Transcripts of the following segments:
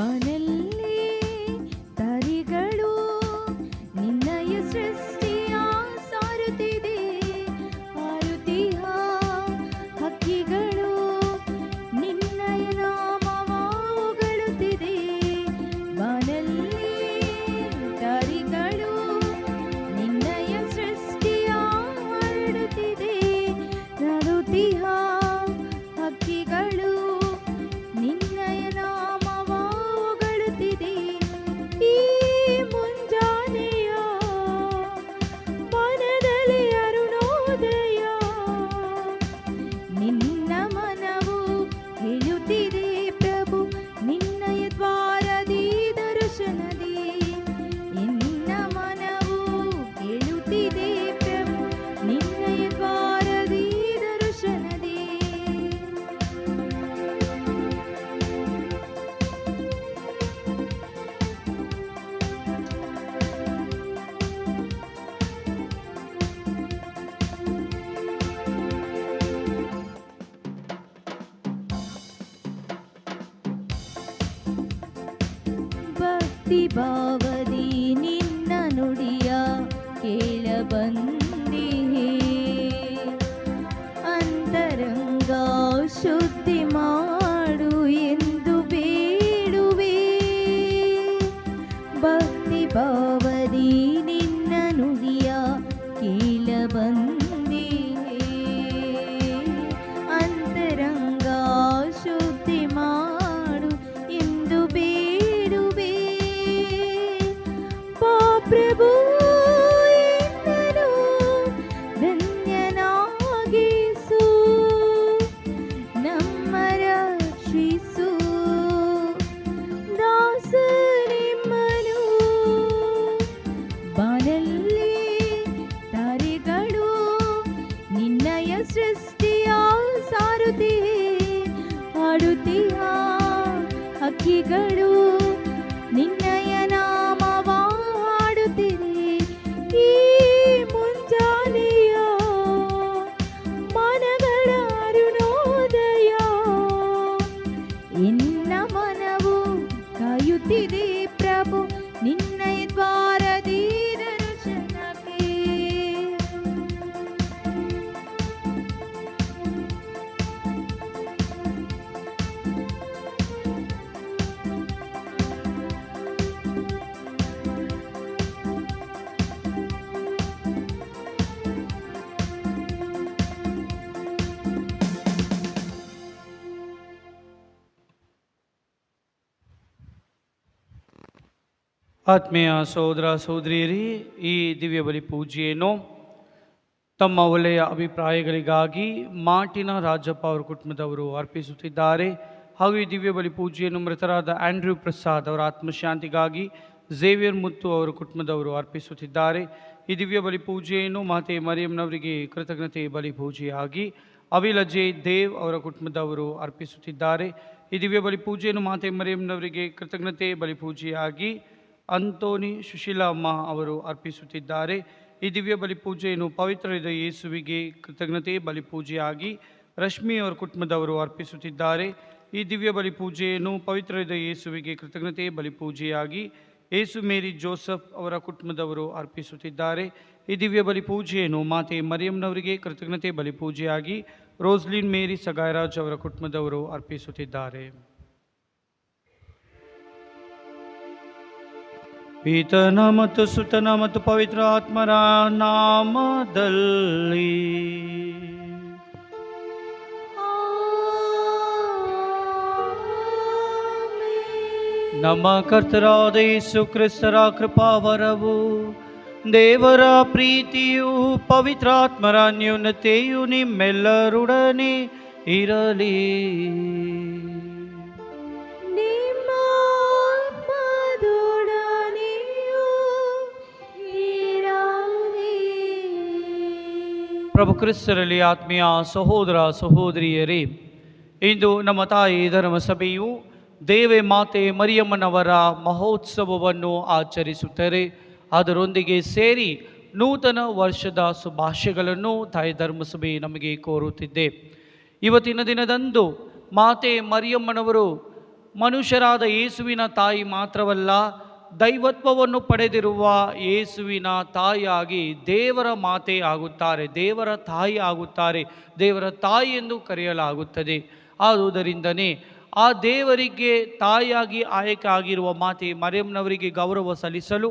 ಬಾನಲ್ಲಿ ದಾರಿಗಳು ನಿನ್ನಯ ಸೃಷ್ಟಿಯ ಸಾರುತ್ತಿದೆ. ಹಾರುತ್ತಿಹ ಹಕ್ಕಿಗಳು ನಿನ್ನಯ ನಾಮವ ಹೊಗಳುತ್ತಿದೆ. ಬಾನಲ್ಲಿ ದಾರಿಗಳು ನಿನ್ನಯ ಸೃಷ್ಟಿಯ ಹರಡುತ್ತಿದೆ. ನಡುತ್ತಿಹ ಹಕ್ಕಿಗಳು ನಿನ್ನಯ ನಾಮವ ಹೊಗಳುತ್ತಿದೆ. ಈ ಮುಂಜಾನೆಯ ಮನದಲ್ಲಿ ಅರುಣೋದಯ ನಿನ್ನ ಮನವು ಹೇಳುತ್ತಿದೆ ಪ್ರಭು ನಿನ್ನಯ ದ್ವಾರದಿ ದರ್ಶನದಿ. ನಿನ್ನ ಮನವು ಹೇಳುತ್ತಿದೆ ಪ್ರಭು ನಿನ್ನಯ ದ್ವಾರದಿ ದರ್ಶನದಿ. ಭಕ್ತಿ ಭಾವದಿ ನಿನ್ನ ನುಡಿಯ ಕೇಳಬಂದಿಹೆ. ಅಂತರಂಗ ಶುದ್ಧಿ ಮಾಡು ಎಂದು ಬೇಡುವೆ. ಭಕ್ತಿ ಭಾವದಿ ನಿನ್ನ ನುಡಿಯ ಕೇಳಬಂದಿಹೆ. ಅಂತರಂಗ ಶುದ್ಧಿ ಮಾಡು ಎಂದು ಬೇಡುವೆ. ಬಾ ಪ್ರಭು ಎನ್ನನು ಧನ್ಯನಾಗಿಸು. ನಮ್ಮ ರಕ್ಷಿಸು ದಾಸನಿಮ್ಮನು. ಬಾನಲ್ಲಿ ದಾರಿಗಳು ನಿನ್ನಯ ಸೃಷ್ಟಿಯ ಸಾರುತ್ತಿವೆ. ಹಾಡುತ್ತಿಹ ಹಕ್ಕಿಗಳು ನಿನ್ನಯ ನಾಮವ ಹಾಡುತ್ತಿದೆ. ಈ ಮುಂಜಾನೆಯ ಮನಗಳ ಅರುಣೋದಯ ನಿನ್ನ ಮನವು ಕಾಯುತ್ತಿದೆ ಪ್ರಭು ನಿನ್ನಯ ದ್ವಾರದಿ ದರ್ಶನಕ್ಕೆ. ಆತ್ಮೀಯ ಸಹೋದರ ಸಹೋದರಿಯರೇ, ಈ ದಿವ್ಯ ಬಲಿ ಪೂಜೆಯನ್ನು ತಮ್ಮ ಒಳ್ಳೆಯ ಅಭಿಪ್ರಾಯಗಳಿಗಾಗಿ ಮಾರ್ಟಿನ ರಾಜಪ್ಪ ಅವರ ಕುಟುಂಬದವರು ಅರ್ಪಿಸುತ್ತಿದ್ದಾರೆ. ಹಾಗೂ ಈ ದಿವ್ಯ ಬಲಿ ಪೂಜೆಯನ್ನು ಮೃತರಾದ ಆಂಡ್ರ್ಯೂ ಪ್ರಸಾದ್ ಅವರ ಆತ್ಮಶಾಂತಿಗಾಗಿ ಝೇವಿಯರ್ ಮುತ್ತು ಅವರ ಕುಟುಂಬದವರು ಅರ್ಪಿಸುತ್ತಿದ್ದಾರೆ. ಈ ದಿವ್ಯ ಬಲಿ ಪೂಜೆಯನ್ನು ಮಾತೆ ಮರಿಯಂನವರಿಗೆ ಕೃತಜ್ಞತೆ ಬಲಿ ಪೂಜೆಯಾಗಿ ಅವಿಲ್ ಅಜಯ್ ದೇವ್ ಅವರ ಕುಟುಂಬದವರು ಅರ್ಪಿಸುತ್ತಿದ್ದಾರೆ. ಈ ದಿವ್ಯ ಬಲಿ ಪೂಜೆಯನ್ನು ಮಾತೆ ಮರಿಯಂನವರಿಗೆ ಕೃತಜ್ಞತೆ ಬಲಿ ಪೂಜೆಯಾಗಿ ಅಂತೋನಿ ಸುಶೀಲಮ್ಮ ಅವರು ಅರ್ಪಿಸುತ್ತಿದ್ದಾರೆ. ಈ ದಿವ್ಯ ಬಲಿ ಪೂಜೆಯನ್ನು ಪವಿತ್ರ ಹೃದಯ ಯೇಸುವಿಗೆ ಕೃತಜ್ಞತೆ ಬಲಿ ಪೂಜೆಯಾಗಿ ರಶ್ಮಿ ಅವರ ಕುಟುಂಬದವರು ಅರ್ಪಿಸುತ್ತಿದ್ದಾರೆ. ಈ ದಿವ್ಯ ಬಲಿ ಪೂಜೆಯನ್ನು ಪವಿತ್ರ ಹೃದಯ ಯೇಸುವಿಗೆ ಕೃತಜ್ಞತೆ ಬಲಿ ಪೂಜೆಯಾಗಿ ಯೇಸು ಮೇರಿ ಜೋಸಫ್ ಅವರ ಕುಟುಂಬದವರು ಅರ್ಪಿಸುತ್ತಿದ್ದಾರೆ. ಈ ದಿವ್ಯ ಬಲಿ ಪೂಜೆಯನ್ನು ಮಾತೆ ಮರಿಯಂನವರಿಗೆ ಕೃತಜ್ಞತೆ ಬಲಿ ಪೂಜೆಯಾಗಿ ರೋಸ್ಲಿನ್ ಮೇರಿ ಸಗಾಯರಾಜ್ ಅವರ ಕುಟುಂಬದವರು ಅರ್ಪಿಸುತ್ತಿದ್ದಾರೆ. ಪಿತನ ಮತ್ತು ಸುತನ ಮತ್ತು ಪವಿತ್ರ ಆತ್ಮರ ನಾಮದಲ್ಲಿ ನಮ್ಮ ಕರ್ತರಾದ ಯೇಸು ಕ್ರಿಸ್ತರ ಕೃಪಾವರವು, ದೇವರ ಪ್ರೀತಿಯು, ಪವಿತ್ರಾತ್ಮರ ನ್ಯೂನತೆಯು ನಿಮ್ಮೆಲ್ಲರೊಡನೆ ಇರಲಿ. ಪ್ರಭು ಕ್ರಿಸ್ತರಲ್ಲಿ ಆತ್ಮೀಯ ಸಹೋದರ ಸಹೋದರಿಯರೇ, ಇಂದು ನಮ್ಮ ತಾಯಿ ಧರ್ಮಸಭೆಯು ದೇವೆ ಮಾತೆ ಮರಿಯಮ್ಮನವರ ಮಹೋತ್ಸವವನ್ನು ಆಚರಿಸುತ್ತಾರೆ. ಅದರೊಂದಿಗೆ ಸೇರಿ ನೂತನ ವರ್ಷದ ಶುಭಾಶಯಗಳನ್ನು ತಾಯಿ ಧರ್ಮಸಭೆ ನಮಗೆ ಕೋರುತ್ತಿದ್ದೆ. ಇವತ್ತಿನ ದಿನದಂದು ಮಾತೆ ಮರಿಯಮ್ಮನವರು ಮನುಷ್ಯರಾದ ಯೇಸುವಿನ ತಾಯಿ ಮಾತ್ರವಲ್ಲ, ದೈವತ್ವವನ್ನು ಪಡೆದಿರುವ ಯೇಸುವಿನ ತಾಯಿಯಾಗಿ ದೇವರ ಮಾತೆ ಆಗುತ್ತಾರೆ, ದೇವರ ತಾಯಿ ಆಗುತ್ತಾರೆ, ದೇವರ ತಾಯಿ ಎಂದು ಕರೆಯಲಾಗುತ್ತದೆ. ಆದುದರಿಂದನೇ ಆ ದೇವರಿಗೆ ತಾಯಿಯಾಗಿ ಆಯ್ಕೆ ಆಗಿರುವ ಮಾತೆ ಮರಿಯಮ್ನವರಿಗೆ ಗೌರವ ಸಲ್ಲಿಸಲು,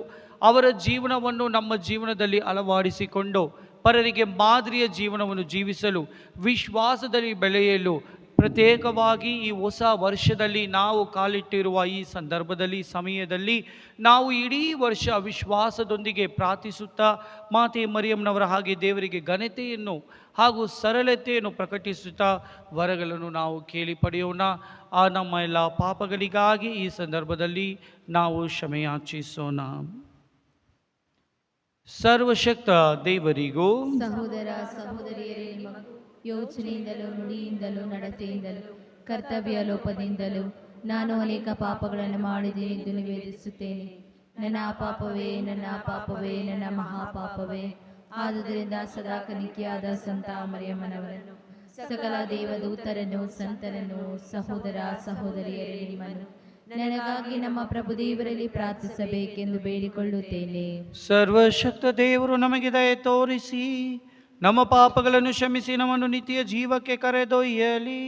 ಅವರ ಜೀವನವನ್ನು ನಮ್ಮ ಜೀವನದಲ್ಲಿ ಅಳವಡಿಸಿಕೊಂಡು ಪರರಿಗೆ ಮಾದರಿಯ ಜೀವನವನ್ನು ಜೀವಿಸಲು, ವಿಶ್ವಾಸದಲ್ಲಿ ಬೆಳೆಯಲು, ಪ್ರತ್ಯೇಕವಾಗಿ ಈ ಹೊಸ ವರ್ಷದಲ್ಲಿ ನಾವು ಕಾಲಿಟ್ಟಿರುವ ಈ ಸಂದರ್ಭದಲ್ಲಿ, ಸಮಯದಲ್ಲಿ ನಾವು ಇಡೀ ವರ್ಷ ವಿಶ್ವಾಸದೊಂದಿಗೆ ಪ್ರಾರ್ಥಿಸುತ್ತಾ ಮಾತೆ ಮರಿಯಮ್ನವರ ಹಾಗೆ ದೇವರಿಗೆ ಘನತೆಯನ್ನು ಹಾಗೂ ಸರಳತೆಯನ್ನು ಪ್ರಕಟಿಸುತ್ತಾ ವರಗಳನ್ನು ನಾವು ಕೇಳಿ ಪಡೆಯೋಣ. ಆ ನಮ್ಮ ಎಲ್ಲ ಪಾಪಗಳಿಗಾಗಿ ಈ ಸಂದರ್ಭದಲ್ಲಿ ನಾವು ಕ್ಷಮೆಯಾಚಿಸೋಣ. ಸರ್ವಶಕ್ತ ದೇವರಿಗೂ ಸಹೋದರ ಸಹೋದರಿಯರೇ, ನಿಮ್ಮ ಯೋಚನೆಯಿಂದಲೂ ನುಡಿಯಿಂದಲೂ ನಡತೆಯಿಂದಲೂ ಕರ್ತವ್ಯ ಲೋಪದಿಂದಲೂ ನಾನು ಅನೇಕ ಪಾಪಗಳನ್ನು ಮಾಡಿದ್ದೇನೆ ಎಂದು ನಿವೇದಿಸುತ್ತೇನೆ. ನನ್ನ ಪಾಪವೇ, ನನ್ನ ಪಾಪವೇ, ನನ್ನ ಮಹಾಪಾಪವೇ. ಆದುದರಿಂದ ಸದಾ ಕನಿಕೆಯಾದ ಸಂತ ಮರಿಯಮ್ಮನವರನ್ನು, ಸಕಲ ದೇವದೂತರನ್ನು, ಸಂತರನ್ನು, ಸಹೋದರ ಸಹೋದರಿಯರೇ, ನಿಮ್ಮನ್ನು ನನಗಾಗಿ ನಮ್ಮ ಪ್ರಭು ದೇವರಲ್ಲಿ ಪ್ರಾರ್ಥಿಸಬೇಕೆಂದು ಬೇಡಿಕೊಳ್ಳುತ್ತೇನೆ. ಸರ್ವಶಕ್ತ ದೇವರು ನಮಗೆ ದಯೆ ತೋರಿಸಿ ನಮ್ಮ ಪಾಪಗಳನ್ನು ಕ್ಷಮಿಸಿ ನಮ್ಮನ್ನು ನಿತ್ಯ ಜೀವಕ್ಕೆ ಕರೆದೊಯ್ಯಲಿ.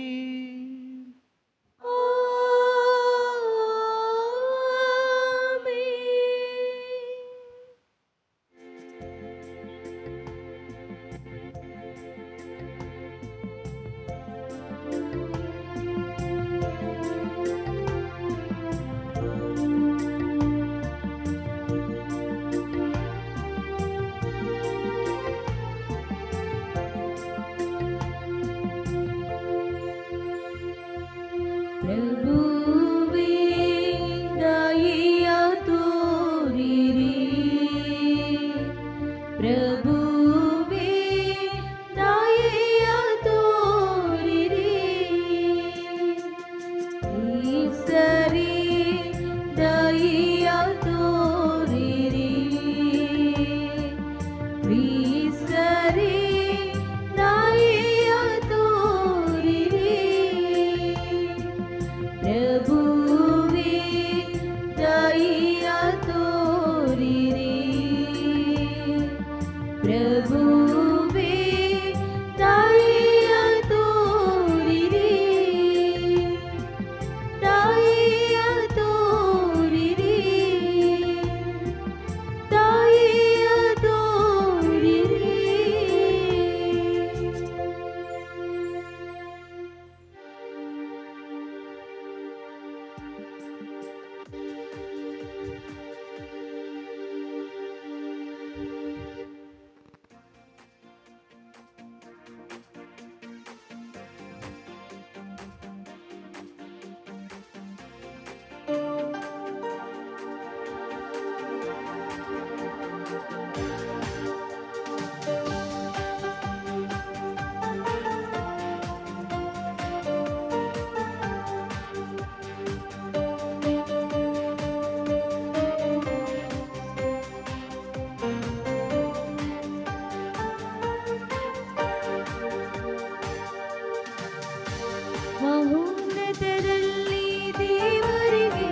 ಮಹೋನ್ನತದಲ್ಲಿ ದೇವರಿಗೆ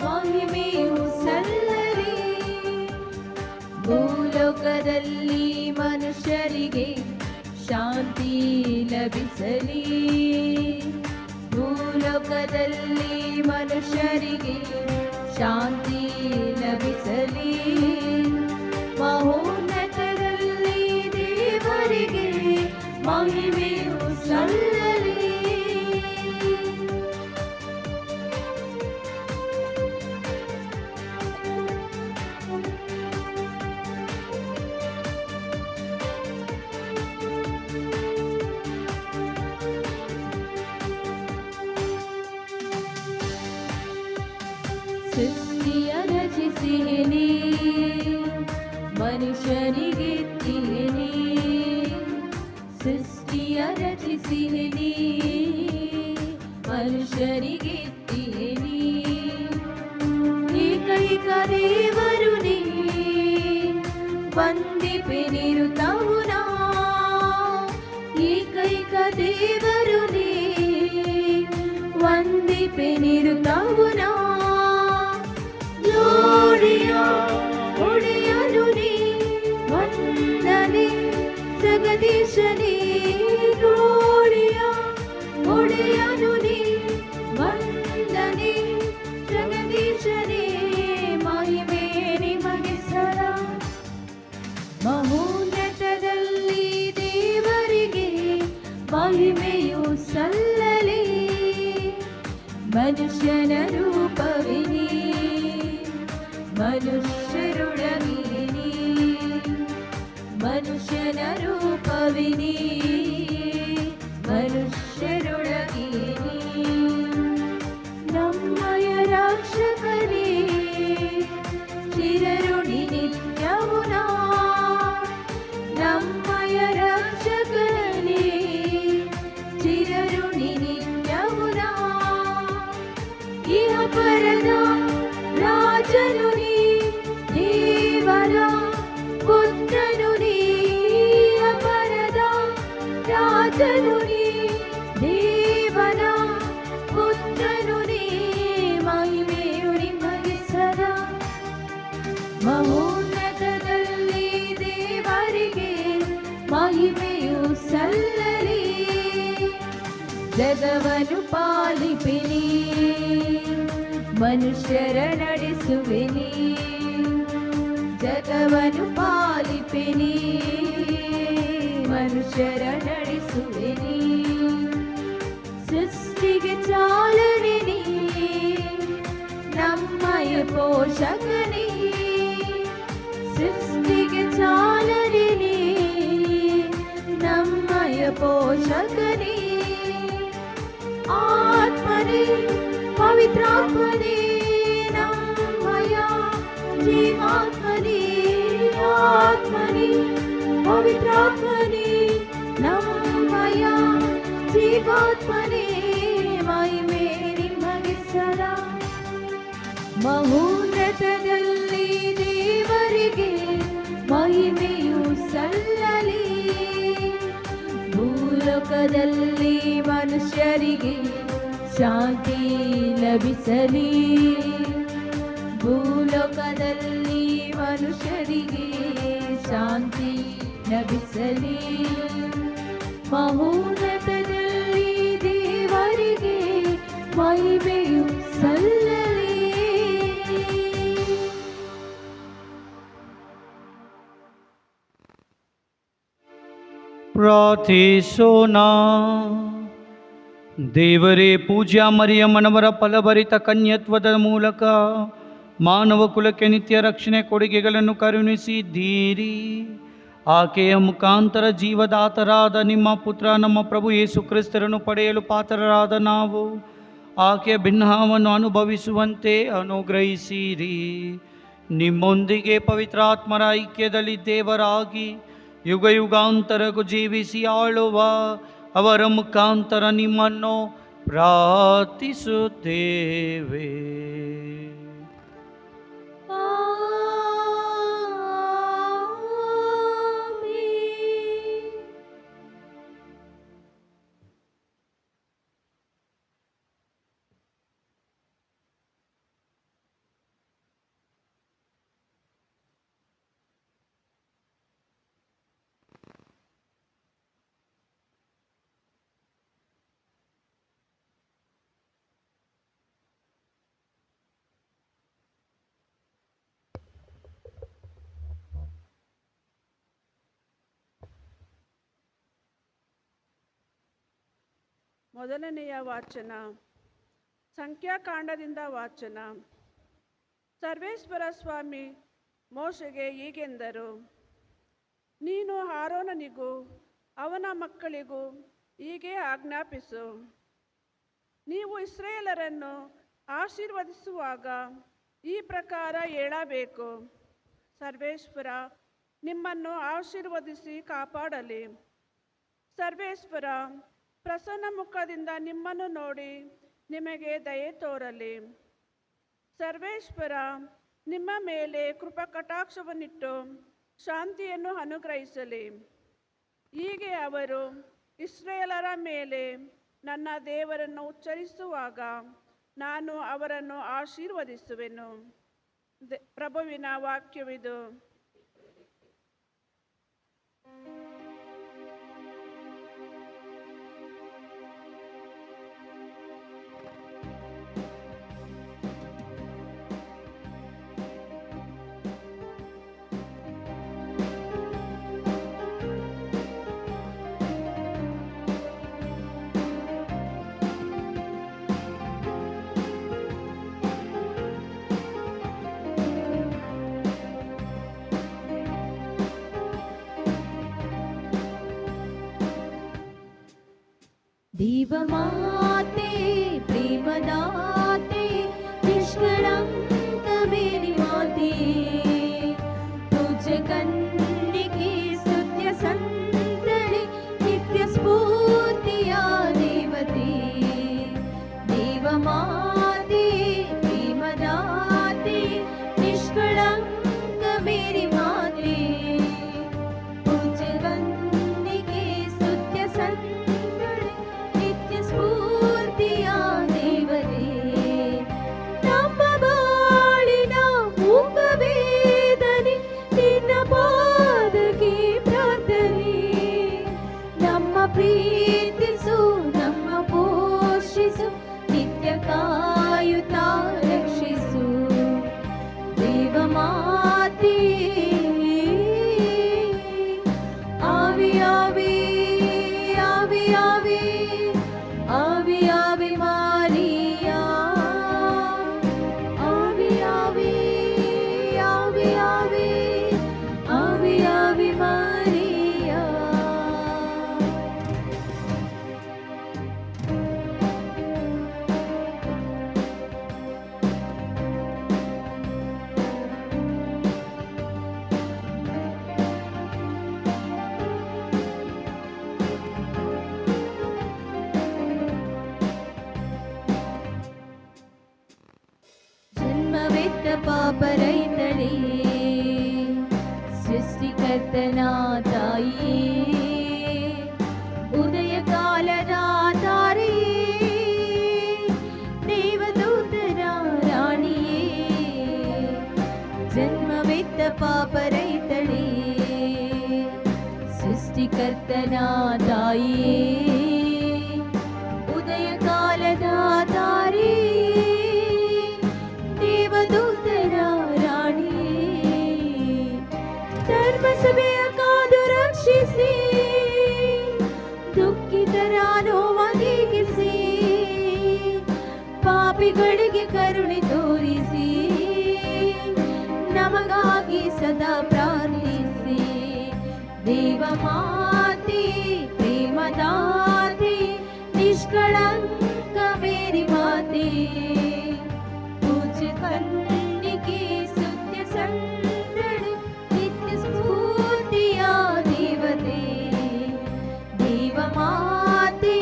ಮಹಿಮೆಯು ಸಲ್ಲಲಿ, ಭೂಲೋಕದಲ್ಲಿ ಮನುಷ್ಯರಿಗೆ ಶಾಂತಿ ಲಭಿಸಲಿ. ಭೂಲೋಕದಲ್ಲಿ ಮನುಷ್ಯರಿಗೆ ಶಾಂತಿ ಲಭಿಸಲಿ. ಮಹೋನ್ನತದಲ್ಲಿ ದೇವರಿಗೆ ಮಹಿಮೆಯು ಸಲ್ಲಲಿ. ಸೃಷ್ಟಿಯ ರಚಿಸಿಯೇ ಮನುಷ್ಯನಿಗೆ ತಿಯೇ, ಸೃಷ್ಟಿಯ ರಚಿಸಿಯೇ ಮನುಷ್ಯನಿಗೆ ತಿಯೇ. ಏಕೈಕ ದೇವರು ನೀ ವಂದಿಪೆ ನಿರುತವುನ, ಏಕೈಕ ದೇವರು ನೀ ವಂದಿ ಪಾಲಿಪೆನಿರುತ್ತಾವುನಾ Gloria ಒಡೆಯನು ನೀ ವಂದನೆ ಜಗದೀಶನೇ Gloria ಒಡೆಯನು ನೀ ವಂದನೆ ಜಗದೀಶನೇ ಮಹಿಮೆ ನಿಮಗೆ ಸದಾ ಮಹೋನ್ನತದಲ್ಲಿ ದೇವರಿಗೆ ಮಹಿಮೆಯು ಸಲ್ಲಲಿ ಮನುಷ್ಯನ ರೂಪವಿನಿ ಮನುಷ್ಯರೊಡಗಿನಿ ಮನುಷ್ಯನ ರೂಪವಿನಿ ಮನುಷ್ಯರೊಡಗಿನಿ ನಮ್ಮಯ ರಕ್ಷಕನೇ ಚಿರಋಣಿ ನಿತ್ಯವುನಾ ನಮ್ಮಯ ರಕ್ಷಕನೇ ಚಿರಋಣಿ ನಿತ್ಯವುನಾ ಇಹ ಪರದ ರಾಜನು ನೀ ದೇವರ ಪುತ್ರನು ನೀ ಇಹ ಪರದ ರಾಜನು ನೀ ದೇವರ ಪುತ್ರನು ನೀ ಮಹಿಮೆಯು ನಿಮಗೆ ಸದಾ ಮಹೋನ್ನತದಲ್ಲಿ ದೇವರಿಗೆ ಮಹಿಮೆಯು ಸಲ್ಲಲಿ ಜಗವನ್ನು ಪಾಲಿಪಿನಿ ಮನುಷ್ಯರ ನಡೆಸುವೆನಿ ಜಗವನ್ನು ಪಾಲಿಪಿನಿ ಮನುಷ್ಯರ ನಡೆಸುವೆನಿ ಸೃಷ್ಟಿಗೆ ಚಾಲನೆ ನೀ ನಮ್ಮಯ ಪೋಷಕನೇ ಸೃಷ್ಟಿಗೆ ಚಾಲನೆ ನೀ ನಮ್ಮಯ ಪೋಷಕನೇ ಆತ್ಮನೇ ಪವಿತ್ರಾತ್ಮನೇ ನಮ್ಮಯ ಜೀವಾತ್ಮನೇ ಆತ್ಮನೇ ಪವಿತ್ರಾತ್ಮನೇ ನಮ್ಮಯ ಜೀವಾತ್ಮನೇ ಮಹಿಮೆ ನಿಮಗೆ ಸದಾ ಮಹೋನ್ನತದಲ್ಲಿ ದೇವರಿಗೆ ಮಹಿಮೆಯು ಸಲ್ಲಲಿ ಭೂಲೋಕದಲ್ಲಿ ಮನುಷ್ಯರಿಗೆ ಶಾಂತಿ ಲಭಿಸಲಿ ಭೂಲೋಕದಲ್ಲಿ ಮನುಷ್ಯರಿಗೆ ಶಾಂತಿ ಲಭಿಸಲಿ ಮಹೋನ್ನತದಲ್ಲಿ ದೇವರಿಗೆ ಮಹಿಮೆಯು ಸಲ್ಲಲಿ ಪ್ರಾರ್ಥಿಸೋಣ. ದೇವರೇ, ಪೂಜ್ಯ ಮರಿಯಮ್ಮನವರ ಫಲಭರಿತ ಕನ್ಯತ್ವದ ಮೂಲಕ ಮಾನವ ಕುಲಕ್ಕೆ ನಿತ್ಯ ರಕ್ಷಣೆ ಕೊಡುಗೆಗಳನ್ನು ಕರುಣಿಸಿದ್ದೀರಿ. ಆಕೆಯ ಮುಖಾಂತರ ಜೀವದಾತರಾದ ನಿಮ್ಮ ಪುತ್ರ ನಮ್ಮ ಪ್ರಭು ಯೇಸು ಕ್ರಿಸ್ತರನ್ನು ಪಡೆಯಲು ಪಾತ್ರರಾದ ನಾವು ಆಕೆಯ ಭಿನ್ನವನ್ನು ಅನುಭವಿಸುವಂತೆ ಅನುಗ್ರಹಿಸಿರಿ. ನಿಮ್ಮೊಂದಿಗೆ ಪವಿತ್ರಾತ್ಮರ ಐಕ್ಯದಲ್ಲಿ ದೇವರಾಗಿ ಯುಗ ಯುಗಾಂತರಕ್ಕೂ ಜೀವಿಸಿ ಆಳುವ ಅವರ ಮುಖಾಂತರ ನಿಮ್ಮನ್ನು ಪ್ರಾರ್ಥಿಸುತ್ತೇವೆ. ಮೊದಲನೆಯ ವಾಚನ ಸಂಖ್ಯಾಕಾಂಡದಿಂದ ವಾಚನ. ಸರ್ವೇಶ್ವರ ಸ್ವಾಮಿ ಮೋಶೆಗೆ ಹೀಗೆಂದರು, ನೀನು ಆರೋನನಿಗೂ ಅವನ ಮಕ್ಕಳಿಗೂ ಹೀಗೆ ಆಜ್ಞಾಪಿಸು, ನೀವು ಇಸ್ರಾಯೇಲರನ್ನು ಆಶೀರ್ವದಿಸುವಾಗ ಈ ಪ್ರಕಾರ ಹೇಳಬೇಕು, ಸರ್ವೇಶ್ವರ ನಿಮ್ಮನ್ನು ಆಶೀರ್ವದಿಸಿ ಕಾಪಾಡಲಿ. ಸರ್ವೇಶ್ವರ ಪ್ರಸನ್ನ ಮುಖದಿಂದ ನಿಮ್ಮನ್ನು ನೋಡಿ ನಿಮಗೆ ದಯೆ ತೋರಲಿ. ಸರ್ವೇಶ್ವರ ನಿಮ್ಮ ಮೇಲೆ ಕೃಪಾಕಟಾಕ್ಷವನ್ನಿಟ್ಟು ಶಾಂತಿಯನ್ನು ಅನುಗ್ರಹಿಸಲಿ. ಹೀಗೆ ಅವರು ಇಸ್ರಾಯೇಲರ ಮೇಲೆ ನನ್ನ ದೇವರನ್ನು ಉಚ್ಚರಿಸುವಾಗ ನಾನು ಅವರನ್ನು ಆಶೀರ್ವದಿಸುವೆನು. ಪ್ರಭುವಿನ ವಾಕ್ಯವಿದು. देवमाते प्रेमदाते निष्कलंक मेरी माते, तुझ कन्निके स्तुत्य संतळे नित्य स्फूर्तिया देवते. देवमाते प्रेमदाते निष्कलंक मेरी माते, तुझ कन्निके स्तुत्य संतळे नित्य स्फूर्तिया देवते. ನಮ್ಮ ಬಾಳಿನ ಮೂಕವೇದನೆ ನಿನ್ನ ಪಾದಕ್ಕೆ ಪ್ರಾರ್ಥನೆ. ನಮ್ಮ ಪ್ರೀತಿಸು, ನಮ್ಮ ಪೋಷಿಸು, ನಿತ್ಯ ಕಾಯುತ್ತಾ ರಕ್ಷಿಸು. ದೇವಮಾತೆ ಆವಿ ಆವಿ ಆವಿ ಆವಿ ಆವಿ ಆವಿ ಮಾರಿಯಾ. ಆವಿ ಆವಿ ಆವಿ ಆವಿ ಆವಿ ಆವಿ ಮಾರಿಯಾ. ಜನ್ಮವೆತ್ತ ಪಾಪರೈತಳೇ, ಸೃಷ್ಟಿಕರ್ತನ ತಾಯಿಯೇ, ಉದಯ ಕಾಲದ ತಾರೆಯೇ, ದೇವದೂತರ ರಾಣಿಯೇ. ಜನ್ಮವೆತ್ತ ಪಾಪರೈತಳೇ, ಸೃಷ್ಟಿಕರ್ತನ ತಾಯಿಯೇ, ಉದಯ ಕಾಲದ ತಾರೆಯೇ, ದೇವದೂತರ ರಾಣಿಯೇ. ಧರ್ಮಸಭೆಯ ಕಾದು ರಕ್ಷಿಸಿ, ದುಃಖಿತರ ನೋವ ನೀಗಿಸಿ, ಪಾಪಿಗಳಿಗೆ ಕರುಣೆ ತೋರಿಸಿ, ನಮಗಾಗಿ ಸದಾ ಪ್ರಾರ್ಥಿಸಿ. ದೇವಮಾತೆ ಪ್ರೇಮದಾತೆ ನಿಷ್ಕಳಂಕ ಮೇರಿ ಮಾತೆ, तुझ कन्निके स्तुत्य संतळे नित्य स्फूर्तिया देवते. देवमाते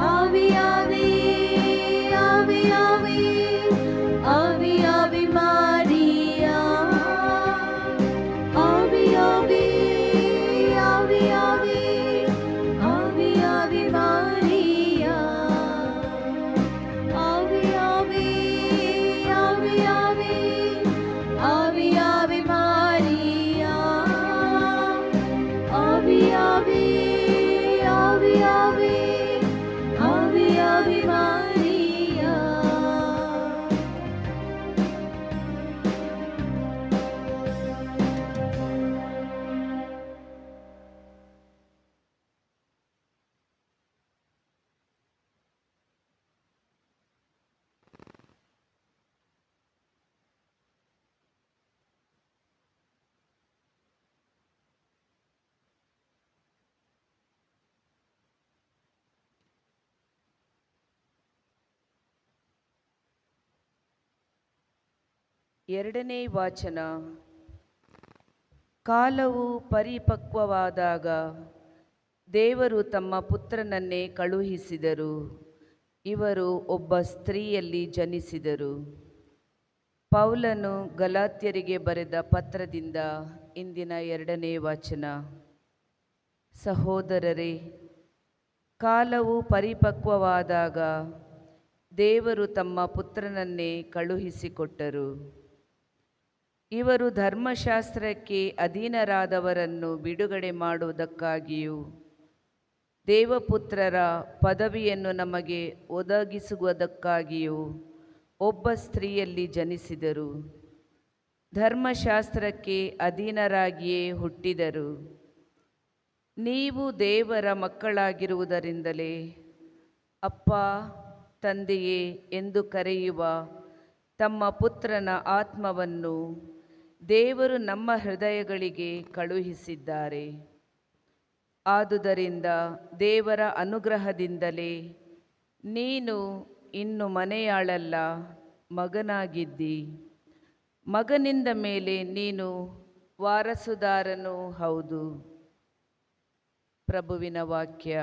आवी आवी आवी आवी आवी आवी मारिया. आवी आवी आवी आवी आवी आवी मारिया. आवी आवी आवी आवी आवी आवी मारिया. आवी आवी आवी आवी आवी आवी मारिया. ಎರಡನೇ ವಾಚನ. ಕಾಲವು ಪರಿಪಕ್ವವಾದಾಗ ದೇವರು ತಮ್ಮ ಪುತ್ರನನ್ನೇ ಕಳುಹಿಸಿದರು. ಇವರು ಒಬ್ಬ ಸ್ತ್ರೀಯಲ್ಲಿ ಜನಿಸಿದರು. ಪೌಲನು ಗಲಾತ್ಯರಿಗೆ ಬರೆದ ಪತ್ರದಿಂದ ಇಂದಿನ ಎರಡನೇ ವಾಚನ. ಸಹೋದರರೇ, ಕಾಲವು ಪರಿಪಕ್ವವಾದಾಗ ದೇವರು ತಮ್ಮ ಪುತ್ರನನ್ನೇ ಕಳುಹಿಸಿಕೊಟ್ಟರು. ಇವರು ಧರ್ಮಶಾಸ್ತ್ರಕ್ಕೆ ಅಧೀನರಾದವರನ್ನು ಬಿಡುಗಡೆ ಮಾಡುವುದಕ್ಕಾಗಿಯೂ ದೇವಪುತ್ರರ ಪದವಿಯನ್ನು ನಮಗೆ ಒದಗಿಸುವುದಕ್ಕಾಗಿಯೂ ಒಬ್ಬ ಸ್ತ್ರೀಯಲ್ಲಿ ಜನಿಸಿದರು. ಧರ್ಮಶಾಸ್ತ್ರಕ್ಕೆ ಅಧೀನರಾಗಿಯೇ ಹುಟ್ಟಿದರು. ನೀವು ದೇವರ ಮಕ್ಕಳಾಗಿರುವುದರಿಂದಲೇ ಅಪ್ಪ, ತಂದೆಯೇ ಎಂದು ಕರೆಯುವ ತಮ್ಮ ಪುತ್ರನ ಆತ್ಮವನ್ನು ದೇವರು ನಮ್ಮ ಹೃದಯಗಳಿಗೆ ಕಳುಹಿಸಿದ್ದಾರೆ. ಆದುದರಿಂದ ದೇವರ ಅನುಗ್ರಹದಿಂದಲೇ ನೀನು ಇನ್ನು ಮನೆಯಾಳಲ್ಲ, ಮಗನಾಗಿದ್ದಿ. ಮಗನಿಂದ ಮೇಲೆ ನೀನು ವಾರಸುದಾರನೂ ಹೌದು. ಪ್ರಭುವಿನ ವಾಕ್ಯ.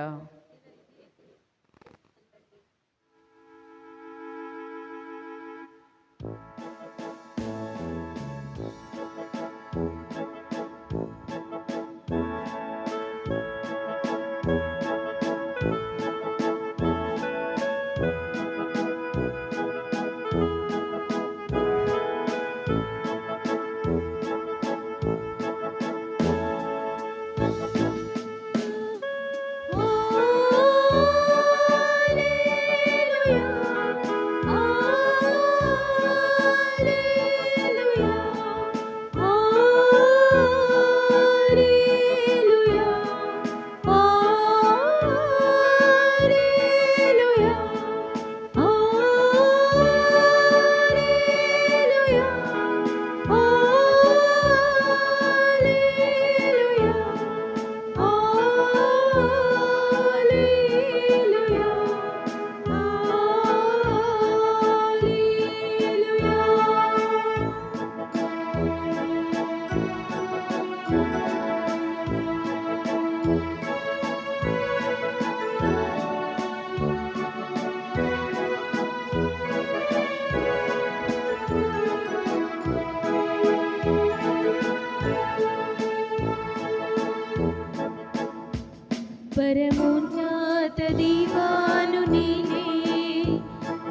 ಪರಮೋನ್ನತ ದೀವಾನು ನೀನೇ,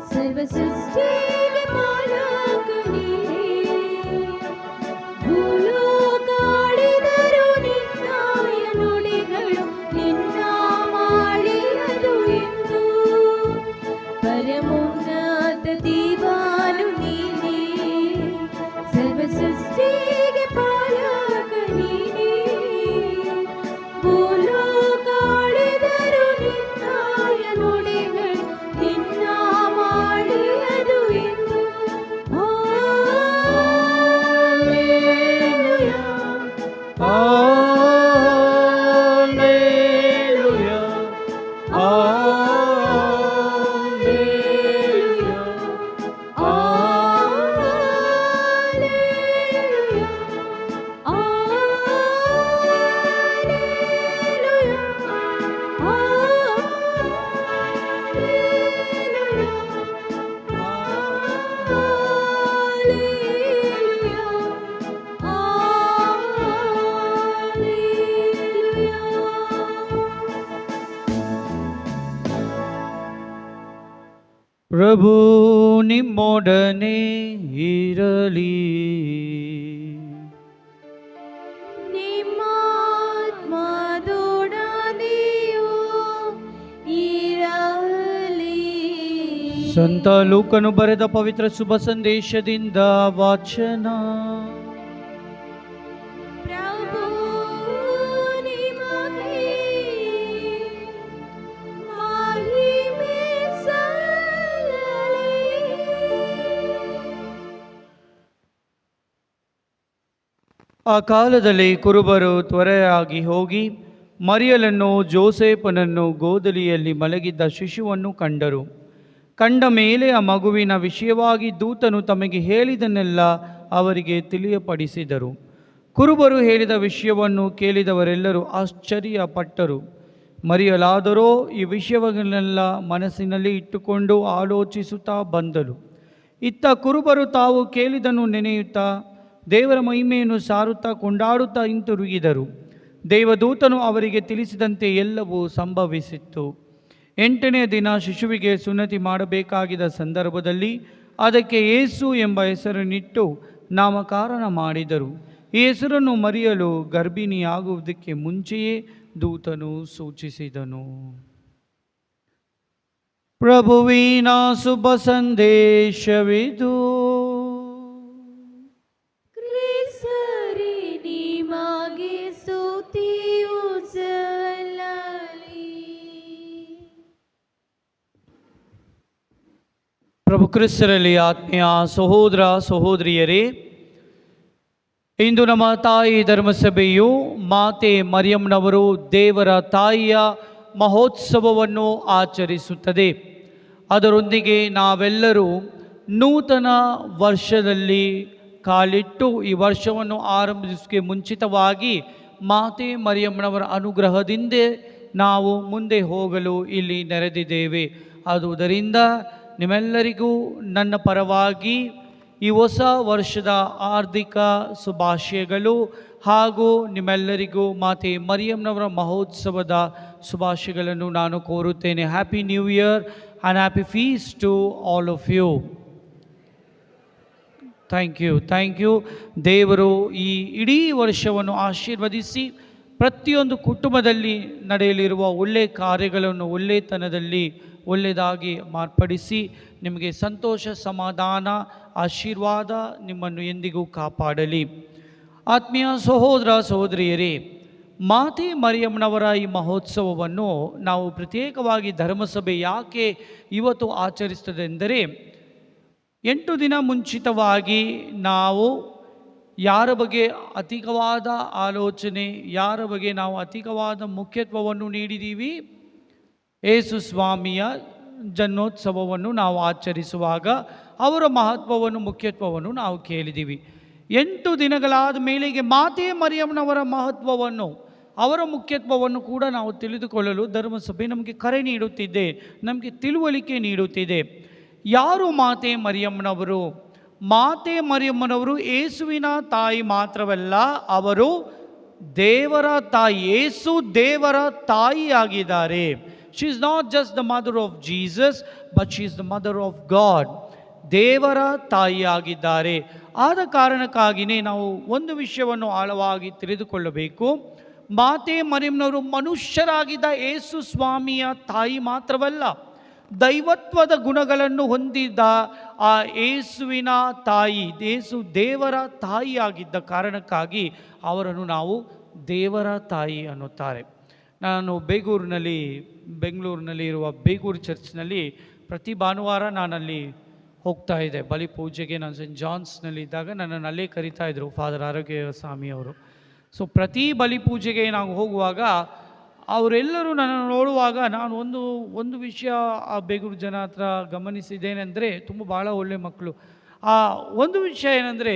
ಸರ್ವ ಸೃಷ್ಟಿಗೆ ಪಾಲಕ ನೀನೇ. ಭೂಲೋಕ ಆಳಿದರು ನಿನ್ನಾಯ ನುಡಿಗಳು ನಿನ್ನ ಮಾಡಿಯದು ಎಂದು. ಪರಮೋನ್ನತ ದೀವಾನು ನೀನೇ, ಸರ್ವ ಸೃಷ್ಟಿಗೆ ಪಾಲಕ ನೀನೇ. ಭೂಲೋಕ ಆಳಿದರು ನಿನ್ನಾಯ ನುಡಿಗಳು ನಿನ್ನ ಮಾಡಿಯದು ಎಂದು. ಹಾಲೆಲೂಯಾ, ಹಾಲೆಲೂಯಾ, ಹಾಲೆಲೂಯಾ, ಪ್ರಭು ನಿಮ್ಮೊಡನೆ ಇರಲಿ. ನಿಮ್ಮ ಆತ್ಮದೊಡನೆಯೂ ಇರಲಿ. ಸಂತ ಲೂಕನು ಬರೆದ ಪವಿತ್ರ ಶುಭ ಸಂದೇಶದಿಂದ ವಾಚನ. ಪ್ರಭು ನಿಮಗೆ ಮಹಿಮೆ ಸಲ್ಲಲಿ. ಆ ಕಾಲದಲ್ಲಿ ಕುರುಬರು ತ್ವರೆಯಾಗಿ ಹೋಗಿ ಮರಿಯಲನ್ನು ಜೋಸೇಫನನ್ನು ಗೋದಲಿಯಲ್ಲಿ ಮಲಗಿದ್ದ ಶಿಶುವನ್ನು ಕಂಡರು. ಕಂಡ ಮೇಲೆ ಆ ಮಗುವಿನ ವಿಷಯವಾಗಿ ದೂತನು ತಮಗೆ ಹೇಳಿದನ್ನೆಲ್ಲ ಅವರಿಗೆ ತಿಳಿಯಪಡಿಸಿದರು. ಕುರುಬರು ಹೇಳಿದ ವಿಷಯವನ್ನು ಕೇಳಿದವರೆಲ್ಲರೂ ಆಶ್ಚರ್ಯಪಟ್ಟರು. ಮರಿಯಲಾದರೋ ಈ ವಿಷಯವನ್ನೆಲ್ಲ ಮನಸ್ಸಿನಲ್ಲಿ ಇಟ್ಟುಕೊಂಡು ಆಲೋಚಿಸುತ್ತಾ ಬಂದಳು. ಇತ್ತ ಕುರುಬರು ತಾವು ಕೇಳಿದನ್ನು ನೆನೆಯುತ್ತಾ ದೇವರ ಮಹಿಮೆಯನ್ನು ಸಾರುತ್ತಾ ಕೊಂಡಾಡುತ್ತಾ ಹಿಂತಿರುಗಿದರು. ದೇವದೂತನು ಅವರಿಗೆ ತಿಳಿಸಿದಂತೆ ಎಲ್ಲವೂ ಸಂಭವಿಸಿತ್ತು. 8ನೇ ದಿನ ಶಿಶುವಿಗೆ ಸುನ್ನತಿ ಮಾಡಬೇಕಾಗಿದ್ದ ಸಂದರ್ಭದಲ್ಲಿ ಅದಕ್ಕೆ ಯೇಸು ಎಂಬ ಹೆಸರನ್ನಿಟ್ಟು ನಾಮಕರಣ ಮಾಡಿದರು. ಈ ಹೆಸರನ್ನು ಮರಿಯಲು ಗರ್ಭಿಣಿಯಾಗುವುದಕ್ಕೆ ಮುಂಚೆಯೇ ದೂತನು ಸೂಚಿಸಿದನು. ಪ್ರಭುವಿನ ಶುಭ ಸಂದೇಶವಿದು. ಕ್ರಿಸ್ತರೇ ನಿಮಗೆ ಸ್ತುತಿಯು ಸಲ್ಲಲಿ. ಪ್ರಭು ಕ್ರಿಸ್ತರಲ್ಲಿ ಆತ್ಮೀಯ ಸಹೋದರ ಸಹೋದರಿಯರೇ, ಇಂದು ನಮ್ಮ ತಾಯಿ ಧರ್ಮಸಭೆಯು ಮಾತೆ ಮರಿಯಮ್ಮನವರು ದೇವರ ತಾಯಿಯ ಮಹೋತ್ಸವವನ್ನು ಆಚರಿಸುತ್ತದೆ. ಅದರೊಂದಿಗೆ ನಾವೆಲ್ಲರೂ ನೂತನ ವರ್ಷದಲ್ಲಿ ಕಾಲಿಟ್ಟು ಈ ವರ್ಷವನ್ನು ಆರಂಭಿಸೋಕ್ಕೆ ಮುಂಚಿತವಾಗಿ ಮಾತೆ ಮರಿಯಮ್ಮನವರ ಅನುಗ್ರಹದಿಂದ ನಾವು ಮುಂದೆ ಹೋಗಲು ಇಲ್ಲಿ ನೆರೆದಿದ್ದೇವೆ. ಆದುದರಿಂದ ನಿಮ್ಮೆಲ್ಲರಿಗೂ ನನ್ನ ಪರವಾಗಿ ಈ ಹೊಸ ವರ್ಷದ ಆರ್ಥಿಕ ಶುಭಾಶಯಗಳು ಹಾಗೂ ನಿಮ್ಮೆಲ್ಲರಿಗೂ ಮಾತೆ ಮರಿಯಮ್ಮನವರ ಮಹೋತ್ಸವದ ಶುಭಾಶಯಗಳನ್ನು ನಾನು ಕೋರುತ್ತೇನೆ. Happy new year and happy feast to all of you. Thank you. ದೇವರು ಈ ಇಡೀ ವರ್ಷವನ್ನು ಆಶೀರ್ವದಿಸಿ ಪ್ರತಿಯೊಂದು ಕುಟುಂಬದಲ್ಲಿ ನಡೆಯಲಿರುವ ಒಳ್ಳೆಯ ಕಾರ್ಯಗಳನ್ನು ಒಳ್ಳೆತನದಲ್ಲಿ ಒಳ್ಳೆಯದಾಗಿ ಮಾರ್ಪಡಿಸಿ ನಿಮಗೆ ಸಂತೋಷ, ಸಮಾಧಾನ, ಆಶೀರ್ವಾದ ನಿಮ್ಮನ್ನು ಎಂದಿಗೂ ಕಾಪಾಡಲಿ. ಆತ್ಮೀಯ ಸಹೋದರ ಸಹೋದರಿಯರೇ, ಮಾತೆ ಮರಿಯಮ್ಮನವರ ಈ ಮಹೋತ್ಸವವನ್ನು ನಾವು ಪ್ರತ್ಯೇಕವಾಗಿ ಧರ್ಮಸಭೆ ಯಾಕೆ ಇವತ್ತು ಆಚರಿಸ್ತದೆ ಎಂದರೆ, 8 ದಿನ ಮುಂಚಿತವಾಗಿ ನಾವು ಯಾರ ಬಗ್ಗೆ ಅಧಿಕವಾದ ಆಲೋಚನೆ, ಯಾರ ಬಗ್ಗೆ ನಾವು ಅಧಿಕವಾದ ಮುಖ್ಯತ್ವವನ್ನು ನೀಡಿದ್ದೀವಿ, ಯೇಸು ಸ್ವಾಮಿಯ ಜನ್ಮೋತ್ಸವವನ್ನು ನಾವು ಆಚರಿಸುವಾಗ ಅವರ ಮಹತ್ವವನ್ನು, ಮುಖ್ಯತ್ವವನ್ನು ನಾವು ಕೇಳಿದ್ದೀವಿ. 8 ದಿನಗಳಾದ ಮೇಲೆಗೆ ಮಾತೆ ಮರಿಯಮ್ಮನವರ ಮಹತ್ವವನ್ನು, ಅವರ ಮುಖ್ಯತ್ವವನ್ನು ಕೂಡ ನಾವು ತಿಳಿದುಕೊಳ್ಳಲು ಧರ್ಮಸಭೆ ನಮಗೆ ಕರೆ ನೀಡುತ್ತಿದೆ, ನಮಗೆ ತಿಳುವಳಿಕೆ ನೀಡುತ್ತಿದೆ. ಯಾರು ಮಾತೆ ಮರಿಯಮ್ಮನವರು? ಮಾತೆ ಮರಿಯಮ್ಮನವರು ಯೇಸುವಿನ ತಾಯಿ ಮಾತ್ರವಲ್ಲ, ಅವರು ದೇವರ ತಾಯಿ. ಯೇಸು ದೇವರ ತಾಯಿಯಾಗಿದ್ದಾರೆ. She is not just the mother of Jesus, but she is the mother of God. ದೇವರ ತಾಯಿಯಾಗಿದ್ದಾರೆ. ಆದ ಕಾರಣಕ್ಕಾಗಿಯೇ ನಾವು ಒಂದು ವಿಷಯವನ್ನು ಆಳವಾಗಿ ತಿಳಿದುಕೊಳ್ಳಬೇಕು. ಮಾತೆ ಮರಿಯಮ್ಮನವರು ಮನುಷ್ಯರಾಗಿದ್ದ ಯೇಸು ಸ್ವಾಮಿಯ ತಾಯಿ ಮಾತ್ರವಲ್ಲ, ದೈವತ್ವದ ಗುಣಗಳನ್ನು ಹೊಂದಿದ್ದ ಆ ಯೇಸುವಿನ ತಾಯಿ, ಯೇಸು ದೇವರ ತಾಯಿಯಾಗಿದ್ದ ಕಾರಣಕ್ಕಾಗಿ ಅವರನ್ನು ನಾವು ದೇವರ ತಾಯಿ ಅನ್ನುತ್ತಾರೆ. ನಾನು ಬೆಂಗಳೂರಿನಲ್ಲಿ ಇರುವ ಬೇಗೂರು ಚರ್ಚ್ನಲ್ಲಿ ಪ್ರತಿ ಭಾನುವಾರ ನಾನಲ್ಲಿ ಹೋಗ್ತಾ ಇದ್ದೆ ಬಲಿ ಪೂಜೆಗೆ. ನಾನು ಸೆಂಟ್ ಜಾನ್ಸ್ನಲ್ಲಿ ಇದ್ದಾಗ ನನ್ನನ್ನು ಅಲ್ಲೇ ಕರಿತಾ ಇದ್ದರು ಫಾದರ್ ಆರೋಗ್ಯ ಸ್ವಾಮಿಯವರು. ಸೊ ಪ್ರತಿ ಬಲಿ ಪೂಜೆಗೆ ನಾವು ಹೋಗುವಾಗ ಅವರೆಲ್ಲರೂ ನನ್ನನ್ನು ನೋಡುವಾಗ ನಾನು ಒಂದು ವಿಷಯ ಆ ಬೇಗೂರು ಜನ ಹತ್ರ ಗಮನಿಸಿದ್ದೇನೆಂದರೆ, ಭಾಳ ಒಳ್ಳೆ ಮಕ್ಕಳು. ಆ ಒಂದು ವಿಷಯ ಏನಂದರೆ,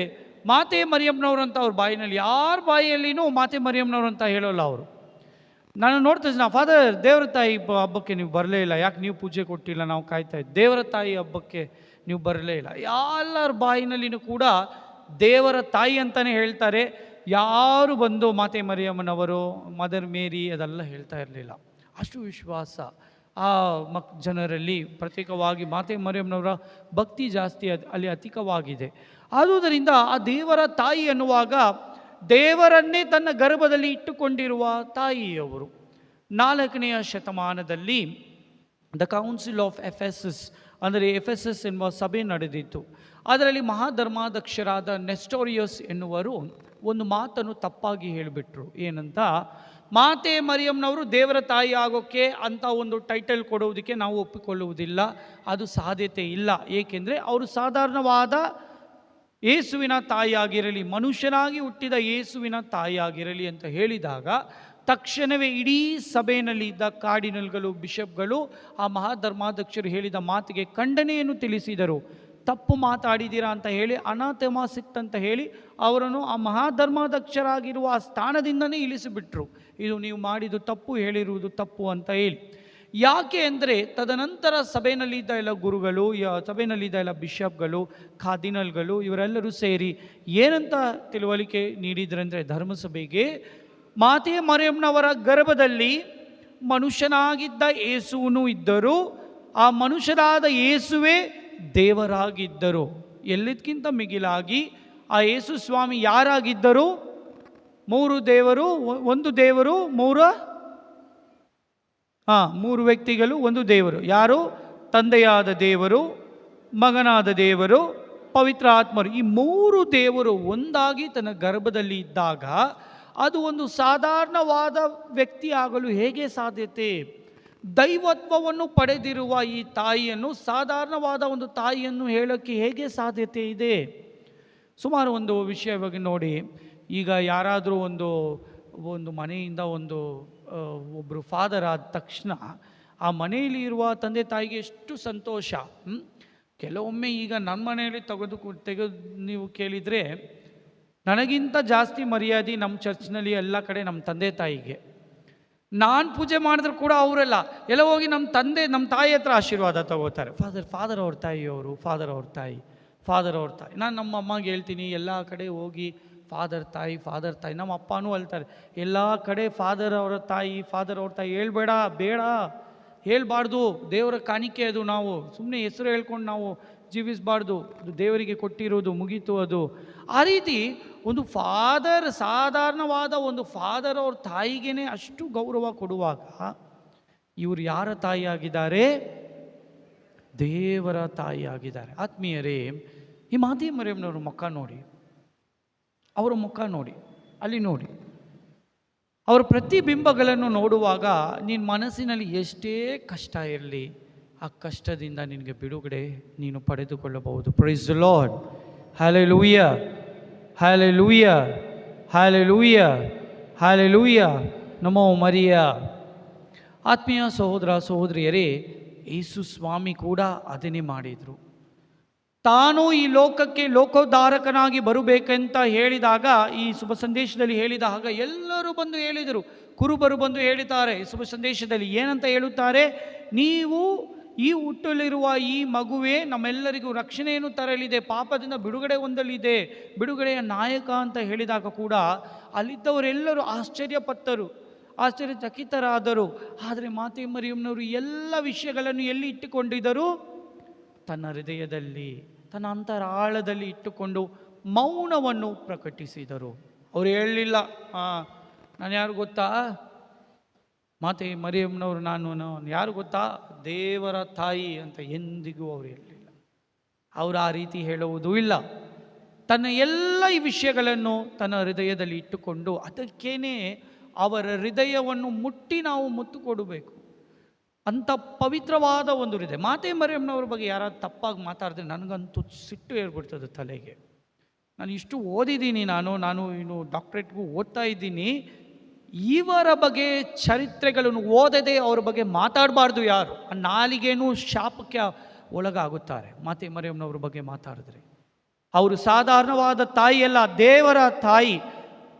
ಮಾತೆ ಮರಿಯಮ್ಮನವರು ಅಂತ ಅವ್ರ ಬಾಯಿನಲ್ಲಿ, ಯಾರ ಬಾಯಿಯಲ್ಲಿನೂ ಮಾತೆ ಮರಿಯಮ್ಮನವರು ಅಂತ ಹೇಳೋಲ್ಲ ಅವರು. ನಾನು ನೋಡ್ತಾ ಇದ್ದೀನಿ, ಫಾದರ್ ದೇವರ ತಾಯಿ ಹಬ್ಬಕ್ಕೆ ನೀವು ಬರಲೇ ಇಲ್ಲ, ಯಾಕೆ ನೀವು ಪೂಜೆ ಕೊಟ್ಟಿಲ್ಲ, ನಾವು ಕಾಯ್ತಾ ಇದ್ದೆ. ದೇವರ ತಾಯಿ ಹಬ್ಬಕ್ಕೆ ನೀವು ಬರಲೇ ಇಲ್ಲ. ಎಲ್ಲರ ಬಾಯಿನಲ್ಲಿನೂ ಕೂಡ ದೇವರ ತಾಯಿ ಅಂತಲೇ ಹೇಳ್ತಾರೆ. ಯಾರು ಬಂದು ಮಾತೆ ಮರಿಯಮ್ಮನವರು, ಮದರ್ ಮೇರಿ ಅದೆಲ್ಲ ಹೇಳ್ತಾ ಇರಲಿಲ್ಲ. ಅಷ್ಟು ವಿಶ್ವಾಸ ಆ ಜನರಲ್ಲಿ. ಪ್ರತ್ಯೇಕವಾಗಿ ಮಾತೆ ಮರಿಯಮ್ಮನವರ ಭಕ್ತಿ ಜಾಸ್ತಿ ಅಲ್ಲಿ ಅಧಿಕವಾಗಿದೆ. ಆದುದರಿಂದ ಆ ದೇವರ ತಾಯಿ ಅನ್ನುವಾಗ ದೇವರನ್ನೇ ತನ್ನ ಗರ್ಭದಲ್ಲಿ ಇಟ್ಟುಕೊಂಡಿರುವ ತಾಯಿಯವರು. 4ನೇ ಶತಮಾನದಲ್ಲಿ ದ ಕೌನ್ಸಿಲ್ ಆಫ್ ಎಫೆಸಸ್, ಅಂದರೆ ಎಫೆಸಸ್ ಎನ್ನುವ ಸಭೆ ನಡೆದಿತ್ತು. ಅದರಲ್ಲಿ ಮಹಾಧರ್ಮಾಧ್ಯಕ್ಷರಾದ ನೆಸ್ಟೋರಿಯಸ್ ಎನ್ನುವರು ಒಂದು ಮಾತನ್ನು ತಪ್ಪಾಗಿ ಹೇಳಿಬಿಟ್ರು. ಏನಂತ, ಮಾತೆ ಮರಿಯಮ್ಮನವರು ದೇವರ ತಾಯಿ ಆಗೋಕ್ಕೆ ಅಂತ ಒಂದು ಟೈಟಲ್ ಕೊಡುವುದಕ್ಕೆ ನಾವು ಒಪ್ಪಿಕೊಳ್ಳುವುದಿಲ್ಲ, ಅದು ಸಾಧ್ಯತೆ ಇಲ್ಲ. ಏಕೆಂದರೆ ಅವರು ಸಾಧಾರಣವಾದ ಯೇಸುವಿನ ತಾಯಿಯಾಗಿರಲಿ, ಮನುಷ್ಯನಾಗಿ ಹುಟ್ಟಿದ ಯೇಸುವಿನ ತಾಯಿಯಾಗಿರಲಿ ಅಂತ ಹೇಳಿದಾಗ ತಕ್ಷಣವೇ ಇಡೀ ಸಭೆಯಲ್ಲಿದ್ದ ಕಾರ್ಡಿನಲ್ಗಳು, ಬಿಷಪ್ಗಳು ಆ ಮಹಾಧರ್ಮಾಧ್ಯಕ್ಷರು ಹೇಳಿದ ಮಾತಿಗೆ ಖಂಡನೆಯನ್ನು ತಿಳಿಸಿದರು. ತಪ್ಪು ಮಾತಾಡಿದ್ದೀರಾ ಅಂತ ಹೇಳಿ, ಅನಾಥೆಮಾಸಿಕ್ಟ್ ಅಂತ ಹೇಳಿ ಅವರನ್ನು ಆ ಮಹಾಧರ್ಮಾಧ್ಯಕ್ಷರಾಗಿರುವ ಆ ಸ್ಥಾನದಿಂದನೇ ಇಳಿಸಿಬಿಟ್ರು. ಇದು ನೀವು ಮಾಡಿದ್ದು ತಪ್ಪು, ಹೇಳಿರುವುದು ತಪ್ಪು ಅಂತ ಹೇಳಿ. ಯಾಕೆ ಅಂದರೆ ತದನಂತರ ಸಭೆಯಲ್ಲಿದ್ದ ಎಲ್ಲ ಗುರುಗಳು, ಸಭೆಯಲ್ಲಿದ್ದ ಎಲ್ಲ ಬಿಷಪ್ಗಳು, ಕಾರ್ಡಿನಲ್ಗಳು ಇವರೆಲ್ಲರೂ ಸೇರಿ ಏನಂತ ತಿಳುವಳಿಕೆ ನೀಡಿದ್ರಂದರೆ, ಧರ್ಮಸಭೆಗೆ ಮಾತೆ ಮರಿಯಮ್ಮನವರ ಗರ್ಭದಲ್ಲಿ ಮನುಷ್ಯನಾಗಿದ್ದ ಯೇಸುವನು ಇದ್ದರು, ಆ ಮನುಷ್ಯರಾದ ಯೇಸುವೇ ದೇವರಾಗಿದ್ದರು. ಎಲ್ಲದಕ್ಕಿಂತ ಮಿಗಿಲಾಗಿ ಆ ಯೇಸು ಸ್ವಾಮಿ ಯಾರಾಗಿದ್ದರು? ಮೂರು ದೇವರು, ಒಂದು ದೇವರು, ಮೂರು ವ್ಯಕ್ತಿಗಳು, ಒಂದು ದೇವರು. ಯಾರು? ತಂದೆಯಾದ ದೇವರು, ಮಗನಾದ ದೇವರು, ಪವಿತ್ರ ಆತ್ಮರು. ಈ ಮೂರು ದೇವರು ಒಂದಾಗಿ ತನ್ನ ಗರ್ಭದಲ್ಲಿ ಇದ್ದಾಗ ಅದು ಒಂದು ಸಾಧಾರಣವಾದ ವ್ಯಕ್ತಿ ಆಗಲು ಹೇಗೆ ಸಾಧ್ಯತೆ? ದೈವತ್ವವನ್ನು ಪಡೆದಿರುವ ಈ ತಾಯಿಯನ್ನು ಸಾಧಾರಣವಾದ ಒಂದು ತಾಯಿಯನ್ನು ಹೇಳೋಕ್ಕೆ ಹೇಗೆ ಸಾಧ್ಯತೆ ಇದೆ? ಸುಮಾರು ಒಂದು ವಿಷಯ ಬಗ್ಗೆ ನೋಡಿ. ಈಗ ಯಾರಾದರೂ ಒಂದು ಮನೆಯಿಂದ ಒಬ್ಬರು ಫಾದರ್ ಆದ ತಕ್ಷಣ ಆ ಮನೆಯಲ್ಲಿ ಇರುವ ತಂದೆ ತಾಯಿಗೆ ಎಷ್ಟು ಸಂತೋಷ. ಕೆಲವೊಮ್ಮೆ ಈಗ ನನ್ನ ಮನೆಯಲ್ಲಿ ತೆಗೆದು ನೀವು ಕೇಳಿದರೆ ನನಗಿಂತ ಜಾಸ್ತಿ ಮರ್ಯಾದೆ ನಮ್ಮ ಚರ್ಚ್ನಲ್ಲಿ ಎಲ್ಲ ಕಡೆ ನಮ್ಮ ತಂದೆ ತಾಯಿಗೆ. ನಾನು ಪೂಜೆ ಮಾಡಿದ್ರು ಕೂಡ ಅವರೆಲ್ಲ ಎಲ್ಲ ಹೋಗಿ ನಮ್ಮ ತಾಯಿ ಹತ್ರ ಆಶೀರ್ವಾದ ತಗೋತಾರೆ. ಫಾದರ್ ಅವ್ರ ತಾಯಿಯವರು, ಫಾದರ್ ಅವ್ರ ತಾಯಿ. ನಾನು ನಮ್ಮ ಅಮ್ಮಗೆ ಹೇಳ್ತೀನಿ, ಎಲ್ಲ ಕಡೆ ಹೋಗಿ ಫಾದರ್ ತಾಯಿ. ನಮ್ಮ ಅಪ್ಪನೂ ಅಳ್ತಾರೆ, ಎಲ್ಲ ಕಡೆ ಫಾದರ್ ಅವ್ರ ತಾಯಿ ಬೇಡ ಹೇಳ್ಬಾರ್ದು. ದೇವರ ಕಾಣಿಕೆ ಅದು. ನಾವು ಸುಮ್ಮನೆ ಹೆಸರು ಹೇಳ್ಕೊಂಡು ನಾವು ಜೀವಿಸಬಾರ್ದು. ಅದು ದೇವರಿಗೆ ಕೊಟ್ಟಿರೋದು, ಮುಗೀತು ಅದು. ಆ ರೀತಿ ಒಂದು ಸಾಧಾರಣವಾದ ಒಂದು ಫಾದರ್ ಅವ್ರ ತಾಯಿಗೇನೆ ಅಷ್ಟು ಗೌರವ ಕೊಡುವಾಗ ಇವರು ಯಾರ ತಾಯಿಯಾಗಿದ್ದಾರೆ? ದೇವರ ತಾಯಿಯಾಗಿದ್ದಾರೆ. ಆತ್ಮೀಯರೇ, ಈ ಮಾತೆ ಮರಿಯಮ್ಮನವ್ರ ಮುಖ ನೋಡಿ, ಅವರ ಮುಖ ನೋಡಿ, ಅಲ್ಲಿ ನೋಡಿ, ಅವರ ಪ್ರತಿಬಿಂಬಗಳನ್ನು ನೋಡುವಾಗ ನಿನ್ನ ಮನಸ್ಸಿನಲ್ಲಿ ಎಷ್ಟೇ ಕಷ್ಟ ಇರಲಿ, ಆ ಕಷ್ಟದಿಂದ ನಿನಗೆ ಬಿಡುಗಡೆ ನೀನು ಪಡೆದುಕೊಳ್ಳಬಹುದು. Praise the Lord. Hallelujah, hallelujah, hallelujah, hallelujah. ನಮೋ ಮರಿಯ. ಆತ್ಮೀಯ ಸಹೋದರ ಸಹೋದರಿಯರೇ, ಯೇಸು ಸ್ವಾಮಿ ಕೂಡ ಅದನ್ನೇ ಮಾಡಿದರು. ತಾನು ಈ ಲೋಕಕ್ಕೆ ಲೋಕೋದ್ಧಾರಕನಾಗಿ ಬರಬೇಕಂತ ಹೇಳಿದಾಗ, ಈ ಶುಭ ಸಂದೇಶದಲ್ಲಿ ಹೇಳಿದಾಗ ಎಲ್ಲರೂ ಬಂದು ಹೇಳಿದರು. ಕುರುಬರು ಬಂದು ಹೇಳಿದ್ದಾರೆ ಶುಭ ಸಂದೇಶದಲ್ಲಿ. ಏನಂತ ಹೇಳುತ್ತಾರೆ? ನೀವು ಈ ಹುಟ್ಟಲಿರುವ ಈ ಮಗುವೇ ನಮ್ಮೆಲ್ಲರಿಗೂ ರಕ್ಷಣೆಯನ್ನು ತರಲಿದೆ, ಪಾಪದಿಂದ ಬಿಡುಗಡೆ ಹೊಂದಲಿದೆ, ಬಿಡುಗಡೆಯ ನಾಯಕ ಅಂತ ಹೇಳಿದಾಗ ಕೂಡ ಅಲ್ಲಿದ್ದವರೆಲ್ಲರೂ ಆಶ್ಚರ್ಯಚಕಿತರಾದರು. ಆದರೆ ಮಾತೆ ಮರಿಯಮ್ಮನವರು ಎಲ್ಲ ವಿಷಯಗಳನ್ನು ಎಲ್ಲಿ ಇಟ್ಟುಕೊಂಡಿದ್ದರು? ತನ್ನ ಹೃದಯದಲ್ಲಿ, ತನ್ನ ಅಂತರಾಳದಲ್ಲಿ ಇಟ್ಟುಕೊಂಡು ಮೌನವನ್ನು ಪ್ರಕಟಿಸಿದರು. ಅವರು ಹೇಳಲಿಲ್ಲ, ನಾನು ಯಾರು ಗೊತ್ತಾ, ಮಾತೆ ಮರಿಯಮ್ಮನವರು ನಾನು ಯಾರು ಗೊತ್ತಾ, ದೇವರ ತಾಯಿ ಅಂತ ಎಂದಿಗೂ ಅವರು ಹೇಳಲಿಲ್ಲ. ಅವರು ಆ ರೀತಿ ಹೇಳುವುದೂ ಇಲ್ಲ. ತನ್ನ ಎಲ್ಲ ಈ ವಿಷಯಗಳನ್ನು ತನ್ನ ಹೃದಯದಲ್ಲಿ ಇಟ್ಟುಕೊಂಡು, ಅದಕ್ಕೇನೆ ಅವರ ಹೃದಯವನ್ನು ಮುಟ್ಟಿ ನಾವು ಮುತ್ತು ಕೊಡಬೇಕು. ಅಂಥ ಪವಿತ್ರವಾದ ಒಂದು ಹೃದಯ. ಮಾತೆ ಮರಿಯಮ್ಮನವ್ರ ಬಗ್ಗೆ ಯಾರಾದ್ರು ತಪ್ಪಾಗಿ ಮಾತಾಡಿದ್ರೆ ನನಗಂತೂ ಸಿಟ್ಟು ಏರ್ಬಿಡ್ತದೆ ತಲೆಗೆ. ನಾನು ಇಷ್ಟು ಓದಿದ್ದೀನಿ, ನಾನು ಇನ್ನು ಡಾಕ್ಟ್ರೇಟ್ಗೂ ಓದ್ತಾ ಇದ್ದೀನಿ. ಇವರ ಬಗ್ಗೆ ಚರಿತ್ರೆಗಳನ್ನು ಓದದೆ ಅವ್ರ ಬಗ್ಗೆ ಮಾತಾಡಬಾರ್ದು ಯಾರು. ಆ ನಾಲಿಗೇನೂ ಶಾಪಕ್ಕೆ ಒಳಗಾಗುತ್ತಾರೆ ಮಾತೆ ಮರಿಯಮ್ಮನವ್ರ ಬಗ್ಗೆ ಮಾತಾಡಿದ್ರೆ. ಅವರು ಸಾಧಾರಣವಾದ ತಾಯಿಯಲ್ಲ, ದೇವರ ತಾಯಿ.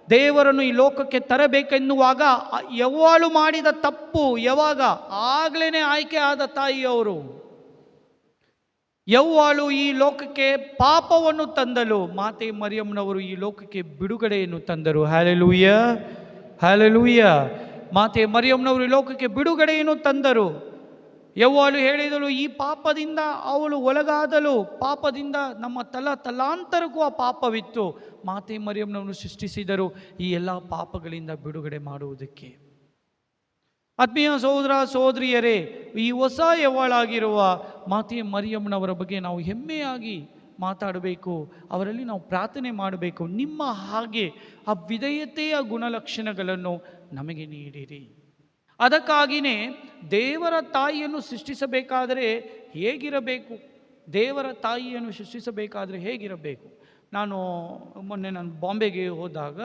ದೇವರನ್ನು ಈ ಲೋಕಕ್ಕೆ ತರಬೇಕೆನ್ನುವಾಗ ಯಾವಾಳು ಮಾಡಿದ ತಪ್ಪು ಯಾವಾಗ ಆಗ್ಲೇ ಆಯ್ಕೆ ಆದ ತಾಯಿಯವರು. ಯವ್ವಾಳು ಈ ಲೋಕಕ್ಕೆ ಪಾಪವನ್ನು ತಂದಲು, ಮಾತೆ ಮರಿಯಮ್ಮನವರು ಈ ಲೋಕಕ್ಕೆ ಬಿಡುಗಡೆಯನ್ನು ತಂದರು. Hallelujah, hallelujah. ಮಾತೆ ಮರಿಯಮ್ಮನವರು ಈ ಲೋಕಕ್ಕೆ ಬಿಡುಗಡೆಯನ್ನು ತಂದರು. ಯವ್ವಾಳು ಹೇಳಿದಳು, ಈ ಪಾಪದಿಂದ ಅವಳು ಒಳಗಾದಳು, ಪಾಪದಿಂದ ನಮ್ಮ ತಲಾಂತರಕ್ಕೂ ಆ ಪಾಪವಿತ್ತು. ಮಾತೆ ಮರಿಯಮ್ಮನವನ್ನು ಸೃಷ್ಟಿಸಿದರು ಈ ಎಲ್ಲ ಪಾಪಗಳಿಂದ ಬಿಡುಗಡೆ ಮಾಡುವುದಕ್ಕೆ. ಆತ್ಮೀಯ ಸಹೋದರ ಸಹೋದರಿಯರೇ, ಈ ಹೊಸ ಯವ್ವಾಳಾಗಿರುವ ಮಾತೆ ಮರಿಯಮ್ಮನವರ ಬಗ್ಗೆ ನಾವು ಹೆಮ್ಮೆಯಾಗಿ ಮಾತಾಡಬೇಕು. ಅವರಲ್ಲಿ ನಾವು ಪ್ರಾರ್ಥನೆ ಮಾಡಬೇಕು. ನಿಮ್ಮ ಹಾಗೆ ಆ ವಿಧೇಯತೆಯ ಗುಣಲಕ್ಷಣಗಳನ್ನು ನಮಗೆ ನೀಡಿರಿ. ಅದಕ್ಕಾಗಿಯೇ ದೇವರ ತಾಯಿಯನ್ನು ಸೃಷ್ಟಿಸಬೇಕಾದರೆ ಹೇಗಿರಬೇಕು? ದೇವರ ತಾಯಿಯನ್ನು ಸೃಷ್ಟಿಸಬೇಕಾದರೆ ಹೇಗಿರಬೇಕು? ಮೊನ್ನೆ ಬಾಂಬೆಗೆ ಹೋದಾಗ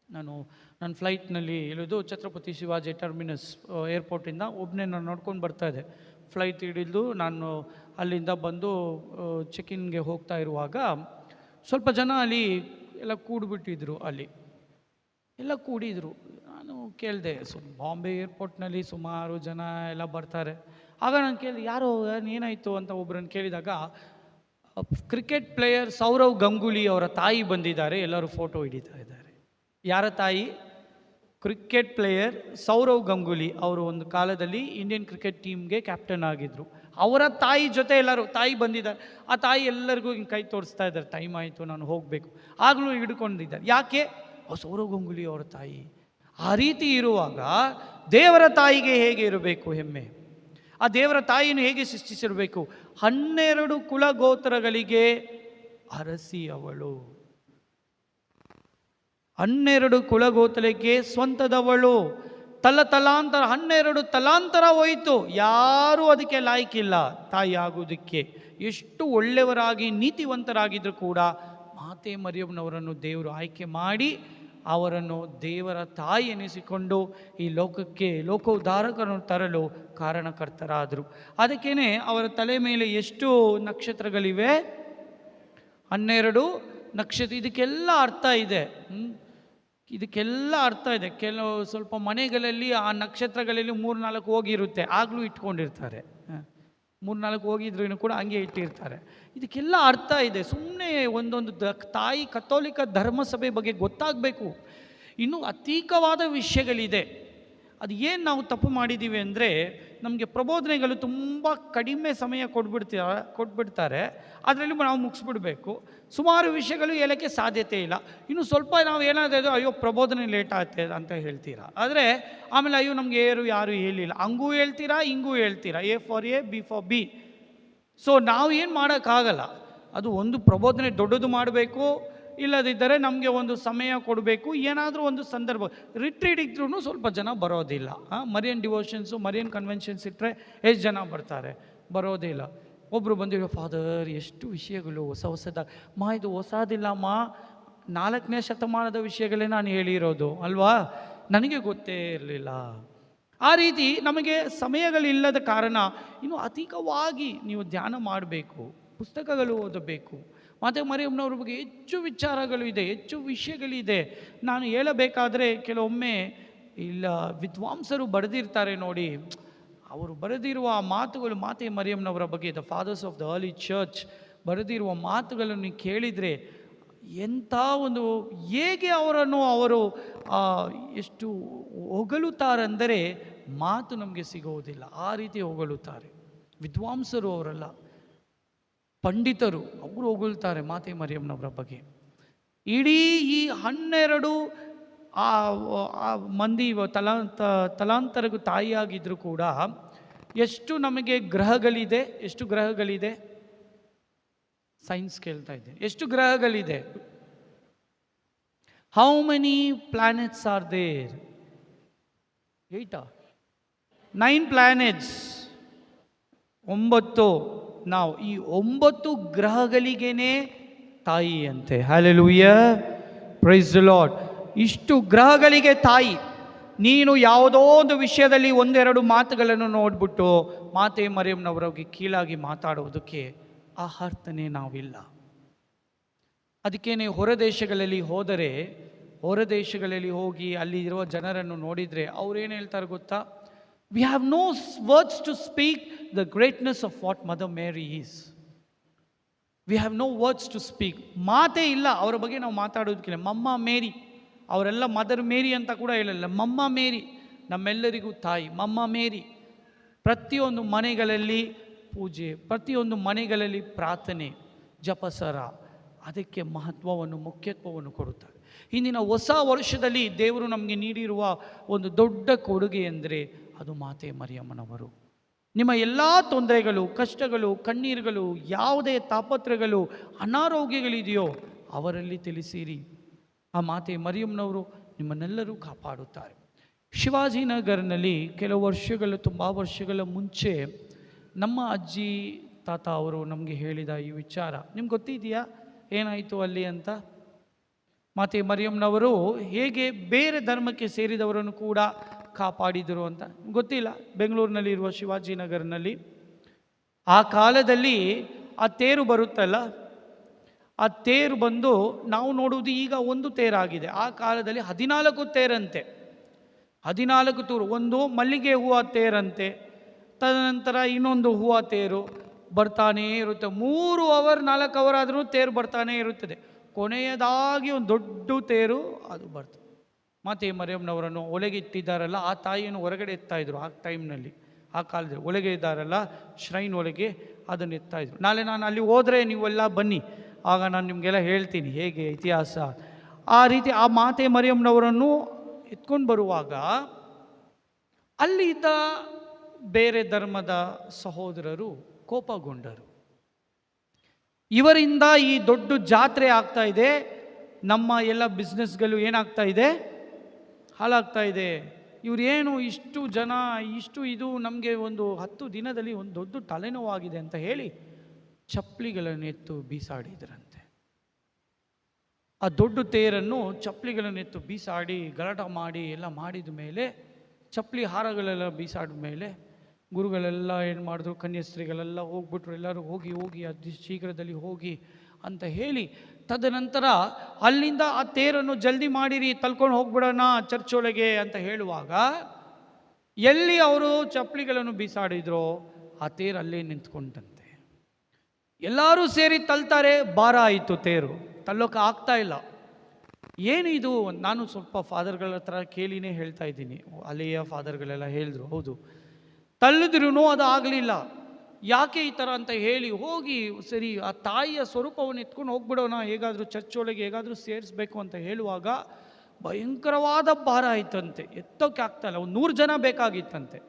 ನನ್ನ ಫ್ಲೈಟ್ನಲ್ಲಿ ಇಳಿದು ಛತ್ರಪತಿ ಶಿವಾಜಿ ಟರ್ಮಿನಸ್ ಏರ್ಪೋರ್ಟಿಂದ ಒಬ್ಬನೇ ನಾನು ನೋಡ್ಕೊಂಡು ಬರ್ತಾಯಿದ್ದೆ. ಫ್ಲೈಟ್ ಹಿಡಿದು ನಾನು ಅಲ್ಲಿಂದ ಬಂದು ಚೆಕ್-ಇನ್ಗೆ ಹೋಗ್ತಾ ಇರುವಾಗ ಸ್ವಲ್ಪ ಜನ ಅಲ್ಲಿ ಎಲ್ಲ ಕೂಡಿಬಿಟ್ಟಿದ್ರು. ಎಲ್ಲ ಕೂಡಿದ್ರು. ನಾನು ಕೇಳಿದೆ, ಬಾಂಬೆ ಏರ್ಪೋರ್ಟ್ನಲ್ಲಿ ಸುಮಾರು ಜನ ಎಲ್ಲ ಬರ್ತಾರೆ. ಆಗ ನಾನು ಕೇಳಿದೆ, ಏನಾಯಿತು ಅಂತ ಒಬ್ಬರನ್ನು ಕೇಳಿದಾಗ, ಕ್ರಿಕೆಟ್ ಪ್ಲೇಯರ್ ಸೌರವ್ ಗಂಗೂಲಿ ಅವರ ತಾಯಿ ಬಂದಿದ್ದಾರೆ, ಎಲ್ಲರೂ ಫೋಟೋ ಹಿಡಿತಾ ಇದ್ದಾರೆ. ಯಾರ ತಾಯಿ? ಕ್ರಿಕೆಟ್ ಪ್ಲೇಯರ್ ಸೌರವ್ ಗಂಗೂಲಿ ಅವರು ಒಂದು ಕಾಲದಲ್ಲಿ ಇಂಡಿಯನ್ ಕ್ರಿಕೆಟ್ ಟೀಮ್ಗೆ ಕ್ಯಾಪ್ಟನ್ ಆಗಿದ್ದರು. ಅವರ ತಾಯಿ ಜೊತೆ ಎಲ್ಲರೂ, ತಾಯಿ ಬಂದಿದ್ದಾರೆ, ಆ ತಾಯಿ ಎಲ್ಲರಿಗೂ ಹಿಂಗೆ ಕೈ ತೋರಿಸ್ತಾ ಇದ್ದಾರೆ, ಟೈಮ್ ಆಯಿತು ನಾನು ಹೋಗಬೇಕು. ಆಗಲೂ ಹಿಡ್ಕೊಂಡಿದ್ದಾರೆ. ಯಾಕೆ? ಸೌರವ್ ಗಂಗೂಲಿ ಅವರ ತಾಯಿ. ಆ ರೀತಿ ಇರುವಾಗ ದೇವರ ತಾಯಿಗೆ ಹೇಗೆ ಇರಬೇಕು ಹೆಮ್ಮೆ? ಆ ದೇವರ ತಾಯಿಯನ್ನು ಹೇಗೆ ಸೃಷ್ಟಿಸಿರಬೇಕು? 12 ಕುಲಗೋತ್ರಗಳಿಗೆ ಅರಸಿ ಅವಳು, 12 ಕುಲಗೋತ್ರಕ್ಕೆ ಸ್ವಂತದವಳು. ತಲಾಂತರ 12 ತಲಾಂತರ ಹೋಯಿತು. ಯಾರೂ ಅದಕ್ಕೆ ಲಾಯ್ಕಿಲ್ಲ ತಾಯಿ ಆಗುವುದಕ್ಕೆ. ಎಷ್ಟು ಒಳ್ಳೆಯವರಾಗಿ ನೀತಿವಂತರಾಗಿದ್ದರೂ ಕೂಡ ಮಾತೆ ಮರಿಯಮ್ಮನವರನ್ನು ದೇವರು ಆಯ್ಕೆ ಮಾಡಿ ಅವರನ್ನು ದೇವರ ತಾಯಿ ಎನಿಸಿಕೊಂಡು ಈ ಲೋಕಕ್ಕೆ ಲೋಕೋದ್ಧಾರಕರನ್ನು ತರಲು ಕಾರಣಕರ್ತರಾದರು. ಅದಕ್ಕೇ ಅವರ ತಲೆ ಮೇಲೆ ಎಷ್ಟು ನಕ್ಷತ್ರಗಳಿವೆ? 12 ನಕ್ಷತ್ರ. ಇದಕ್ಕೆಲ್ಲ ಅರ್ಥ ಇದೆ. ಇದಕ್ಕೆಲ್ಲ ಅರ್ಥ ಇದೆ. ಕೆಲವು ಸ್ವಲ್ಪ ಮನೆಗಳಲ್ಲಿ ಆ ನಕ್ಷತ್ರಗಳಲ್ಲಿ 3-4 ಹೋಗಿರುತ್ತೆ, ಆಗಲೂ ಇಟ್ಕೊಂಡಿರ್ತಾರೆ. 3-4 ಹೋಗಿದ್ರೂ ಕೂಡ ಹಂಗೆ ಇಟ್ಟಿರ್ತಾರೆ. ಇದಕ್ಕೆಲ್ಲ ಅರ್ಥ ಇದೆ. ಸುಮ್ಮನೆ ಒಂದೊಂದು ತಾಯಿ ಕಥೋಲಿಕ ಧರ್ಮಸಭೆ ಬಗ್ಗೆ ಗೊತ್ತಾಗಬೇಕು. ಇನ್ನೂ ಅತೀಕವಾದ ವಿಷಯಗಳಿದೆ. ಅದು ಏನು ನಾವು ತಪ್ಪು ಮಾಡಿದ್ದೀವಿ ಅಂದರೆ, ನಮಗೆ ಪ್ರಬೋಧನೆಗಳು ತುಂಬ ಕಡಿಮೆ ಸಮಯ ಕೊಟ್ಬಿಡ್ತಾರೆ, ಅದರಲ್ಲಿ ನಾವು ಮುಗಿಸ್ಬಿಡ್ಬೇಕು. ಸುಮಾರು ವಿಷಯಗಳು ಹೇಳೋಕ್ಕೆ ಸಾಧ್ಯತೆ ಇಲ್ಲ. ಇನ್ನು ಸ್ವಲ್ಪ ನಾವು ಏನಾದರೂ ಅಯ್ಯೋ ಪ್ರಬೋಧನೆ ಲೇಟ್ ಆಗ್ತದೆ ಅಂತ ಹೇಳ್ತೀರಾ, ಆದರೆ ಆಮೇಲೆ ಅಯ್ಯೋ ನಮಗೆ ಯಾರು ಹೇಳಿಲ್ಲ, ಹಂಗೂ ಹೇಳ್ತೀರಾ ಹಿಂಗೂ ಹೇಳ್ತೀರಾ, A for A B for B. So ನಾವು ಏನು ಮಾಡೋಕ್ಕಾಗಲ್ಲ. ಅದು ಒಂದು ಪ್ರಬೋಧನೆ ದೊಡ್ಡದು ಮಾಡಬೇಕು, ಇಲ್ಲದಿದ್ದರೆ ನಮಗೆ ಒಂದು ಸಮಯ ಕೊಡಬೇಕು. ಏನಾದರೂ ಒಂದು ಸಂದರ್ಭ ರಿಟ್ರೀಟ್ ಇದ್ರೂ ಸ್ವಲ್ಪ ಜನ ಬರೋದಿಲ್ಲ. ಮರಿಯನ್ ಡಿವೋಷನ್ಸು, ಮರಿಯನ್ ಕನ್ವೆನ್ಷನ್ಸ್ ಇಟ್ಟರೆ ಎಷ್ಟು ಜನ ಬರ್ತಾರೆ? ಬರೋದೇ ಇಲ್ಲ. ಒಬ್ಬರು ಬಂದಿರೋ, ಫಾದರ್ ಎಷ್ಟು ವಿಷಯಗಳು ಹೊಸದಾಗಿ ಇದು ಹೊಸದಿಲ್ಲಮ್ಮ, 4ನೇ ಶತಮಾನದ ವಿಷಯಗಳೇ ನಾನು ಹೇಳಿರೋದು ಅಲ್ವಾ, ನನಗೆ ಗೊತ್ತೇ ಇರಲಿಲ್ಲ. ಆ ರೀತಿ ನಮಗೆ ಸಮಯಗಳಿಲ್ಲದ ಕಾರಣ ಇನ್ನು ಅಧಿಕವಾಗಿ ನೀವು ಧ್ಯಾನ ಮಾಡಬೇಕು, ಪುಸ್ತಕಗಳು ಓದಬೇಕು. ಮತ್ತು ಮರಿಯಮ್ಮನವ್ರ ಬಗ್ಗೆ ಹೆಚ್ಚು ವಿಚಾರಗಳು ಇದೆ, ಹೆಚ್ಚು ವಿಷಯಗಳಿದೆ. ನಾನು ಹೇಳಬೇಕಾದ್ರೆ ಕೆಲವೊಮ್ಮೆ ಇಲ್ಲ ವಿದ್ವಾಂಸರು ಬರೆದಿರ್ತಾರೆ ನೋಡಿ, ಅವರು ಬರೆದಿರುವ ಮಾತುಗಳು, ಮಾತೆ ಮರಿಯಮ್ಮನವರ ಬಗ್ಗೆ the fathers of the early church ಬರೆದಿರುವ ಮಾತುಗಳನ್ನು ಕೇಳಿದರೆ ಎಂಥ ಒಂದು ಹೇಗೆ ಅವರು ಎಷ್ಟು ಹೊಗಳುತ್ತಾರೆಂದರೆ ಮಾತು ನಮಗೆ ಸಿಗುವುದಿಲ್ಲ. ಆ ರೀತಿ ಹೊಗಳುತ್ತಾರೆ ವಿದ್ವಾಂಸರು, ಅವರಲ್ಲ ಪಂಡಿತರು, ಅವರು ಹೊಗಳ್ತಾರೆ ಮಾತೆ ಮರಿಯಮ್ಮನವರ ಬಗ್ಗೆ. ಇಡೀ ಈ 12 ಮಂದಿ ತಲಾಂತರಿಗೂ ತಾಯಿಯಾಗಿದ್ದರೂ ಕೂಡ ಎಷ್ಟು ನಮಗೆ ಗ್ರಹಗಳಿದೆ? ಎಷ್ಟು ಗ್ರಹಗಳಿದೆ? ಸೈನ್ಸ್ ಕೇಳ್ತಾ ಇದೆ, ಎಷ್ಟು ಗ್ರಹಗಳಿದೆ? How many planets are there? 8 9 planets, 9. ನಾವು ಈ 9 ಗ್ರಹಗಳಿಗೇನೆ ತಾಯಿ ಅಂತೆ. Hallelujah, praise the Lord. ಇಷ್ಟು ಗ್ರಹಗಳಿಗೆ ತಾಯಿ. ನೀನು ಯಾವುದೋ ಒಂದು ವಿಷಯದಲ್ಲಿ 1-2 ಮಾತುಗಳನ್ನು ನೋಡ್ಬಿಟ್ಟು ಮಾತೆ ಮರಿಯಮ್ಮನವರಿಗೆ ಕೀಳಾಗಿ ಮಾತಾಡುವುದಕ್ಕೆ ಆ ಅರ್ಥನೇ ನಾವಿಲ್ಲ. ಅದಕ್ಕೇನೆ ಹೊರ ದೇಶಗಳಲ್ಲಿ ಹೋಗಿ ಅಲ್ಲಿ ಇರುವ ಜನರನ್ನು ನೋಡಿದರೆ ಅವ್ರೇನು ಹೇಳ್ತಾರೆ ಗೊತ್ತಾ? We have no words to speak the greatness of what Mother Mary is. We have no words to speak. ಮಾತೇ ಇಲ್ಲ ಅವರ ಬಗ್ಗೆ ನಾವು ಮಾತಾಡೋದಕ್ಕಿಲ್ಲ. ಮಮ್ಮ ಮೇರಿ, ಅವರೆಲ್ಲ ಮದರ್ ಮೇರಿ ಅಂತ ಕೂಡ ಹೇಳಲ್ಲ, ಮಮ್ಮ ಮೇರಿ, ನಮ್ಮೆಲ್ಲರಿಗೂ ತಾಯಿ ಮಮ್ಮ ಮೇರಿ. ಪ್ರತಿಯೊಂದು ಮನೆಗಳಲ್ಲಿ ಪೂಜೆ, ಪ್ರತಿಯೊಂದು ಮನೆಗಳಲ್ಲಿ ಪ್ರಾರ್ಥನೆ, ಜಪಸರ, ಅದಕ್ಕೆ ಮಹತ್ವವನ್ನು, ಮುಖ್ಯತ್ವವನ್ನು ಕೊಡುತ್ತಾರೆ. ಇಂದಿನ ಹೊಸ ವರ್ಷದಲ್ಲಿ ದೇವರು ನಮಗೆ ನೀಡಿರುವ ಒಂದು ದೊಡ್ಡ ಕೊಡುಗೆ ಎಂದರೆ ಅದು ಮಾತೆ ಮರಿಯಮ್ಮನವರು. ನಿಮ್ಮ ಎಲ್ಲ ತೊಂದರೆಗಳು, ಕಷ್ಟಗಳು, ಕಣ್ಣೀರುಗಳು, ಯಾವುದೇ ತಾಪತ್ರಗಳು, ಅನಾರೋಗ್ಯಗಳಿದೆಯೋ ಅವರಲ್ಲಿ ತಿಳಿಸಿರಿ. ಆ ಮಾತೆ ಮರಿಯಮ್ಮನವರು ನಿಮ್ಮನ್ನೆಲ್ಲರೂ ಕಾಪಾಡುತ್ತಾರೆ. ಶಿವಾಜಿನಗರ್ನಲ್ಲಿ ಕೆಲವು ವರ್ಷಗಳು, ತುಂಬ ವರ್ಷಗಳ ಮುಂಚೆ ನಮ್ಮ ಅಜ್ಜಿ ತಾತ ಅವರು ನಮಗೆ ಹೇಳಿದ ಈ ವಿಚಾರ ನಿಮ್ಗೆ ಗೊತ್ತಿದೆಯಾ? ಏನಾಯಿತು ಅಲ್ಲಿ ಅಂತ? ಮಾತೆ ಮರಿಯಮ್ಮನವರು ಹೇಗೆ ಬೇರೆ ಧರ್ಮಕ್ಕೆ ಸೇರಿದವರನ್ನು ಕೂಡ ಕಾಪಾಡಿದರು ಅಂತ ಗೊತ್ತಿಲ್ಲ. ಬೆಂಗಳೂರಿನಲ್ಲಿರುವ ಶಿವಾಜಿನಗರ್ನಲ್ಲಿ ಆ ಕಾಲದಲ್ಲಿ ಆ ತೇರು ಬರುತ್ತಲ್ಲ, ಆ ತೇರು ಬಂದು ನಾವು ನೋಡುವುದು ಈಗ ಒಂದು ತೇರಾಗಿದೆ. ಆ ಕಾಲದಲ್ಲಿ 14 ತೇರಂತೆ, 14 ತೂರು. ಒಂದು ಮಲ್ಲಿಗೆ ಹೂವು ತೇರಂತೆ, ತದನಂತರ ಇನ್ನೊಂದು ಹೂವು ತೇರು ಬರ್ತಾನೇ ಇರುತ್ತೆ. 3 ಅವರ್ 4 ಅವರ್ ಆದರೂ ತೇರು ಬರ್ತಾನೇ ಇರುತ್ತದೆ. ಕೊನೆಯದಾಗಿ ಒಂದು ದೊಡ್ಡ ತೇರು ಅದು ಬರ್ತದೆ. ಮಾತೆ ಮರಿಯಮ್ಮನವರನ್ನು ಒಳಗೆ ಇಟ್ಟಿದ್ದಾರಲ್ಲ, ಆ ತಾಯಿಯನ್ನು ಹೊರಗಡೆ ಎತ್ತಾ ಇದ್ರು ಆ ಟೈಮ್ನಲ್ಲಿ, ಆ ಕಾಲದಲ್ಲಿ. ಒಳಗೆ ಇದ್ದಾರಲ್ಲ ಶ್ರೈನ್ ಒಳಗೆ, ಅದನ್ನು ಎತ್ತಾ ಇದ್ರು. ನಾಳೆ ನಾನು ಅಲ್ಲಿ ಹೋದರೆ ನೀವೆಲ್ಲ ಬನ್ನಿ, ಆಗ ನಾನು ನಿಮಗೆಲ್ಲ ಹೇಳ್ತೀನಿ ಹೇಗೆ ಇತಿಹಾಸ. ಆ ರೀತಿ ಆ ಮಾತೆ ಮರಿಯಮ್ಮನವರನ್ನು ಎತ್ಕೊಂಡು ಬರುವಾಗ ಅಲ್ಲಿ ಇದ್ದ ಬೇರೆ ಧರ್ಮದ ಸಹೋದರರು ಕೋಪಗೊಂಡರು. ಇವರಿಂದ ಈ ದೊಡ್ಡ ಜಾತ್ರೆ ಆಗ್ತಾ ಇದೆ, ನಮ್ಮ ಎಲ್ಲ ಬಿಸ್ನೆಸ್ಗಳು ಏನಾಗ್ತಾ ಇದೆ, ಹಾಳಾಗ್ತಾ ಇದೆ. ಇವ್ರು ಏನು ಇಷ್ಟು ಜನ, ಇಷ್ಟು ಇದು, ನಮಗೆ ಒಂದು 10 ದಿನದಲ್ಲಿ ಒಂದು ದೊಡ್ಡ ತಲೆನೋವಾಗಿದೆ ಅಂತ ಹೇಳಿ ಚಪ್ಪಲಿಗಳನ್ನು ಎತ್ತು ಬೀಸಾಡಿದ್ರಂತೆ. ಆ ದೊಡ್ಡ ತೇರನ್ನು ಚಪ್ಪಲಿಗಳನ್ನು ಎತ್ತು ಬೀಸಾಡಿ ಗಲಾಟ ಮಾಡಿ ಎಲ್ಲ ಮಾಡಿದ ಮೇಲೆ, ಚಪ್ಪಲಿ ಹಾರಗಳೆಲ್ಲ ಬೀಸಾಡಿದ ಮೇಲೆ ಗುರುಗಳೆಲ್ಲ ಏನು ಮಾಡಿದ್ರು, ಕನ್ಯಾಸ್ತ್ರೀಗಳೆಲ್ಲ ಹೋಗ್ಬಿಟ್ರು. ಎಲ್ಲರೂ ಹೋಗಿ ಅತಿ ಶೀಘ್ರದಲ್ಲಿ ಹೋಗಿ ಅಂತ ಹೇಳಿ, ತದನಂತರ ಅಲ್ಲಿಂದ ಆ ತೇರನ್ನು ಜಲ್ದಿ ಮಾಡಿರಿ, ತಳ್ಕೊಂಡು ಹೋಗ್ಬಿಡೋಣ ಚರ್ಚ್ ಒಳಗೆ ಅಂತ ಹೇಳುವಾಗ, ಎಲ್ಲಿ ಅವರು ಚಪ್ಪಲಿಗಳನ್ನು ಬೀಸಾಡಿದ್ರೋ ಆ ತೇರು ಅಲ್ಲೇ ನಿಂತ್ಕೊಂಡಂತೆ. ಎಲ್ಲರೂ ಸೇರಿ ತಳ್ತಾರೆ, ಭಾರ ಆಯಿತು, ತೇರು ತಳ್ಳೋಕೆ ಆಗ್ತಾ ಇಲ್ಲ. ಏನು ಇದು? ನಾನು ಸ್ವಲ್ಪ ಫಾದರ್ಗಳ ಹತ್ರ ಕೇಳಿನೇ ಹೇಳ್ತಾ ಇದ್ದೀನಿ. ಅಲ್ಲಿಯ ಫಾದರ್ಗಳೆಲ್ಲ ಹೇಳಿದ್ರು, ಹೌದು ತಳ್ಳಿದ್ರೂ ಅದು ಆಗಲಿಲ್ಲ, ಯಾಕೆ ಈ ಥರ ಅಂತ ಹೇಳಿ ಹೋಗಿ ಸರಿ ಆ ತಾಯಿಯ ಸ್ವರೂಪವನ್ನು ಎತ್ಕೊಂಡು ಹೋಗ್ಬಿಡೋಣ, ಹೇಗಾದರೂ ಚರ್ಚ್ ಒಳಗೆ ಹೇಗಾದರೂ ಸೇರಿಸ್ಬೇಕು ಅಂತ ಹೇಳುವಾಗ ಭಯಂಕರವಾದ ಭಾರ ಆಯ್ತಂತೆ, ಎತ್ತೋಕೆ ಆಗ್ತಾಯಿಲ್ಲ. ಒಂದು 100 ಜನ ಬೇಕಾಗಿತ್ತಂತೆ.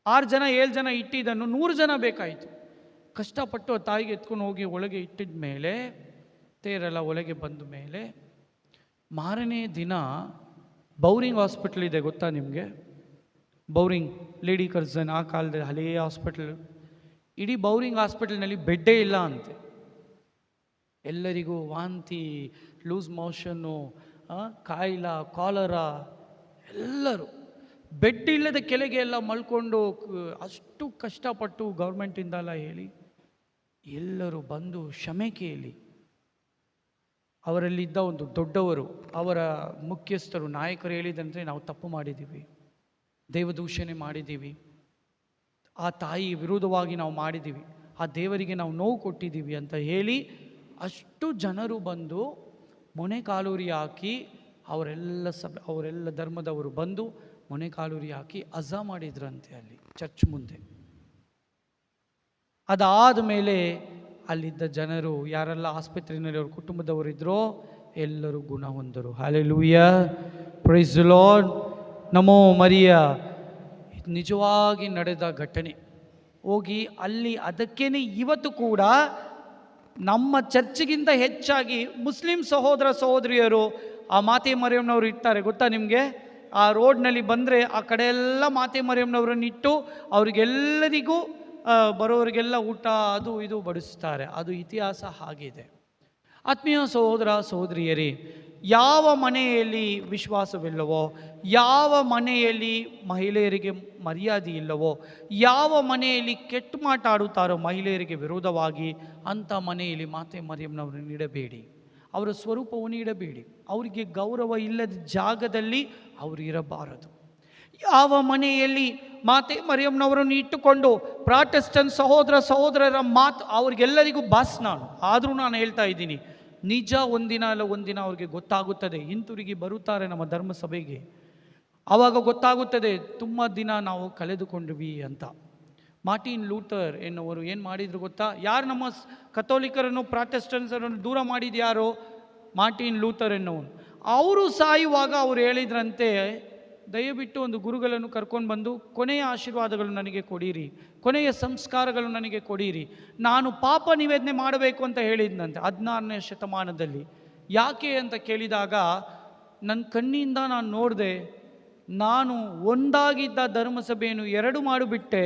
6 ಜನ 7 ಜನ ಇಟ್ಟಿದ್ದನ್ನು 100 ಜನ ಬೇಕಾಯಿತು. ಕಷ್ಟಪಟ್ಟು ಆ ತಾಯಿಗೆ ಎತ್ಕೊಂಡು ಹೋಗಿ ಒಳಗೆ ಇಟ್ಟಿದ ಮೇಲೆ, ತೇರೆಲ್ಲ ಒಳಗೆ ಬಂದ ಮೇಲೆ, ಮಾರನೇ ದಿನ ಬೌರಿಂಗ್ ಹಾಸ್ಪಿಟ್ಲ್ ಇದೆ ಗೊತ್ತಾ ನಿಮಗೆ? ಬೌರಿಂಗ್ ಲೇಡಿ ಕರ್ಸನ್, ಆ ಕಾಲದಲ್ಲಿ ಹಳೆಯ ಹಾಸ್ಪಿಟಲ್. ಇಡೀ ಬೌರಿಂಗ್ ಹಾಸ್ಪಿಟಲ್ನಲ್ಲಿ ಬೆಡ್ಡೇ ಇಲ್ಲ ಅಂತೆ. ಎಲ್ಲರಿಗೂ ವಾಂತಿ, ಲೂಸ್ ಮೋಷನ್ನು, ಕಾಯಿಲ, ಕಾಲರ, ಎಲ್ಲರೂ ಬೆಡ್ ಇಲ್ಲದ ಕೆಳಗೆ ಎಲ್ಲ ಮಲ್ಕೊಂಡು ಅಷ್ಟು ಕಷ್ಟಪಟ್ಟು ಗೌರ್ಮೆಂಟಿಂದಲ್ಲ ಹೇಳಿ ಎಲ್ಲರೂ ಬಂದು ಕ್ಷಮೆ ಕೇಳಿ, ಅವರಲ್ಲಿದ್ದ ಒಂದು ದೊಡ್ಡವರು, ಅವರ ಮುಖ್ಯಸ್ಥರು, ನಾಯಕರು ಹೇಳಿದಂತೆ ನಾವು ತಪ್ಪು ಮಾಡಿದ್ದೀವಿ, ದೇವದೂಷಣೆ ಮಾಡಿದ್ದೀವಿ, ಆ ತಾಯಿ ವಿರೋಧವಾಗಿ ನಾವು ಮಾಡಿದ್ದೀವಿ, ಆ ದೇವರಿಗೆ ನಾವು ನೋವು ಕೊಟ್ಟಿದ್ದೀವಿ ಅಂತ ಹೇಳಿ ಅಷ್ಟು ಜನರು ಬಂದು ಮೊಣೆಕಾಲೂರಿ ಹಾಕಿ, ಅವರೆಲ್ಲ ಧರ್ಮದವರು ಬಂದು ಮೊಣೆಕಾಲೂರಿ ಹಾಕಿ ಅಜಾ ಮಾಡಿದ್ರಂತೆ ಅಲ್ಲಿ ಚರ್ಚ್ ಮುಂದೆ. ಅದಾದ ಮೇಲೆ ಅಲ್ಲಿದ್ದ ಜನರು ಯಾರೆಲ್ಲ ಆಸ್ಪತ್ರೆಯಲ್ಲಿ ಅವ್ರ ಕುಟುಂಬದವರಿದ್ರೋ ಎಲ್ಲರೂ ಗುಣ ಹೊಂದರು. ಹಲ್ಲೆಲೂಯಾ, ಪ್ರೈಸ್ ದಿ ಲಾರ್ಡ್, ನಮೋ ಮರಿಯ. ನಿಜವಾಗಿ ನಡೆದ ಘಟನೆ. ಹೋಗಿ ಅಲ್ಲಿ ಅದಕ್ಕೇನೆ ಇವತ್ತು ಕೂಡ ನಮ್ಮ ಚರ್ಚ್ಗಿಂತ ಹೆಚ್ಚಾಗಿ ಮುಸ್ಲಿಂ ಸಹೋದರ ಸಹೋದರಿಯರು ಆ ಮಾತೆ ಮರಿಯಮ್ಮನವರು ಇರ್ತಾರೆ ಗೊತ್ತಾ ನಿಮಗೆ? ಆ ರೋಡ್ನಲ್ಲಿ ಬಂದರೆ ಆ ಕಡೆ ಎಲ್ಲ ಮಾತೆ ಮರಿಯಮ್ಮನವರನ್ನು ಇಟ್ಟು ಅವರಿಗೆಲ್ಲರಿಗೂ ಬರೋರಿಗೆಲ್ಲ ಊಟ ಅದು ಇದು ಬಡಿಸ್ತಾರೆ. ಅದು ಇತಿಹಾಸ ಹಾಗಿದೆ. ಆತ್ಮೀಯ ಸಹೋದರ ಸಹೋದರಿಯರೇ, ಯಾವ ಮನೆಯಲ್ಲಿ ವಿಶ್ವಾಸವಿಲ್ಲವೋ, ಯಾವ ಮನೆಯಲ್ಲಿ ಮಹಿಳೆಯರಿಗೆ ಮರ್ಯಾದೆ ಇಲ್ಲವೋ, ಯಾವ ಮನೆಯಲ್ಲಿ ಕೆಟ್ಟ ಮಾತಾಡುತ್ತಾರೋ ಮಹಿಳೆಯರಿಗೆ ವಿರೋಧವಾಗಿ, ಅಂಥ ಮನೆಯಲ್ಲಿ ಮಾತೆ ಮರಿಯಮ್ಮನವರನ್ನು ಇಡಬೇಡಿ, ಅವರ ಸ್ವರೂಪವನ್ನು ಇಡಬೇಡಿ. ಅವರಿಗೆ ಗೌರವ ಇಲ್ಲದ ಜಾಗದಲ್ಲಿ ಅವರು ಇರಬಾರದು. ಯಾವ ಮನೆಯಲ್ಲಿ ಮಾತೆ ಮರಿಯಮ್ಮನವರನ್ನು ಇಟ್ಟುಕೊಂಡು ಪ್ರಾಟೆಸ್ಟೆಂಟ್ ಸಹೋದರ ಸಹೋದರರ ಮಾತು ಅವರಿಗೆಲ್ಲರಿಗೂ ಬಾಸ್ ನಾನು, ಆದರೂ ನಾನು ಹೇಳ್ತಾ ಇದ್ದೀನಿ, ನಿಜ ಒಂದಿನ ಅಲ್ಲ ಒಂದಿನ ಅವ್ರಿಗೆ ಗೊತ್ತಾಗುತ್ತದೆ. ಹಿಂತಿರುಗಿ ಬರುತ್ತಾರೆ ನಮ್ಮ ಧರ್ಮಸಭೆಗೆ, ಆವಾಗ ಗೊತ್ತಾಗುತ್ತದೆ ತುಂಬ ದಿನ ನಾವು ಕಳೆದುಕೊಂಡ್ವಿ ಅಂತ. ಮಾರ್ಟಿನ್ ಲೂಥರ್ ಎನ್ನುವರು ಏನು ಮಾಡಿದ್ರು ಗೊತ್ತಾ? ಯಾರು ನಮ್ಮ ಕಥೋಲಿಕರನ್ನು ಪ್ರಾಟೆಸ್ಟೆಂಟ್ಸರನ್ನು ದೂರ ಮಾಡಿದ್ಯಾರೋ? Martin Luther ಎನ್ನುವನು. ಅವರು ಸಾಯುವಾಗ ಅವರು ಹೇಳಿದ್ರಂತೆ, ದಯವಿಟ್ಟು ಒಂದು ಗುರುಗಳನ್ನು ಕರ್ಕೊಂಡು ಬಂದು ಕೊನೆಯ ಆಶೀರ್ವಾದಗಳು ನನಗೆ ಕೊಡಿರಿ, ಕೊನೆಯ ಸಂಸ್ಕಾರಗಳು ನನಗೆ ಕೊಡಿರಿ, ನಾನು ಪಾಪ ನಿವೇದನೆ ಮಾಡಬೇಕು ಅಂತ ಹೇಳಿದ್ನಂತೆ 16ನೇ ಶತಮಾನದಲ್ಲಿ. ಯಾಕೆ ಅಂತ ಕೇಳಿದಾಗ, ನನ್ನ ಕಣ್ಣಿಂದ ನಾನು ನೋಡಿದೆ, ನಾನು ಒಂದಾಗಿದ್ದ ಧರ್ಮಸಭೆಯನ್ನು 2 ಮಾಡಿಬಿಟ್ಟೆ.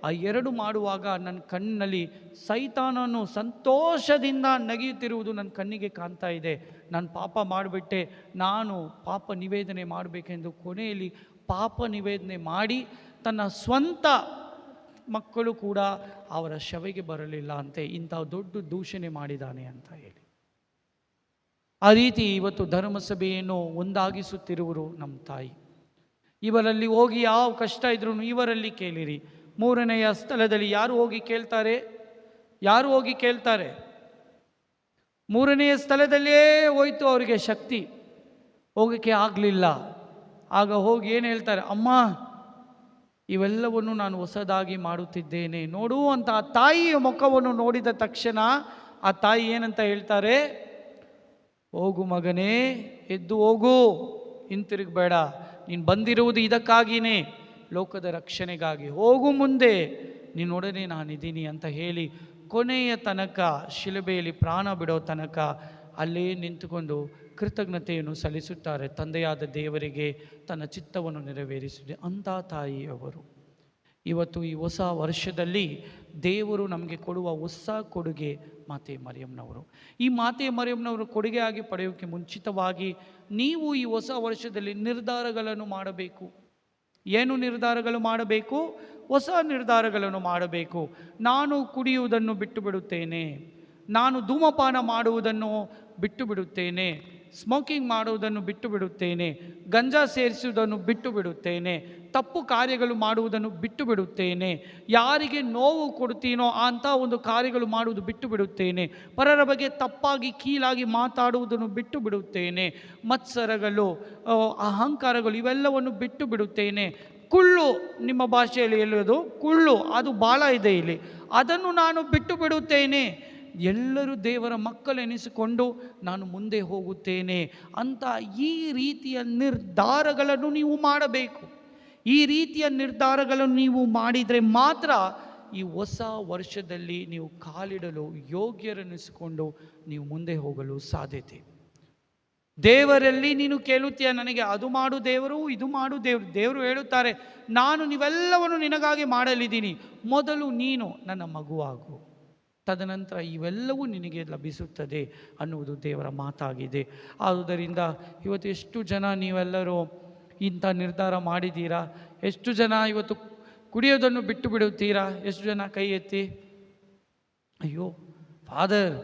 ಆ 2 ಮಾಡುವಾಗ ನನ್ನ ಕಣ್ಣಿನಲ್ಲಿ ಸೈತಾನನು ಸಂತೋಷದಿಂದ ನಗಿಯುತ್ತಿರುವುದು ನನ್ನ ಕಣ್ಣಿಗೆ ಕಾಣ್ತಾ ಇದೆ. ನಾನು ಪಾಪ ಮಾಡಿಬಿಟ್ಟೆ, ನಾನು ಪಾಪ ನಿವೇದನೆ ಮಾಡಬೇಕೆಂದು ಕೊನೆಯಲ್ಲಿ ಪಾಪ ನಿವೇದನೆ ಮಾಡಿ ತನ್ನ ಸ್ವಂತ ಮಕ್ಕಳು ಕೂಡ ಅವರ ಶವೆಗೆ ಬರಲಿಲ್ಲ ಅಂತೆ. ಇಂಥ ದೊಡ್ಡ ದೂಷಣೆ ಮಾಡಿದ್ದಾನೆ ಅಂತ ಹೇಳಿ. ಆ ರೀತಿ ಇವತ್ತು ಧರ್ಮಸಭೆಯನ್ನು ಒಂದಾಗಿಸುತ್ತಿರುವರು ನಮ್ಮ ತಾಯಿ. ಇವರಲ್ಲಿ ಹೋಗಿ ಯಾವ ಕಷ್ಟ ಇದ್ರೂ ಇವರಲ್ಲಿ ಕೇಳಿರಿ. 3ನೆಯ ಸ್ಥಳದಲ್ಲಿ ಯಾರು ಹೋಗಿ ಕೇಳ್ತಾರೆ? ಯಾರು ಹೋಗಿ ಕೇಳ್ತಾರೆ? 3ನೆಯ ಸ್ಥಳದಲ್ಲೇ ಹೋಯ್ತು ಅವರಿಗೆ ಶಕ್ತಿ. ಹೋಗೋಕ್ಕೆ ಆಗಲಿಲ್ಲ. ಆಗ ಹೋಗಿ ಏನು ಹೇಳ್ತಾರೆ, ಅಮ್ಮ ಇವೆಲ್ಲವನ್ನು ನಾನು ಹೊಸದಾಗಿ ಮಾಡುತ್ತಿದ್ದೇನೆ ನೋಡು ಅಂತ ಆ ತಾಯಿಯ ಮುಖವನ್ನು ನೋಡಿದ ತಕ್ಷಣ ಆ ತಾಯಿ ಏನಂತ ಹೇಳ್ತಾರೆ, ಹೋಗು ಮಗನೇ, ಎದ್ದು ಹೋಗು, ಹಿಂತಿರುಗಬೇಡ, ನೀನು ಬಂದಿರುವುದು ಇದಕ್ಕಾಗಿಯೇ, ಲೋಕದ ರಕ್ಷಣೆಗಾಗಿ. ಹೋಗು ಮುಂದೆ, ನಿನ್ನೊಡನೆ ನಾನಿದ್ದೀನಿ ಅಂತ ಹೇಳಿ ಕೊನೆಯ ತನಕ ಶಿಲುಬೆಯಲ್ಲಿ ಪ್ರಾಣ ಬಿಡೋ ತನಕ ಅಲ್ಲೇ ನಿಂತುಕೊಂಡು ಕೃತಜ್ಞತೆಯನ್ನು ಸಲ್ಲಿಸುತ್ತಾರೆ ತಂದೆಯಾದ ದೇವರಿಗೆ, ತನ್ನ ಚಿತ್ತವನ್ನು ನೆರವೇರಿಸಿದೆ ಅಂಥ ತಾಯಿಯವರು. ಇವತ್ತು ಈ ಹೊಸ ವರ್ಷದಲ್ಲಿ ದೇವರು ನಮಗೆ ಕೊಡುವ ಹೊಸ ಕೊಡುಗೆ ಮಾತೆ ಮರಿಯಮ್ಮನವರು. ಈ ಮಾತೆ ಮರಿಯಮ್ಮನವರು ಕೊಡುಗೆಯಾಗಿ ಪಡೆಯೋಕ್ಕೆ ಮುಂಚಿತವಾಗಿ ನೀವು ಈ ಹೊಸ ವರ್ಷದಲ್ಲಿ ನಿರ್ಧಾರಗಳನ್ನು ಮಾಡಬೇಕು. ಏನು ನಿರ್ಧಾರಗಳು ಮಾಡಬೇಕು? ಹೊಸ ನಿರ್ಧಾರಗಳನ್ನು ಮಾಡಬೇಕು. ನಾನು ಕುಡಿಯುವುದನ್ನು ಬಿಟ್ಟು ಬಿಡುತ್ತೇನೆ, ನಾನು ಧೂಮಪಾನ ಮಾಡುವುದನ್ನು ಬಿಟ್ಟು ಬಿಡುತ್ತೇನೆ, ಸ್ಮೋಕಿಂಗ್ ಮಾಡುವುದನ್ನು ಬಿಟ್ಟು ಬಿಡುತ್ತೇನೆ, ಗಂಜಾ ಸೇರಿಸುವುದನ್ನು ಬಿಟ್ಟು ಬಿಡುತ್ತೇನೆ, ತಪ್ಪು ಕಾರ್ಯಗಳು ಮಾಡುವುದನ್ನು ಬಿಟ್ಟು ಬಿಡುತ್ತೇನೆ, ಯಾರಿಗೆ ನೋವು ಕೊಡ್ತೀನೋ ಅಂಥ ಒಂದು ಕಾರ್ಯಗಳು ಮಾಡುವುದು ಬಿಟ್ಟು ಬಿಡುತ್ತೇನೆ, ಪರರ ಬಗ್ಗೆ ತಪ್ಪಾಗಿ ಕೀಳಾಗಿ ಮಾತಾಡುವುದನ್ನು ಬಿಟ್ಟು ಬಿಡುತ್ತೇನೆ, ಮತ್ಸರಗಳು, ಅಹಂಕಾರಗಳು ಇವೆಲ್ಲವನ್ನು ಬಿಟ್ಟು ಬಿಡುತ್ತೇನೆ. ಕುಳ್ಳು, ನಿಮ್ಮ ಭಾಷೆಯಲ್ಲಿ ಹೇಳೋದು ಕುಳ್ಳು, ಅದು ಭಾಳ ಇದೆ ಇಲ್ಲಿ, ಅದನ್ನು ನಾನು ಬಿಟ್ಟು ಬಿಡುತ್ತೇನೆ. ಎಲ್ಲರೂ ದೇವರ ಮಕ್ಕಳೆನಿಸಿಕೊಂಡು ನಾನು ಮುಂದೆ ಹೋಗುತ್ತೇನೆ ಅಂತ ಈ ರೀತಿಯ ನಿರ್ಧಾರಗಳನ್ನು ನೀವು ಮಾಡಬೇಕು. ಈ ರೀತಿಯ ನಿರ್ಧಾರಗಳನ್ನು ನೀವು ಮಾಡಿದರೆ ಮಾತ್ರ ಈ ಹೊಸ ವರ್ಷದಲ್ಲಿ ನೀವು ಕಾಲಿಡಲು ಯೋಗ್ಯರೆನಿಸಿಕೊಂಡು ನೀವು ಮುಂದೆ ಹೋಗಲು ಸಾಧ್ಯತೆ. ದೇವರಲ್ಲಿ ನೀನು ಕೇಳುತ್ತೀಯ, ನನಗೆ ಅದು ಮಾಡು ದೇವರು, ಇದು ಮಾಡು ದೇವರು. ದೇವರು ಹೇಳುತ್ತಾರೆ, ನಾನು ನೀವೆಲ್ಲವನ್ನು ನಿನಗಾಗಿ ಮಾಡಲಿದ್ದೀನಿ, ಮೊದಲು ನೀನು ನನ್ನ ಮಗುವಾಗು, ತದನಂತರ ಇವೆಲ್ಲವೂ ನಿನಗೆ ಲಭಿಸುತ್ತದೆ ಅನ್ನುವುದು ದೇವರ ಮಾತಾಗಿದೆ. ಆದುದರಿಂದ ಇವತ್ತು ಎಷ್ಟು ಜನ ನೀವೆಲ್ಲರೂ ಇಂಥ ನಿರ್ಧಾರ ಮಾಡಿದ್ದೀರಾ? ಎಷ್ಟು ಜನ ಇವತ್ತು ಕುಡಿಯೋದನ್ನು ಬಿಟ್ಟು ಬಿಡುತ್ತೀರಾ? ಎಷ್ಟು ಜನ ಕೈ ಎತ್ತಿ. ಅಯ್ಯೋ ಫಾದರ್,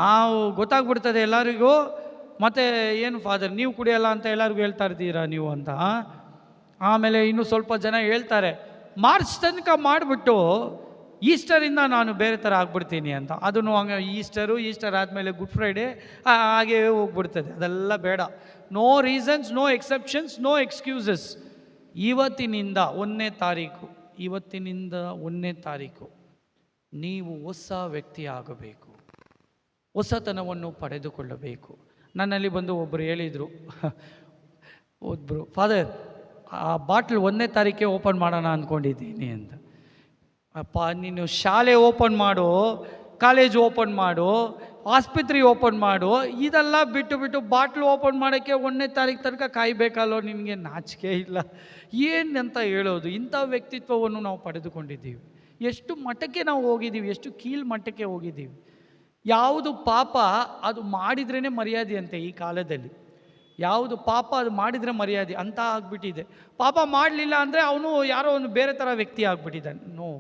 ನಾವು ಗೊತ್ತಾಗ್ಬಿಡ್ತದೆ ಎಲ್ಲರಿಗೂ, ಮತ್ತು ಏನು ಫಾದರ್ ನೀವು ಕುಡಿಯಲ್ಲ ಅಂತ ಎಲ್ಲರಿಗೂ ಹೇಳ್ತಾ ಇರ್ತೀರಾ ನೀವು ಅಂತ. ಆಮೇಲೆ ಇನ್ನೂ ಸ್ವಲ್ಪ ಜನ ಹೇಳ್ತಾರೆ, ಮಾರ್ಚ್ ತನಕ ಮಾಡಿಬಿಟ್ಟು ಈಸ್ಟರಿಂದ ನಾನು ಬೇರೆ ಥರ ಆಗ್ಬಿಡ್ತೀನಿ ಅಂತ. ಅದನ್ನು ಹಂಗೆ ಈಸ್ಟರ್ ಆದಮೇಲೆ ಗುಡ್ ಫ್ರೈಡೇ ಹಾಗೆ ಹೋಗ್ಬಿಡ್ತದೆ. ಅದೆಲ್ಲ ಬೇಡ. No reasons, no exceptions, no excuses. ಇವತ್ತಿನಿಂದ 1ನೇ ತಾರೀಕು ನೀವು ಹೊಸ ವ್ಯಕ್ತಿ ಆಗಬೇಕು, ಹೊಸತನವನ್ನು ಪಡೆದುಕೊಳ್ಳಬೇಕು. ನನ್ನಲ್ಲಿ ಬಂದು ಒಬ್ಬರು ಹೇಳಿದರು, ಫಾದರ್ ಆ ಬಾಟ್ಲ್ 1ನೇ ತಾರೀಕೆ ಓಪನ್ ಮಾಡೋಣ ಅಂದ್ಕೊಂಡಿದ್ದೀನಿ ಅಂತ. ಅಪ್ಪ, ನೀನು ಶಾಲೆ ಓಪನ್ ಮಾಡು, ಕಾಲೇಜ್ ಓಪನ್ ಮಾಡು, ಆಸ್ಪತ್ರೆ ಓಪನ್ ಮಾಡು, ಇದೆಲ್ಲ ಬಿಟ್ಟು ಬಾಟ್ಲು ಓಪನ್ ಮಾಡೋಕ್ಕೆ 1ನೇ ತಾರೀಕು ತನಕ ಕಾಯಬೇಕಲ್ಲೋ, ನಿನಗೆ ನಾಚಿಕೆ ಇಲ್ಲ ಏನಂತ ಹೇಳೋದು? ಇಂಥ ವ್ಯಕ್ತಿತ್ವವನ್ನು ನಾವು ಪಡೆದುಕೊಂಡಿದ್ದೀವಿ. ಎಷ್ಟು ಮಟ್ಟಕ್ಕೆ ನಾವು ಹೋಗಿದ್ದೀವಿ, ಎಷ್ಟು ಕೀಳು ಮಟ್ಟಕ್ಕೆ ಹೋಗಿದ್ದೀವಿ. ಯಾವುದು ಪಾಪ ಅದು ಮಾಡಿದ್ರೇ ಮರ್ಯಾದೆ ಅಂತೆ ಈ ಕಾಲದಲ್ಲಿ. ಯಾವುದು ಪಾಪ ಅದು ಮಾಡಿದರೆ ಮರ್ಯಾದೆ ಅಂತ ಆಗ್ಬಿಟ್ಟಿದೆ. ಪಾಪ ಮಾಡಲಿಲ್ಲ ಅಂದರೆ ಅವನು ಯಾರೋ ಒಂದು ಬೇರೆ ಥರ ವ್ಯಕ್ತಿ ಆಗ್ಬಿಟ್ಟಿದ್ದಾನೆ. ನೋ,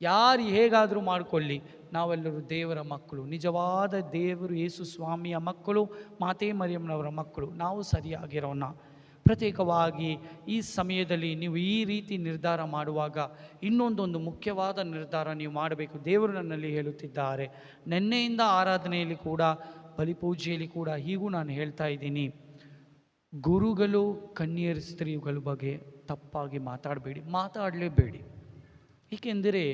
ಯಾರು ಹೇಗಾದರೂ ಮಾಡಿಕೊಳ್ಳಿ, ನಾವೆಲ್ಲರೂ ದೇವರ ಮಕ್ಕಳು, ನಿಜವಾದ ದೇವರು ಯೇಸು ಸ್ವಾಮಿಯ ಮಕ್ಕಳು, ಮಾತೆ ಮರಿಯಮ್ಮನವರ ಮಕ್ಕಳು. ನಾವು ಸರಿಯಾಗಿರೋಣ. ಪ್ರತ್ಯೇಕವಾಗಿ ಈ ಸಮಯದಲ್ಲಿ ನೀವು ಈ ರೀತಿ ನಿರ್ಧಾರ ಮಾಡುವಾಗ ಇನ್ನೊಂದೊಂದು ಮುಖ್ಯವಾದ ನಿರ್ಧಾರ ನೀವು ಮಾಡಬೇಕು. ದೇವರು ನನ್ನಲ್ಲಿ ಹೇಳುತ್ತಿದ್ದಾರೆ, ನಿನ್ನೆಯಿಂದ ಆರಾಧನೆಯಲ್ಲಿ ಕೂಡ, ಬಲಿಪೂಜೆಯಲ್ಲಿ ಕೂಡ ಹೀಗೂ ನಾನು ಹೇಳ್ತಾ ಇದ್ದೀನಿ, ಗುರುಗಳು ಕನ್ಯೆಯರ ಸ್ತ್ರೀಗಳ ಬಗ್ಗೆ ತಪ್ಪಾಗಿ ಮಾತಾಡಲೇಬೇಡಿ. ಏಕೆಂದರೆ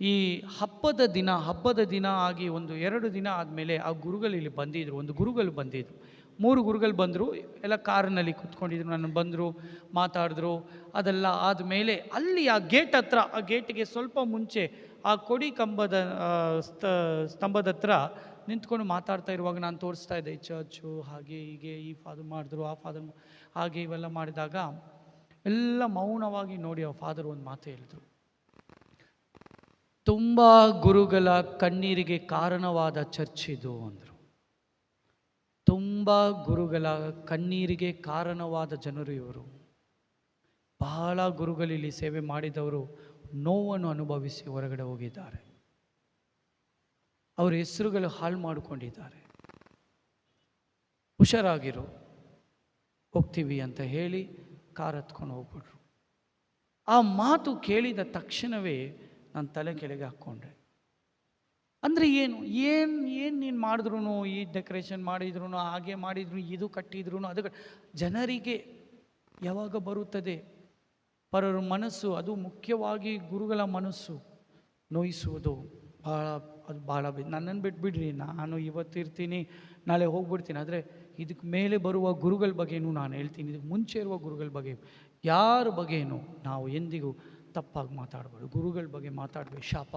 ಈ ಹಬ್ಬದ ದಿನ ಆಗಿ 1-2 ದಿನ ಆದಮೇಲೆ ಆ ಗುರುಗಳು ಇಲ್ಲಿ ಬಂದಿದ್ದರು. ಒಂದು ಗುರುಗಳು ಬಂದಿದ್ದರು, 3 ಗುರುಗಳು ಬಂದರು. ಎಲ್ಲ ಕಾರಿನಲ್ಲಿ ಕೂತ್ಕೊಂಡಿದ್ರು, ನನ್ನ ಬಂದರು, ಮಾತಾಡಿದ್ರು. ಅದೆಲ್ಲ ಆದಮೇಲೆ ಅಲ್ಲಿ ಆ ಗೇಟ್ ಹತ್ರ, ಆ ಗೇಟಿಗೆ ಸ್ವಲ್ಪ ಮುಂಚೆ ಆ ಕೊಡಿ ಕಂಬದ ಸ್ತಂಭದ ಹತ್ರ ನಿಂತ್ಕೊಂಡು ಮಾತಾಡ್ತಾ ಇರುವಾಗ ನಾನು ತೋರಿಸ್ತಾ ಇದ್ದೆ, ಚರ್ಚು ಹಾಗೆ ಹೀಗೆ, ಈ ಫಾದರ್ ಮಾಡಿದ್ರು, ಆ ಫಾದರ್ ಹಾಗೆ ಇವೆಲ್ಲ ಮಾಡಿದಾಗ ಎಲ್ಲ ಮೌನವಾಗಿ ನೋಡಿ ಆ ಫಾದರ್ ಒಂದು ಮಾತು ಹೇಳಿದ್ರು, ತುಂಬ ಗುರುಗಳ ಕಣ್ಣೀರಿಗೆ ಕಾರಣವಾದ ಚರ್ಚ್ ಇದು ಅಂದರು. ತುಂಬ ಗುರುಗಳ ಕಣ್ಣೀರಿಗೆ ಕಾರಣವಾದ ಜನರು ಇವರು. ಬಹಳ ಗುರುಗಳಲ್ಲಿ ಸೇವೆ ಮಾಡಿದವರು ನೋವನ್ನು ಅನುಭವಿಸಿ ಹೊರಗಡೆ ಹೋಗಿದ್ದಾರೆ. ಅವರ ಹೆಸರುಗಳು ಹಾಳು ಮಾಡಿಕೊಂಡಿದ್ದಾರೆ. ಹುಷಾರಾಗಿರು, ಹೋಗ್ತೀವಿ ಅಂತ ಹೇಳಿ ಕಾರ್ ಹತ್ಕೊಂಡು ಹೋಗ್ಬಿಟ್ರು. ಆ ಮಾತು ಕೇಳಿದ ತಕ್ಷಣವೇ ನಾನು ತಲೆ ಕೆಳಗೆ ಹಾಕ್ಕೊಂಡೆ. ಅಂದರೆ ಏನು ಏನು ಏನು ನೀನು ಮಾಡಿದ್ರು, ಈ ಡೆಕೋರೇಷನ್ ಮಾಡಿದ್ರು, ಹಾಗೆ ಮಾಡಿದ್ರು, ಇದು ಕಟ್ಟಿದ್ರು, ಅದು ಜನರಿಗೆ ಯಾವಾಗ ಬರುತ್ತದೆ ಪರರ ಮನಸ್ಸು, ಅದು ಮುಖ್ಯವಾಗಿ ಗುರುಗಳ ಮನಸ್ಸು ನೋಯಿಸುವುದು ಭಾಳ, ಅದು ಭಾಳ ನನ್ನನ್ನು ಬಿಟ್ಬಿಡ್ರಿ, ನಾನು ಇವತ್ತಿರ್ತೀನಿ ನಾಳೆ ಹೋಗ್ಬಿಡ್ತೀನಿ. ಆದರೆ ಇದಕ್ಕೆ ಮೇಲೆ ಬರುವ ಗುರುಗಳ ಬಗ್ಗೆನೂ ನಾನು ಹೇಳ್ತೀನಿ, ಇದಕ್ಕೆ ಮುಂಚೆ ಇರುವ ಗುರುಗಳ ಬಗ್ಗೆ, ಯಾರ ಬಗ್ಗೆನೂ ನಾವು ಎಂದಿಗೂ ತಪ್ಪಾಗಿ ಮಾತಾಡಬಾರ್ದು. ಗುರುಗಳ ಬಗ್ಗೆ ಮಾತಾಡಬೇಕು, ಶಾಪ.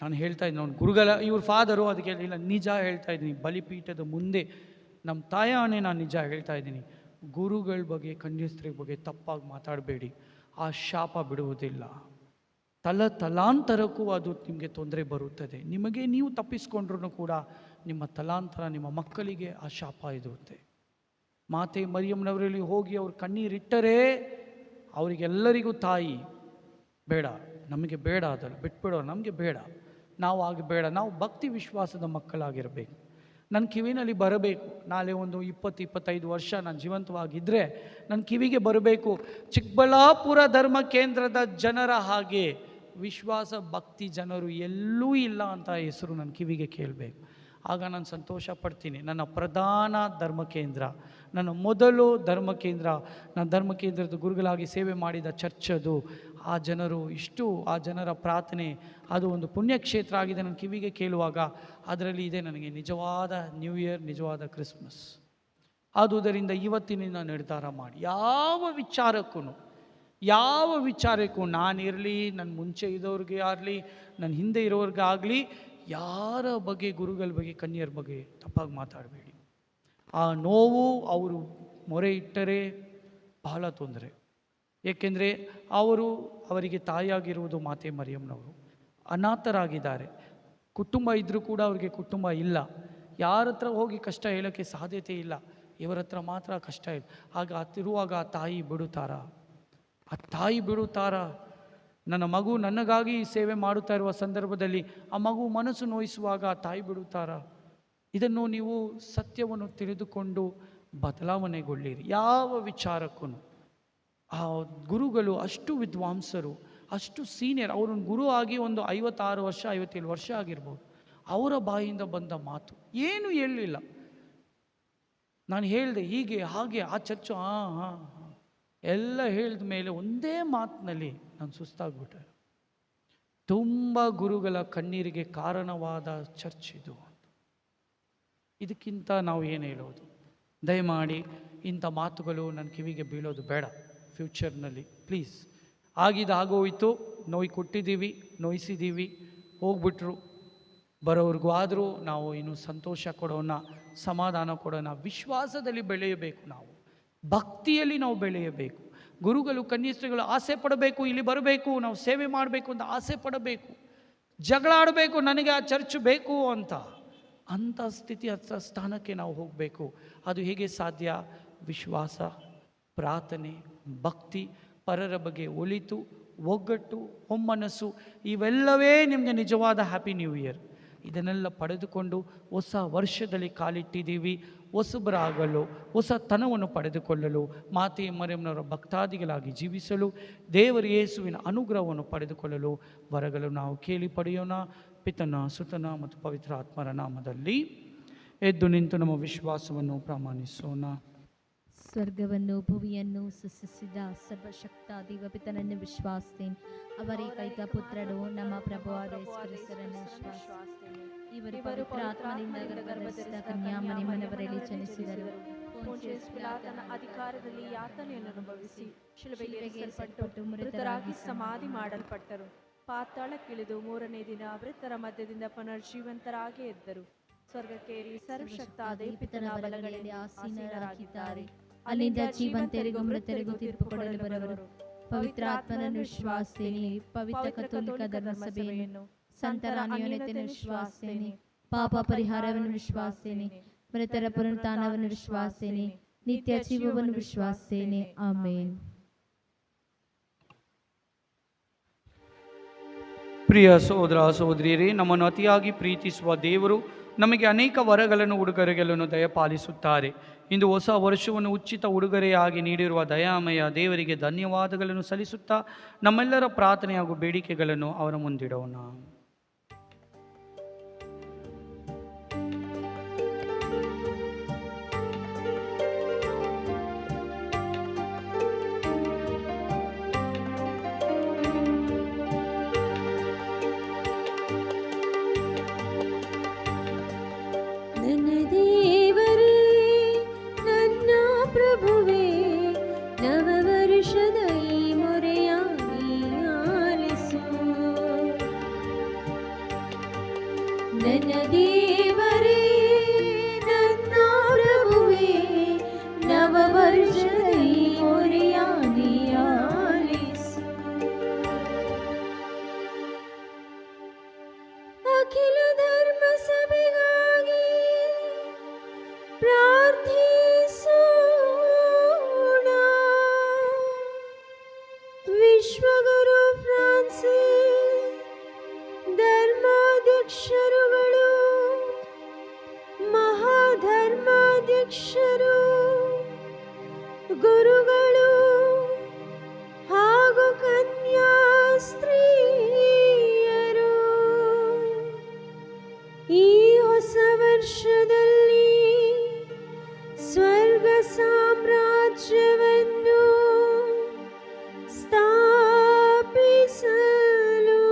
ನಾನು ಹೇಳ್ತಾ ಇದ್ದೀನಿ, ಅವ್ನು ಗುರುಗಳ ಇವ್ರ ಫಾದರು, ಅದಕ್ಕೆ ಇಲ್ಲ, ನಿಜ ಹೇಳ್ತಾ ಇದ್ದೀನಿ, ಬಲಿಪೀಠದ ಮುಂದೆ ನಮ್ಮ ತಾಯಾಣೆ ನಾನು ನಿಜ ಹೇಳ್ತಾ ಇದ್ದೀನಿ, ಗುರುಗಳ ಬಗ್ಗೆ, ಕನ್ಯಾಸ್ತ್ರೀ ಬಗ್ಗೆ ತಪ್ಪಾಗಿ ಮಾತಾಡಬೇಡಿ. ಆ ಶಾಪ ಬಿಡುವುದಿಲ್ಲ, ತಲಾಂತರಕ್ಕೂ ಅದು ನಿಮಗೆ ತೊಂದರೆ ಬರುತ್ತದೆ. ನಿಮಗೆ ನೀವು ತಪ್ಪಿಸ್ಕೊಂಡ್ರೂ ಕೂಡ ನಿಮ್ಮ ತಲಾಂತರ, ನಿಮ್ಮ ಮಕ್ಕಳಿಗೆ ಆ ಶಾಪ ಇರುತ್ತೆ. ಮಾತೆ ಮರಿಯಮ್ಮನವರಲ್ಲಿ ಹೋಗಿ ಅವ್ರು ಕಣ್ಣೀರಿಟ್ಟರೆ ಅವರಿಗೆಲ್ಲರಿಗೂ ತಾಯಿ ಬೇಡ, ನಮಗೆ ಬೇಡ, ಅದಲ್ಲ ಬಿಟ್ಬಿಡೋ, ನಮಗೆ ಬೇಡ, ನಾವು ಆಗ ಬೇಡ. ನಾವು ಭಕ್ತಿ ವಿಶ್ವಾಸದ ಮಕ್ಕಳಾಗಿರಬೇಕು. ನನ್ನ ಕಿವಿನಲ್ಲಿ ಬರಬೇಕು, ನಾಳೆ ಒಂದು 20-25 ವರ್ಷ ನಾನು ಜೀವಂತವಾಗಿದ್ದರೆ ನನ್ನ ಕಿವಿಗೆ ಬರಬೇಕು, ಚಿಕ್ಕಬಳ್ಳಾಪುರ ಧರ್ಮ ಕೇಂದ್ರದ ಜನರ ಹಾಗೆ ವಿಶ್ವಾಸ ಭಕ್ತಿ ಜನರು ಎಲ್ಲೂ ಇಲ್ಲ ಅಂತ ಹೆಸರು ನನ್ನ ಕಿವಿಗೆ ಕೇಳಬೇಕು. ಆಗ ನಾನು ಸಂತೋಷ ಪಡ್ತೀನಿ. ನನ್ನ ಪ್ರಧಾನ ಧರ್ಮ ಕೇಂದ್ರ, ನನ್ನ ಮೊದಲು ಧರ್ಮ ಕೇಂದ್ರ, ನಾನು ಧರ್ಮ ಕೇಂದ್ರದ ಗುರುಗಳಾಗಿ ಸೇವೆ ಮಾಡಿದ ಚರ್ಚದು, ಆ ಜನರು ಇಷ್ಟು, ಆ ಜನರ ಪ್ರಾರ್ಥನೆ, ಅದು ಒಂದು ಪುಣ್ಯಕ್ಷೇತ್ರ ಆಗಿದೆ ನನ್ನ ಕಿವಿಗೆ ಕೇಳುವಾಗ. ಅದರಲ್ಲಿ ಇದೆ ನನಗೆ ನಿಜವಾದ ನ್ಯೂ ಇಯರ್, ನಿಜವಾದ ಕ್ರಿಸ್ಮಸ್. ಆದುದರಿಂದ ಇವತ್ತಿನಿಂದ ನಿರ್ಧಾರ ಮಾಡಿ, ಯಾವ ವಿಚಾರಕ್ಕೂ ನಾನಿರಲಿ, ನನ್ನ ಮುಂಚೆ ಇದ್ದವ್ರಿಗೆ ಆಗಲಿ, ನನ್ನ ಹಿಂದೆ ಇರೋರಿಗೆ ಆಗಲಿ, ಯಾರ ಬಗ್ಗೆ, ಗುರುಗಳ ಬಗ್ಗೆ, ಕನ್ಯರ ಬಗ್ಗೆ ತಪ್ಪಾಗಿ ಮಾತಾಡಬೇಡಿ. ಆ ನೋವು ಅವರು ಮೊರೆ ಇಟ್ಟರೆ ಬಹಳ ತೊಂದರೆ. ಏಕೆಂದರೆ ಅವರಿಗೆ ತಾಯಿಯಾಗಿರುವುದು ಮಾತೆ ಮರಿಯಮ್ಮನವರು. ಅನಾಥರಾಗಿದ್ದಾರೆ, ಕುಟುಂಬ ಇದ್ದರೂ ಕೂಡ ಅವರಿಗೆ ಕುಟುಂಬ ಇಲ್ಲ, ಯಾರ ಹತ್ರ ಹೋಗಿ ಕಷ್ಟ ಹೇಳೋಕ್ಕೆ ಸಾಧ್ಯತೆ ಇಲ್ಲ, ಇವರ ಹತ್ರ ಮಾತ್ರ ಕಷ್ಟ ಇಲ್ಲ. ಆಗ ತಿರುವಾಗ ಆ ತಾಯಿ ಬಿಡುತ್ತಾರಾ? ನನ್ನ ಮಗು ನನಗಾಗಿ ಸೇವೆ ಮಾಡುತ್ತಾ ಇರುವ ಸಂದರ್ಭದಲ್ಲಿ ಆ ಮಗು ಮನಸ್ಸು ನೋಯಿಸುವಾಗ ಆ ತಾಯಿ ಬಿಡುತ್ತಾರಾ? ಇದನ್ನು ನೀವು ಸತ್ಯವನ್ನು ತಿಳಿದುಕೊಂಡು ಬದಲಾವಣೆಗೊಳ್ಳಿರಿ. ಯಾವ ವಿಚಾರಕ್ಕೂ ಆ ಗುರುಗಳು ಅಷ್ಟು ವಿದ್ವಾಂಸರು, ಅಷ್ಟು ಸೀನಿಯರ್, ಅವರೊಂದು ಗುರು ಆಗಿ ಒಂದು 56 ವರ್ಷ 57 ವರ್ಷ ಆಗಿರ್ಬೋದು. ಅವರ ಬಾಯಿಂದ ಬಂದ ಮಾತು ಏನು ಹೇಳಲಿಲ್ಲ. ನಾನು ಹೇಳಿದೆ ಹೀಗೆ ಹಾಗೆ, ಆ ಚರ್ಚು ಎಲ್ಲ ಹೇಳಿದ ಮೇಲೆ ಒಂದೇ ಮಾತಿನಲ್ಲಿ ನಾನು ಸುಸ್ತಾಗ್ಬಿಟ್ಟೆ. ತುಂಬ ಗುರುಗಳ ಕಣ್ಣೀರಿಗೆ ಕಾರಣವಾದ ಚರ್ಚ್ ಇದು. ಇದಕ್ಕಿಂತ ನಾವು ಏನು ಹೇಳೋದು? ದಯಮಾಡಿ ಇಂಥ ಮಾತುಗಳು ನನ್ನ ಕಿವಿಗೆ ಬೀಳೋದು ಬೇಡ ಫ್ಯೂಚರ್ನಲ್ಲಿ, ಪ್ಲೀಸ್. ಆಗೋಯ್ತು, ಕೊಟ್ಟಿದ್ದೀವಿ, ನೋಯಿಸಿದ್ದೀವಿ, ಹೋಗ್ಬಿಟ್ರು. ಬರೋವ್ರಿಗೂ ಆದರೂ ನಾವು ಇನ್ನು ಸಂತೋಷ ಕೊಡೋಣ, ಸಮಾಧಾನ ಕೊಡೋಣ. ವಿಶ್ವಾಸದಲ್ಲಿ ಬೆಳೆಯಬೇಕು, ನಾವು ಭಕ್ತಿಯಲ್ಲಿ ನಾವು ಬೆಳೆಯಬೇಕು. ಗುರುಗಳು ಕನ್ಯಾಸ್ತ್ರೀಗಳು ಆಸೆ ಪಡಬೇಕು, ಇಲ್ಲಿ ಬರಬೇಕು, ನಾವು ಸೇವೆ ಮಾಡಬೇಕು ಅಂತ ಆಸೆ ಪಡಬೇಕು, ಜಗಳ ಆಡಬೇಕು, ನನಗೆ ಆ ಚರ್ಚ್ ಬೇಕು ಅಂಥ ಸ್ಥಿತಿ, ಅಂಥ ಸ್ಥಾನಕ್ಕೆ ನಾವು ಹೋಗಬೇಕು. ಅದು ಹೇಗೆ ಸಾಧ್ಯ? ವಿಶ್ವಾಸ, ಪ್ರಾರ್ಥನೆ, ಭಕ್ತಿ, ಪರರ ಬಗ್ಗೆ ಒಳಿತು, ಒಗ್ಗಟ್ಟು, ಒಮ್ಮನಸ್ಸು, ಇವೆಲ್ಲವೇ ನಿಮಗೆ ನಿಜವಾದ ಹ್ಯಾಪಿ ನ್ಯೂ ಇಯರ್. ಇದನ್ನೆಲ್ಲ ಪಡೆದುಕೊಂಡು ಹೊಸ ವರ್ಷದಲ್ಲಿ ಕಾಲಿಟ್ಟಿದ್ದೀವಿ. ಹೊಸಬರಾಗಲು, ಹೊಸತನವನ್ನು ಪಡೆದುಕೊಳ್ಳಲು, ಮಾತೆ ಮರಿಯಮ್ಮನವರ ಭಕ್ತಾದಿಗಳಾಗಿ ಜೀವಿಸಲು, ದೇವರ ಯೇಸುವಿನ ಅನುಗ್ರಹವನ್ನು ಪಡೆದುಕೊಳ್ಳಲು ವರಗಳು ನಾವು ಕೇಳಿ ಪಡೆಯೋಣ. ಪಿತನ, ಸುತನ ಮತ್ತು ಪವಿತ್ರ ಆತ್ಮರ ನಾಮದಲ್ಲಿ ಎದ್ದು ನಿಂತು ನಮ್ಮ ವಿಶ್ವಾಸವನ್ನು ಪ್ರಮಾಣಿಸೋಣ. ಸ್ವರ್ಗವನ್ನು ಭುವಿಯನ್ನು ಸೃಷ್ಟಿಸಿದ ಸರ್ವಶಕ್ತ ದೇವಪಿತನನ್ನು ವಿಶ್ವಾಸಿಸ್ತೇನೆ. ಅವರೇ ಕೈಕ ಪುತ್ರರು ನಮ್ಮ ಪ್ರಭುವಾದ ಯೇಸು ಕ್ರಿಸ್ತರನ್ನು ವಿಶ್ವಾಸಿಸ್ತೇನೆ. ಇವರು ಪವಿತ್ರಾತ್ಮನಿಂದ ಗರ್ಭಧರಿಸಿದ ಕನ್ಯಾಮರಿಯಮ್ಮನವರಲ್ಲಿ ಜನಿಸಿದರು. ಪೊಂಟಿಯಸ್ ಪಿಲಾತನ ಅಧಿಕಾರದಲ್ಲಿ ಯಾತನೆಯನ್ನು ಅನುಭವಿಸಿ ಶಿಲುಬೆಗೇರಿಸಲ್ಪಟ್ಟು ಮೃತರಾಗಿ ಸಮಾಧಿ ಮಾಡಲ್ಪಟ್ಟರು. ಪಾತಾಳಕ್ಕಿಳಿದು 3ನೇ ದಿನ ಮೃತರ ಮಧ್ಯದಿಂದ ಪುನರ್ಜೀವಂತರಾಗಿ ಎದ್ದರು. ಸ್ವರ್ಗಕ್ಕೇರಿ ಸರ್ವಶಕ್ತ ದೇವಪಿತನ ಬಲಗಡೆಯಲ್ಲಿ ಆಸೀನರಾಗಿದ್ದಾರೆ. ಅಲ್ಲಿಂದ ಜೀವಂತರಿಗೂ ಮೃತರಿಗೂ ತೀರ್ಪು ಕೊಡಲು ಬರುವರು. ಪವಿತ್ರಾತ್ಮನನ್ನು ವಿಶ್ವಾಸಿಸ್ತೇನೆ. ಪವಿತ್ರ ಕಥೋಲಿಕ ಧರ್ಮಸಭೆಯನ್ನು, ಸಂತರ ಅನ್ಯೋನ್ಯತೆಯನ್ನು ವಿಶ್ವಾಸಿಸ್ತೇನೆ. ಪಾಪ ಪರಿಹಾರವನ್ನು ವಿಶ್ವಾಸಿಸ್ತೇನೆ. ಮೃತರ ಪುನರುತ್ಥಾನವನ್ನು ವಿಶ್ವಾಸಿಸ್ತೇನೆ. ನಿತ್ಯ ಜೀವವನ್ನು ವಿಶ್ವಾಸಿಸ್ತೇನೆ. ಆಮೇನ್. ಪ್ರಿಯ ಸಹೋದರ ಸಹೋದರಿಯರೇ, ನಮ್ಮನ್ನು ಅತಿಯಾಗಿ ಪ್ರೀತಿಸುವ ದೇವರು ನಮಗೆ ಅನೇಕ ವರಗಳನ್ನು, ಉಡುಗೊರೆಗಳನ್ನು ದಯಪಾಲಿಸುತ್ತಾರೆ. ಇಂದು ಹೊಸ ವರ್ಷವನ್ನು ಉಚಿತ ಉಡುಗೊರೆಯಾಗಿ ನೀಡಿರುವ ದಯಾಮಯ ದೇವರಿಗೆ ಧನ್ಯವಾದಗಳನ್ನು ಸಲ್ಲಿಸುತ್ತಾ ನಮ್ಮೆಲ್ಲರ ಪ್ರಾರ್ಥನೆ ಹಾಗೂ ಬೇಡಿಕೆಗಳನ್ನು ಅವರ ಮುಂದಿಡೋಣ. ದೇವರೇ ನನ್ನ ಪ್ರಭುವೇ, ನವವರ್ಷದ ಈ ಮೊರೆಯ ನೀ ಆಲಿಸು. ನನ್ನ ದೇವರೇ ನನ್ನ ಪ್ರಭುವೇ, ನವವರ್ಷದ ಈ ಮೊರೆಯ ನೀ ಆಲಿಸು. ಅಖಿಲ ಧರ್ಮ ಸಭೆಗಾಗಿ ಪ್ರಾರ್ಥಿಸೋಣ. ವಿಶ್ವಗುರು ಫ್ರಾನ್ಸಿಸ್ ಧರ್ಮಾಧ್ಯಕ್ಷರುಗಳು, ಮಹಾಧರ್ಮಾಧ್ಯಕ್ಷರು, ಗುರುಗಳು ಹಾಗೂ ಕನ್ಯಾಸ್ತ್ರೀಯರು ಈ ಹೊಸ ವರ್ಷದಲ್ಲಿ ಸ್ವರ್ಗ ಸಾಮ್ರಾಜ್ಯವನ್ನು ಸ್ಥಾಪಿಸಲು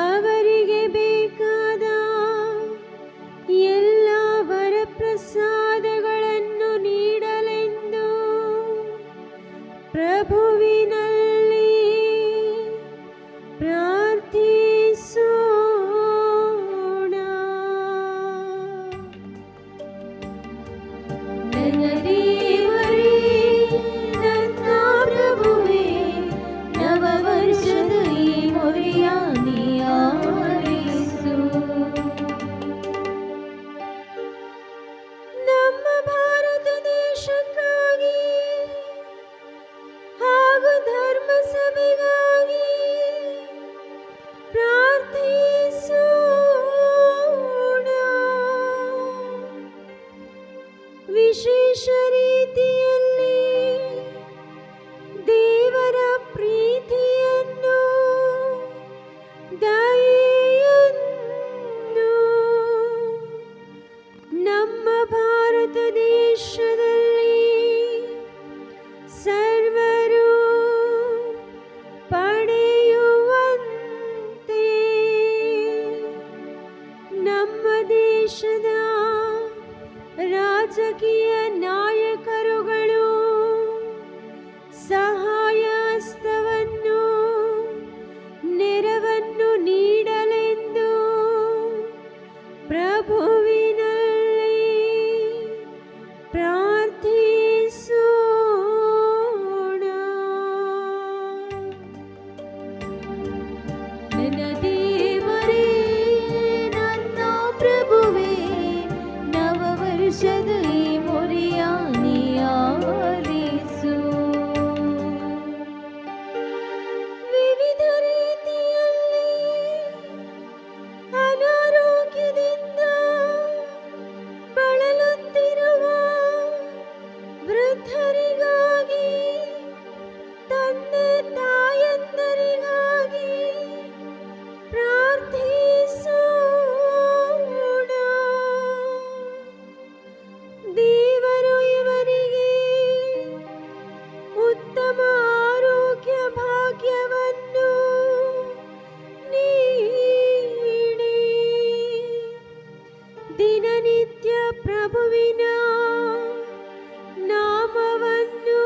ಅವರಿಗೆ ಬೇಕಾದ ಎಲ್ಲ ವರಪ್ರಸಾದಗಳನ್ನು ನೀಡಲೆಂದು ಪ್ರಭುವಿನಲ್ಲಿ ಪ್ರಾರ್ಥಿಸೋಣ. ನನ್ನ ದೇವರೇ ನನ್ನ ಪ್ರಭುವೇ, ನವವರ್ಷದ ಈ ಮೊರೆಯ ನೀ ಆಲಿಸು. ನಮ್ಮ ಭಾರತ ದೇಶಕ್ಕಾಗಿ ಹಾಗೂ ಧರ್ಮ ಸಭೆಗಾಗಿ ಪ್ರಾರ್ಥಿಸೋಣ. ವಿಶೇಷ ರೀತಿಯಲ್ಲಿ ದೇವರ ಪ್ರೀತಿಯನ್ನು, ದಯೆಯನ್ನು ನಮ್ಮ ಭಾರತ ದೇಶದಲ್ಲಿ ಸರ್ವರು ಪಡೆಯುವಂತೆ ನಮ್ಮ ದೇಶದ ರಾಜಕೀಯ ನಾಯಕರುಗಳು ಸಹಾಯ ಹಸ್ತವನ್ನು, ನೆರವನ್ನು ನೀಡಲೆಂದು ಪ್ರಭುವಿನಲ್ಲಿ ಪ್ರಾರ್ಥಿಸೋಣ. ನನ್ನ ದೇವರೇ ನನ್ನ ಪ್ರಭುವೇ, ನವವರ್ಷದ ಈ ಮೊರೆಯ ನೀ ಆಲಿಸು. ವಿವಿಧ ರೀತಿಯಲ್ಲಿ ಅನಾರೋಗ್ಯದಿಂದ ಬಳಲುತ್ತಿರುವ ವೃದ್ಧರಿಗಾಗಿ, ತಂದೆ ತಾಯಂದರಿಗಾಗಿ ಪ್ರಾರ್ಥಿಸೋಣ. ದೇವರು ಇವರಿಗೆ ಉತ್ತಮ ಆರೋಗ್ಯ ಭಾಗ್ಯವನ್ನು ನೀಡಿ ದಿನನಿತ್ಯ ಪ್ರಭುವಿನ ನಾಮವನ್ನು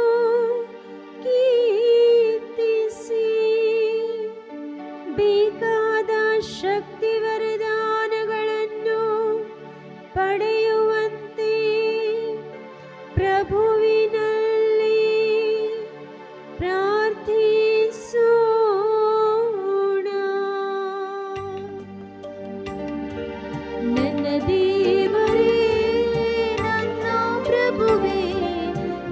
ಕೀರ್ತಿಸಿ ಬೇಕಾದ ಶಕ್ತಿ ವರದಾನಗಳನ್ನು ಪಡೆಯುವಂತೆ ಪ್ರಭುವಿನಲ್ಲಿ ಪ್ರಾರ್ಥಿಸೋಣ. ನನ್ನ ದೇವರೇ ನನ್ನ ಪ್ರಭುವೇ,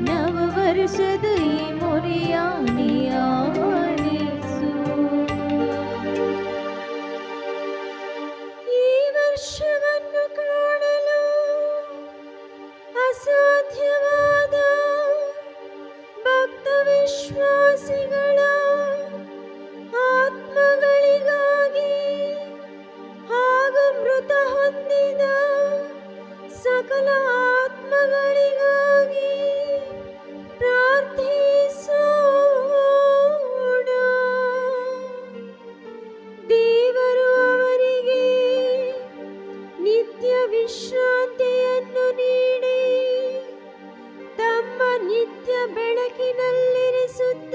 ನವವರ್ಷದ ಈ ಮೊರೆಯ ನೀ ಆಲಿಸು. ಈ ವರ್ಷವನ್ನು ಕಾಣಲು ಅಸಾಧ್ಯವಾದ ಭಕ್ತ ವಿಶ್ವಾಸಿಗಳ ಆತ್ಮಗಳಿಗಾಗಿ ಹಾಗೂ ಮೃತ ಹೊಂದಿದ ಸಕಲ ಆತ್ಮಗಳಿಗಾಗಿ ಪ್ರಾರ್ಥಿಸೋಣ. ದೇವರು ಅವರಿಗೆ ನಿತ್ಯ ವಿಶ್ರಾಂತಿಯನ್ನು ನೀಡಿ ತಮ್ಮ ನಿತ್ಯ ಬೆಳಕಿನಲ್ಲಿರಿಸುತ್ತ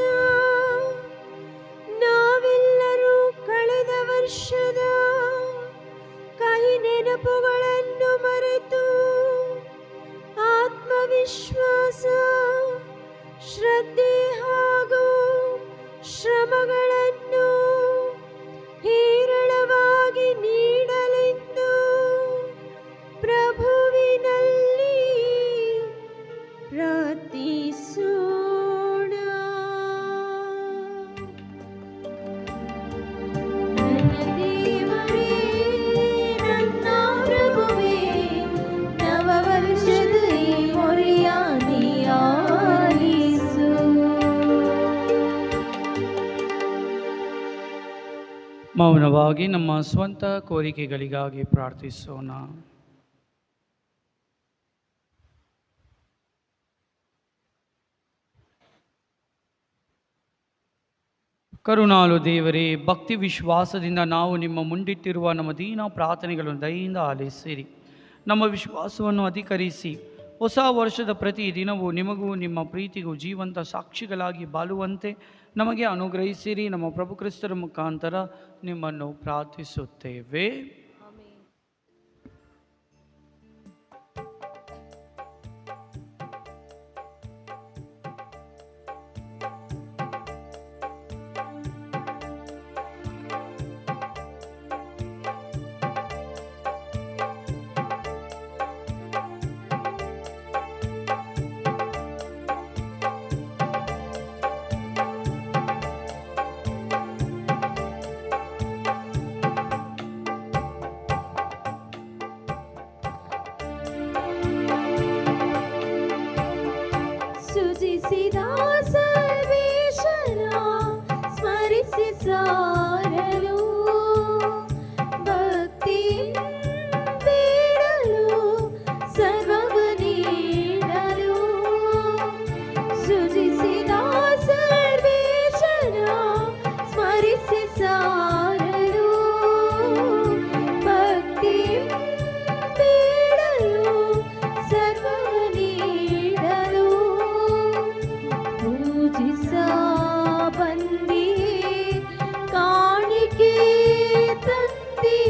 ನಾವೆಲ್ಲರೂ ಕಳೆದ ವರ್ಷದ ಕಹಿ ನೆನಪುಗಳನ್ನು ಮರೆತು ಆತ್ಮವಿಶ್ವಾಸ, ಶ್ರದ್ಧೆ ಹಾಗೂ ಶ್ರಮಗಳನ್ನು ಹೇರಳವಾಗಿ ನೀಡಲೆಂದು ಪ್ರಭುವಿನಲ್ಲಿ ಪ್ರಾರ್ಥಿಸೋಣ. ನನ್ನ ದೇವರೇ, ನನ್ನ ಪ್ರಭುವೇ, ನವ ವರ್ಷದ ಈ ಮೊರೆಯ ನೀ ಆಲಿಸು. ಮೌನವಾಗಿ ನಮ್ಮ ಸ್ವಂತ ಕೋರಿಕೆಗಳಿಗಾಗಿ ಪ್ರಾರ್ಥಿಸೋಣ. ಕರುಣಾಳು ದೇವರೇ, ಭಕ್ತಿ ವಿಶ್ವಾಸದಿಂದ ನಾವು ನಿಮ್ಮ ಮುಂದಿಟ್ಟಿರುವ ನಮ್ಮ ದೀನ ಪ್ರಾರ್ಥನೆಗಳನ್ನು ದಯೆಯಿಂದ ಆಲಿಸಿರಿ. ನಮ್ಮ ವಿಶ್ವಾಸವನ್ನು ಅಧಿಕರಿಸಿ ಹೊಸ ವರ್ಷದ ಪ್ರತಿ ದಿನವೂ ನಿಮಗೂ ನಿಮ್ಮ ಪ್ರೀತಿಗೂ ಜೀವಂತ ಸಾಕ್ಷಿಗಳಾಗಿ ಬಾಳುವಂತೆ ನಮಗೆ ಅನುಗ್ರಹಿಸಿರಿ. ನಮ್ಮ ಪ್ರಭು ಕ್ರಿಸ್ತರ ಮುಖಾಂತರ ನಿಮ್ಮನ್ನು ಪ್ರಾರ್ಥಿಸುತ್ತೇವೆ. ಸುಜಿಸಿದ ಸರ್ವೇಶ್ವರ ಸ್ಮರಿಸಿ ಸಾರಲು ಭಕ್ತಿ ಬೇಡಲು ಸರ್ವವ ನೀಡಲು. ಸುಜಿಸಿದ ಸರ್ವೇಶ್ವರ ಸ್ಮರಿಸಿ ಸಾರಲು ಭಕ್ತಿ ಬೇಡಲು ಸರ್ವವ ನೀಡಲು. ಪೂಜಿಸ ಬಂದಿ ಕಾಣಿಕೆ ತಂದಿ,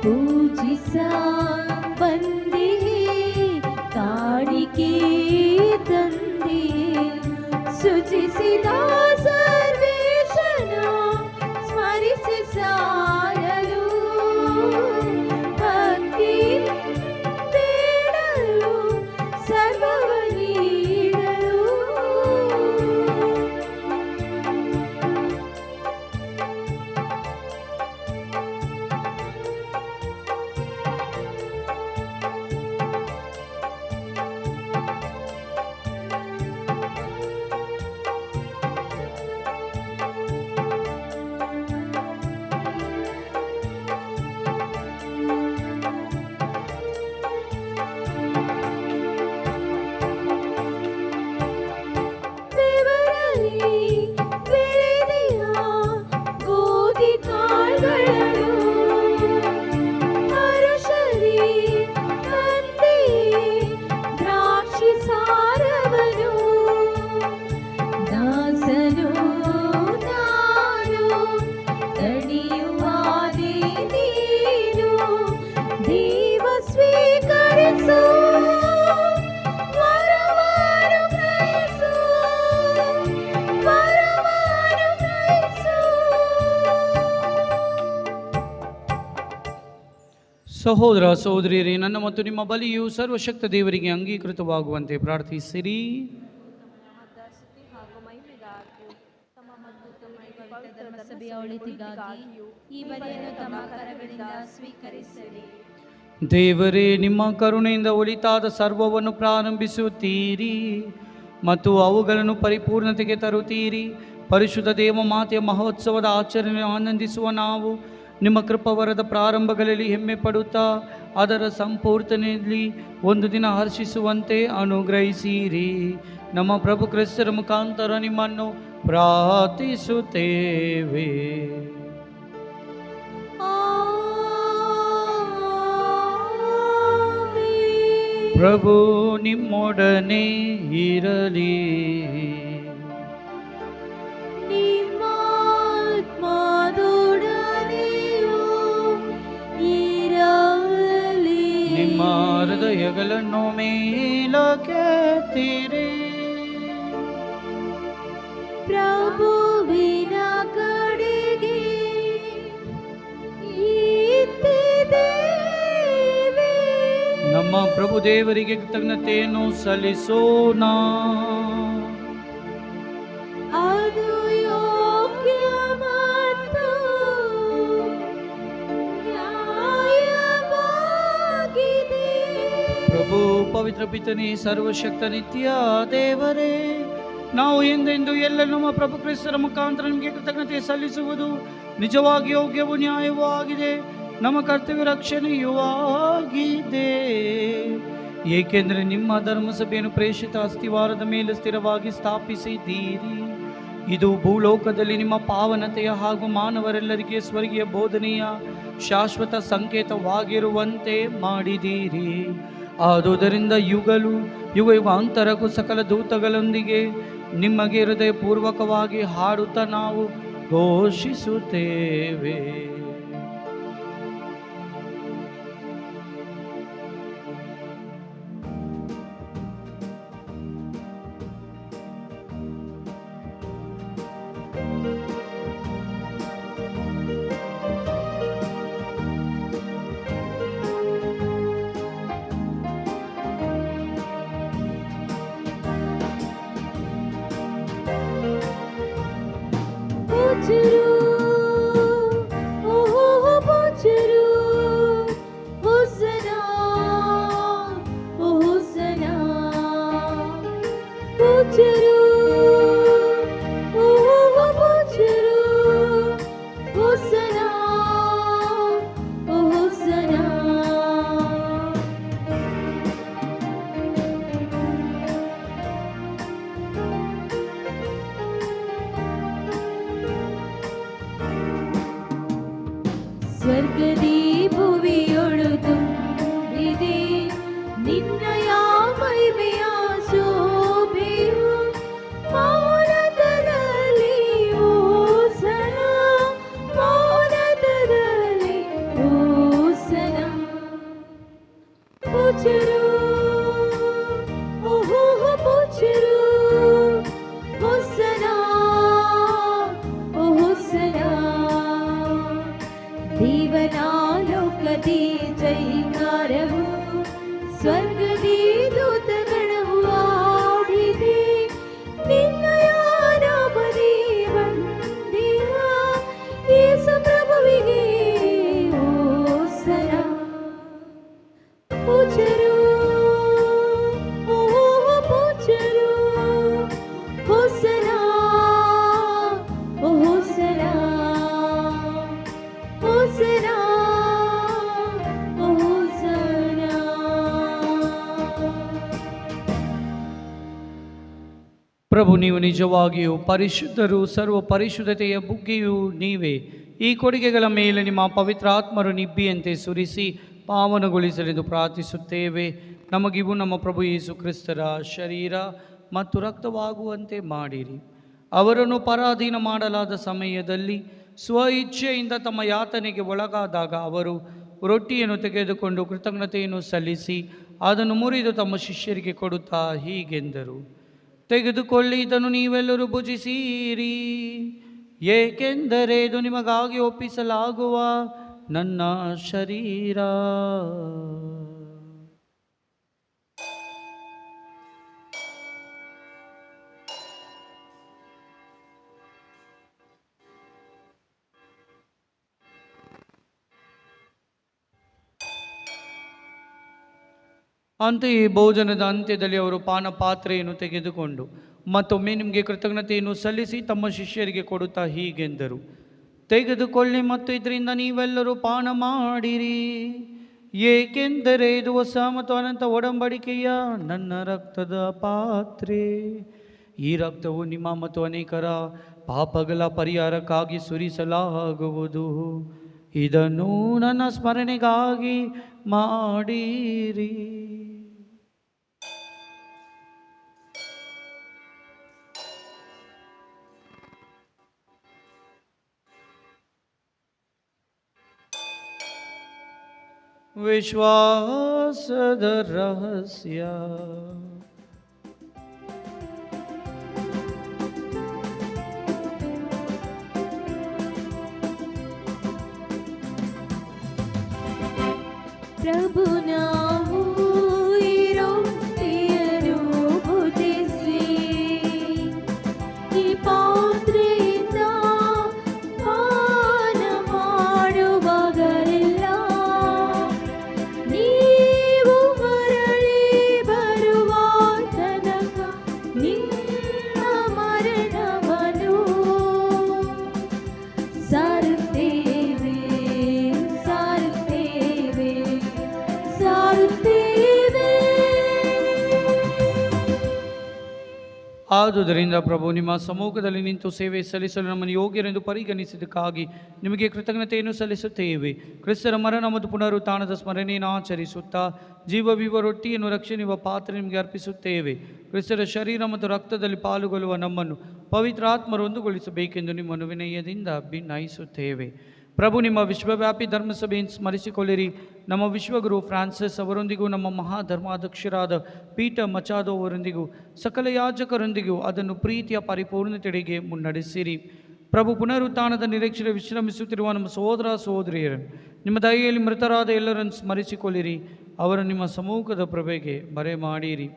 ಪೂಜಿಸ ಬಂದಿ ಕಾಣಿಕೆ ತಂದಿ. ಸುಜಿಸಿದ ಸರ್ವೇಶನ ಸ್ಮರಿಸಿ ಸಾರಲು ಭಕ್ತಿ ಬೇಡಲು ಸರ್ವವ ನೀಡಲು. ಬೆವರಲ್ಲಿ ಬೆಳೆದೆಯ ಗೋಧಿ ಕಾಳುಗಳನ್ನು ಹರುಷರಿ ತಂದೆ ದ್ರಾಕ್ಷಿ ಸಾರವನು. ದಾಸನು ನಾನು ತಡೆಯುವಾದೆ ನೀನು, ದೇವ ಸ್ವೀಕರಿಸು ವರವನ್ನು ಗ್ರಹಿಸು, ವರವನ್ನು ಗ್ರಹಿಸು. ಸಹೋದರ ಸಹೋದರಿಯರೇ, ನನ್ನ ಮತ್ತು ನಿಮ್ಮ ಬಲಿಯು ಸರ್ವಶಕ್ತ ದೇವರಿಗೆ ಅಂಗೀಕೃತವಾಗುವಂತೆ ಪ್ರಾರ್ಥಿಸಿರಿ. ಸಭೆಯ ಒಳಿತಿಗಾಗಿಯೂ ಈ ಬಲಿಯನ್ನು ತಮ್ಮ ಕರಗಳಿಂದ ಸ್ವೀಕರಿಸಲಿ. ದೇವರೇ, ನಿಮ್ಮ ಕರುಣೆಯಿಂದ ಒಳಿತಾದ ಸರ್ವವನ್ನು ಪ್ರಾರಂಭಿಸುತ್ತೀರಿ ಮತ್ತು ಅವುಗಳನ್ನು ಪರಿಪೂರ್ಣತೆಗೆ ತರುತ್ತೀರಿ. ಪರಿಶುದ್ಧ ದೇವ ಮಾತೆಯ ಮಹೋತ್ಸವದ ಆಚರಣೆ ಆನಂದಿಸುವ ನಾವು ನಿಮ್ಮ ಕೃಪವರದ ಪ್ರಾರಂಭಗಳಲ್ಲಿ ಹೆಮ್ಮೆ ಪಡುತ್ತಾ ಅದರ ಸಂಪೂರ್ಣತೆಯಲ್ಲಿ ಒಂದು ದಿನ ಹರ್ಷಿಸುವಂತೆ ಅನುಗ್ರಹಿಸಿರಿ. ನಮ್ಮ ಪ್ರಭು ಕ್ರಿಸ್ತರ ಮುಖಾಂತರ ನಿಮ್ಮನ್ನು ಪ್ರಾರ್ಥಿಸುತ್ತೇವೆ. ಪ್ರಭು ನಿಮ್ಮೊಡನೆ ಇರಲಿ. ನಿಮ್ಮ ಆತ್ಮದೊಡನೆಯೂ ಇರಲಿ. ನಿಮ್ಮ ಹೃದಯಗಳನ್ನು ಮೇಲಕ್ಕೆತ್ತಿರಿ. ಪ್ರಭುವಿನ ಕಡೆಗೆ ಎತ್ತಿದ್ದೇವೆ. ನಮ್ಮ ಪ್ರಭು ದೇವರಿಗೆ ಕೃತಜ್ಞತೆಯನ್ನು ಸಲ್ಲಿಸೋಣ. ಅದು ಯೋಗ್ಯ ಮತ್ತು ನ್ಯಾಯವಾಗಿದೆ. ಪ್ರಭು ಪವಿತ್ರ ಪಿತನೇ, ಸರ್ವಶಕ್ತ ನಿತ್ಯ ದೇವರೇ, ನಾವು ಎಂದೆಂದು ಎಲ್ಲ ನಮ್ಮ ಪ್ರಭು ಕ್ರಿಸ್ತರ ಮುಖಾಂತರ ನಿಮಗೆ ಕೃತಜ್ಞತೆ ಸಲ್ಲಿಸುವುದು ನಿಜವಾಗಿ ಯೋಗ್ಯವೂ ನ್ಯಾಯವೂ ಆಗಿದೆ, ನಮ್ಮ ಕರ್ತವ್ಯ ರಕ್ಷಣೆಯೂ ಆಗಿದೆ. ಏಕೆಂದರೆ ನಿಮ್ಮ ಧರ್ಮಸಭೆಯನ್ನು ಪ್ರೇಷಿತ ಅಸ್ಥಿವಾರದ ಮೇಲೆ ಸ್ಥಿರವಾಗಿ ಸ್ಥಾಪಿಸಿದ್ದೀರಿ. ಇದು ಭೂಲೋಕದಲ್ಲಿ ನಿಮ್ಮ ಪಾವನತೆಯ ಹಾಗೂ ಮಾನವರೆಲ್ಲರಿಗೆ ಸ್ವರ್ಗೀಯ ಬೋಧನೆಯ ಶಾಶ್ವತ ಸಂಕೇತವಾಗಿರುವಂತೆ ಮಾಡಿದ್ದೀರಿ. ಆದುದರಿಂದ ಯುಗ ಯುಗಾಂತರಕ್ಕೂ ಸಕಲ ದೂತಗಳೊಂದಿಗೆ ನಿಮಗೆ ಹೃದಯಪೂರ್ವಕವಾಗಿ ಹಾಡುತ್ತಾ ನಾವು ಘೋಷಿಸುತ್ತೇವೆ. ಪೂಜ್ಯರು, ಓಹೋ ಪೂಜ್ಯರು, ಹೋಸನಾ, ಓ ಹೋಸನಾ. ಪೂಜ್ಯರು, ಓಹೋ ಪೂಜ್ಯರು, ಹೋಸನಾ, ಓ ಹೋಸನಾ. ಸ್ವರ್ಗದಿ ಭುವಿಯೊಳು ತುಂಬಿದೆ ನಿನ್ನಯ ಮಹಿಮೆಯ ಶೋಭೆಯು. ಮೌನತದಲ್ಲಿ ಹೋಸನ, ಮೌನತದಲ್ಲಿ ಹೋಸನ. ಪೂಜ್ಯರು, ಓಹೋ ಪೂಜ್ಯರು, ಹೋಸನ, ಓ ಹೋಸನ. ದೇವನಾಲೋಕದಿ ಜೈಕಾರವು, ಸ್ವರ್ಗದಿ ದೂತಗಣವು ಆಡಿದೆ. ನಿನ್ನಯ ನಾಮದಿ ವಂದಿತ ಯೇಸು ಪ್ರಭುವಿಗೆ ಹೋಸನ. ಪೂಜ್ಯರು, ಓಹೋ ಪೂಜ್ಯರು, ಹೋಸನ, ಓ ಹೋಸನ. ಹೋಸನಾ, ಓ ಹೋಸನಾ. ಪ್ರಭು, ನೀವು ನಿಜವಾಗಿಯೂ ಪರಿಶುದ್ಧರು, ಸರ್ವ ಪರಿಶುದ್ಧತೆಯ ಬುಗ್ಗೆಯೂ ನೀವೇ. ಈ ಕೊಡುಗೆಗಳ ಮೇಲೆ ನಿಮ್ಮ ಪವಿತ್ರ ಆತ್ಮರು ನಿಬ್ಬಿಯಂತೆ ಸುರಿಸಿ ಪಾವನಗೊಳಿಸಲೆಂದು ಪ್ರಾರ್ಥಿಸುತ್ತೇವೆ. ನಮಗಿವು ನಮ್ಮ ಪ್ರಭು ಯೇಸು ಕ್ರಿಸ್ತರ ಶರೀರ ಮತ್ತು ರಕ್ತವಾಗುವಂತೆ ಮಾಡಿರಿ. ಅವರನ್ನು ಪರಾಧೀನ ಮಾಡಲಾದ ಸಮಯದಲ್ಲಿ ಸ್ವ ಇಚ್ಛೆಯಿಂದ ತಮ್ಮ ಯಾತನೆಗೆ ಒಳಗಾದಾಗ ಅವರು ರೊಟ್ಟಿಯನ್ನು ತೆಗೆದುಕೊಂಡು ಕೃತಜ್ಞತೆಯನ್ನು ಸಲ್ಲಿಸಿ ಅದನ್ನು ಮುರಿದು ತಮ್ಮ ಶಿಷ್ಯರಿಗೆ ಕೊಡುತ್ತಾ ಹೀಗೆಂದರು: ತೆಗೆದುಕೊಳ್ಳಿ, ಇದನ್ನು ನೀವೆಲ್ಲರೂ ಭುಜಿಸಿರಿ, ಏಕೆಂದರೆ ಇದು ನಿಮಗಾಗಿ ಒಪ್ಪಿಸಲಾಗುವ ನನ್ನ ಶರೀರ. ಅಂತೆಯೇ ಭೋಜನದ ಅಂತ್ಯದಲ್ಲಿ ಅವರು ಪಾನಪಾತ್ರೆಯನ್ನು ತೆಗೆದುಕೊಂಡು ಮತ್ತೊಮ್ಮೆ ನಿಮಗೆ ಕೃತಜ್ಞತೆಯನ್ನು ಸಲ್ಲಿಸಿ ತಮ್ಮ ಶಿಷ್ಯರಿಗೆ ಕೊಡುತ್ತಾ ಹೀಗೆಂದರು: ತೆಗೆದುಕೊಳ್ಳಿ ಮತ್ತು ಇದರಿಂದ ನೀವೆಲ್ಲರೂ ಪಾನ ಮಾಡಿರಿ, ಏಕೆಂದರೆ ಇದು ಹೊಸ ಮತ್ತು ಅನಂತ ಒಡಂಬಡಿಕೆಯ ನನ್ನ ರಕ್ತದ ಪಾತ್ರೆ. ಈ ರಕ್ತವು ನಿಮ್ಮ ಮತ್ತು ಅನೇಕರ ಪಾಪಗಳ ಪರಿಹಾರಕ್ಕಾಗಿ ಸುರಿಸಲಾಗುವುದು. ಇದನ್ನು ನನ್ನ ಸ್ಮರಣೆಗಾಗಿ ಮಾಡಿರಿ. ವಿಶ್ವಾಸದ ರಹಸ್ಯ. ಪ್ರಭು ನಾವು ಈ ರೊಟ್ಟಿಯನ್ನು ಭುಜಿಸಿ ಈ ಪಾತ್ರೆಯಿಂದ ಪಾನ ಮಾಡುವಾಗಲೆಲ್ಲ ನೀವು ಮರಳಿ ಬರುವ ತನಕ ನಿಮ್ಮ ಮರಣವನ್ನು ಸಾರುತ್ತೇವೆ ಸಾರುತ್ತೇವೆ ಸಾರುತ್ತೇವೆ. ಆದುದರಿಂದ ಪ್ರಭು, ನಿಮ್ಮ ಸಮ್ಮುಖದಲ್ಲಿ ನಿಂತು ಸೇವೆ ಸಲ್ಲಿಸಲು ನಮ್ಮನ್ನು ಯೋಗ್ಯರೆಂದು ಪರಿಗಣಿಸಿದ್ದಕ್ಕಾಗಿ ನಿಮಗೆ ಕೃತಜ್ಞತೆಯನ್ನು ಸಲ್ಲಿಸುತ್ತೇವೆ. ಕ್ರಿಸ್ತರ ಮರಣ ಮತ್ತು ಪುನರುತ್ಥಾನದ ಸ್ಮರಣೆಯನ್ನು ಆಚರಿಸುತ್ತಾ ಜೀವವಿವ ರೊಟ್ಟಿಯನ್ನು ರಕ್ಷಣೆಯುವ ಪಾತ್ರೆ ನಿಮಗೆ ಅರ್ಪಿಸುತ್ತೇವೆ. ಕ್ರಿಸ್ತರ ಶರೀರ ಮತ್ತು ರಕ್ತದಲ್ಲಿ ಪಾಲುಗೊಳ್ಳುವ ನಮ್ಮನ್ನು ಪವಿತ್ರ ಆತ್ಮರು ಒಂದುಗೊಳಿಸಬೇಕೆಂದು ನಿಮ್ಮನ್ನು ವಿನಯದಿಂದ ಭಿನ್ನಯಿಸುತ್ತೇವೆ. ಪ್ರಭು, ನಿಮ್ಮ ವಿಶ್ವವ್ಯಾಪಿ ಧರ್ಮಸಭೆಯನ್ನು ಸ್ಮರಿಸಿಕೊಳ್ಳಿರಿ. ನಮ್ಮ ವಿಶ್ವಗುರು ಫ್ರಾನ್ಸಿಸ್ ಅವರೊಂದಿಗೂ ನಮ್ಮ ಮಹಾಧರ್ಮಾಧ್ಯಕ್ಷರಾದ ಪೀಟರ್ ಮಚಾದೋ ಅವರೊಂದಿಗೂ ಸಕಲ ಯಾಜಕರೊಂದಿಗೂ ಅದನ್ನು ಪ್ರೀತಿಯ ಪರಿಪೂರ್ಣತೆಡೆಗೆ ಮುನ್ನಡೆಸಿರಿ. ಪ್ರಭು, ಪುನರುತ್ಥಾನದ ನಿರೀಕ್ಷೆ ವಿಶ್ರಮಿಸುತ್ತಿರುವ ನಮ್ಮ ಸಹೋದರ ಸಹೋದರಿಯರನ್ನು ನಿಮ್ಮ ದಯೆಯಲ್ಲಿ ಮೃತರಾದ ಎಲ್ಲರನ್ನು ಸ್ಮರಿಸಿಕೊಳ್ಳಿರಿ. ಅವರು ನಿಮ್ಮ ಸಮ್ಮುಖದ ಪ್ರಭೆಗೆ ಬರೆಮಾಡಿರಿ.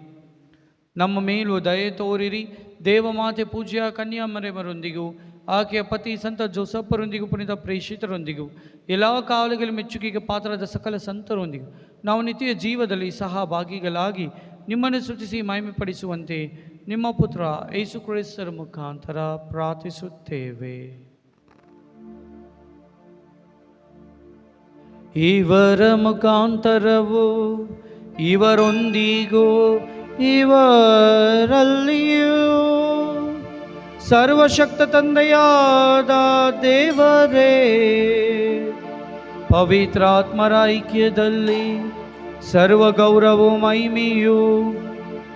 ನಮ್ಮ ಮೇಲೂ ದಯೆ ತೋರಿರಿ. ದೇವಮಾತೆ ಪೂಜ್ಯ ಕನ್ಯಾಮರಿಯರೊಂದಿಗೂ ಆಕೆಯ ಪತಿ ಸಂತ ಜೋಸಫರೊಂದಿಗೂ ಪುನೀತ ಪ್ರೇಷಿತರೊಂದಿಗೂ ಎಲ್ಲ ಕಾಲಗಳ ಮೆಚ್ಚುಗೆಗೆ ಪಾತ್ರರಾದ ಸಕಲ ಸಂತರೊಂದಿಗೂ ನಾವು ನಿತ್ಯ ಜೀವದಲ್ಲಿ ಸಹಭಾಗಿಗಳಾಗಿ ನಿಮ್ಮನ್ನು ಸ್ತುತಿಸಿ ಮಹಿಮೆಪಡಿಸುವಂತೆ ನಿಮ್ಮ ಪುತ್ರ ಯೇಸು ಕ್ರಿಸ್ತರ ಮುಖಾಂತರ ಪ್ರಾರ್ಥಿಸುತ್ತೇವೆ. ಇವರ ಮುಖಾಂತರವು ಇವರೊಂದಿಗೂ ಇವರಲ್ಲಿಯೂ ಸರ್ವಶಕ್ತ ತಂದೆಯಾದ ದೇವರೇ, ಪವಿತ್ರಾತ್ಮರ ಐಕ್ಯದಲ್ಲಿ ಸರ್ವ ಗೌರವ ಮಹಿಮೆಯು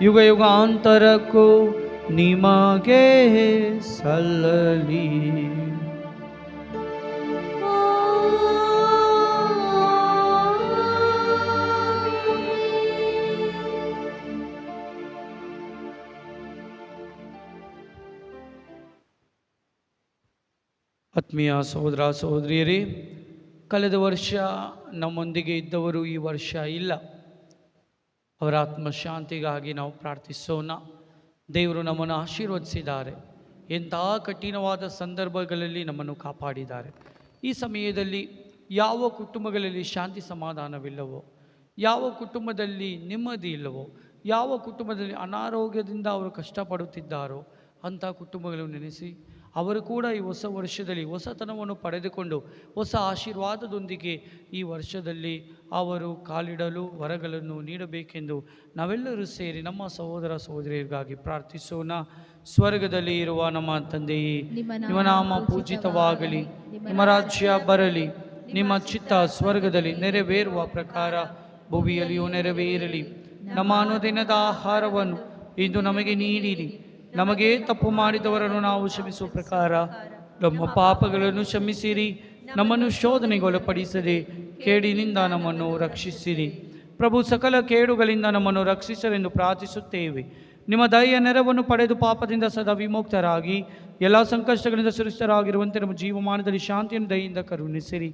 ಯುಗ ಯುಗಾಂತರಕ್ಕೂ ನಿಮಗೆ ಸಲ್ಲಲಿ. ಆತ್ಮೀಯ ಸಹೋದರ ಸಹೋದರಿಯರೇ, ಕಳೆದ ವರ್ಷ ನಮ್ಮೊಂದಿಗೆ ಇದ್ದವರು ಈ ವರ್ಷ ಇಲ್ಲ. ಅವರ ಆತ್ಮಶಾಂತಿಗಾಗಿ ನಾವು ಪ್ರಾರ್ಥಿಸೋಣ. ದೇವರು ನಮ್ಮನ್ನು ಆಶೀರ್ವದಿಸಿದ್ದಾರೆ. ಎಂತಹ ಕಠಿಣವಾದ ಸಂದರ್ಭಗಳಲ್ಲಿ ನಮ್ಮನ್ನು ಕಾಪಾಡಿದ್ದಾರೆ. ಈ ಸಮಯದಲ್ಲಿ ಯಾವ ಕುಟುಂಬಗಳಲ್ಲಿ ಶಾಂತಿ ಸಮಾಧಾನವಿಲ್ಲವೋ, ಯಾವ ಕುಟುಂಬದಲ್ಲಿ ನೆಮ್ಮದಿ ಇಲ್ಲವೋ, ಯಾವ ಕುಟುಂಬದಲ್ಲಿ ಅನಾರೋಗ್ಯದಿಂದ ಅವರು ಕಷ್ಟಪಡುತ್ತಿದ್ದಾರೋ ಅಂಥ ಕುಟುಂಬಗಳನ್ನು ನೆನೆಸಿ ಅವರು ಕೂಡ ಈ ಹೊಸ ವರ್ಷದಲ್ಲಿ ಹೊಸತನವನ್ನು ಪಡೆದುಕೊಂಡು ಹೊಸ ಆಶೀರ್ವಾದದೊಂದಿಗೆ ಈ ವರ್ಷದಲ್ಲಿ ಅವರು ಕಾಲಿಡಲು ವರಗಳನ್ನು ನೀಡಬೇಕೆಂದು ನಾವೆಲ್ಲರೂ ಸೇರಿ ನಮ್ಮ ಸಹೋದರ ಸಹೋದರಿಯರಿಗಾಗಿ ಪ್ರಾರ್ಥಿಸೋಣ. ಸ್ವರ್ಗದಲ್ಲಿ ಇರುವ ನಮ್ಮ ತಂದೆಯೇ, ನಿಮ್ಮ ನಾಮ ಪೂಜಿತವಾಗಲಿ, ನಿಮ್ಮ ರಾಜ್ಯ ಬರಲಿ, ನಿಮ್ಮ ಚಿತ್ತ ಸ್ವರ್ಗದಲ್ಲಿ ನೆರವೇರುವ ಪ್ರಕಾರ ಭೂಮಿಯಲ್ಲಿಯೂ ನೆರವೇರಲಿ. ನಮ್ಮ ಅನುದಿನದ ಆಹಾರವನ್ನು ಇಂದು ನಮಗೆ ನೀಡಿರಿ. ನಮಗೆ ತಪ್ಪು ಮಾಡಿದವರನ್ನು ನಾವು ಕ್ಷಮಿಸುವ ಪ್ರಕಾರ ನಮ್ಮ ಪಾಪಗಳನ್ನು ಕ್ಷಮಿಸಿರಿ. ನಮ್ಮನ್ನು ಶೋಧನೆಗೊಳಪಡಿಸದೆ ಕೇಡಿನಿಂದ ನಮ್ಮನ್ನು ರಕ್ಷಿಸಿರಿ. ಪ್ರಭು, ಸಕಲ ಕೇಡುಗಳಿಂದ ನಮ್ಮನ್ನು ರಕ್ಷಿಸಲೆಂದು ಪ್ರಾರ್ಥಿಸುತ್ತೇವೆ. ನಿಮ್ಮ ದಯೆಯ ನೆರವನ್ನು ಪಡೆದು ಪಾಪದಿಂದ ಸದಾ ವಿಮುಕ್ತರಾಗಿ ಎಲ್ಲ ಸಂಕಷ್ಟಗಳಿಂದ ಸುರಕ್ಷಿತರಾಗಿರುವಂತೆ ನಮ್ಮ ಜೀವಮಾನದಲ್ಲಿ ಶಾಂತಿಯನ್ನು ದಯೆಯಿಂದ ಕರುಣಿಸಿರಿ.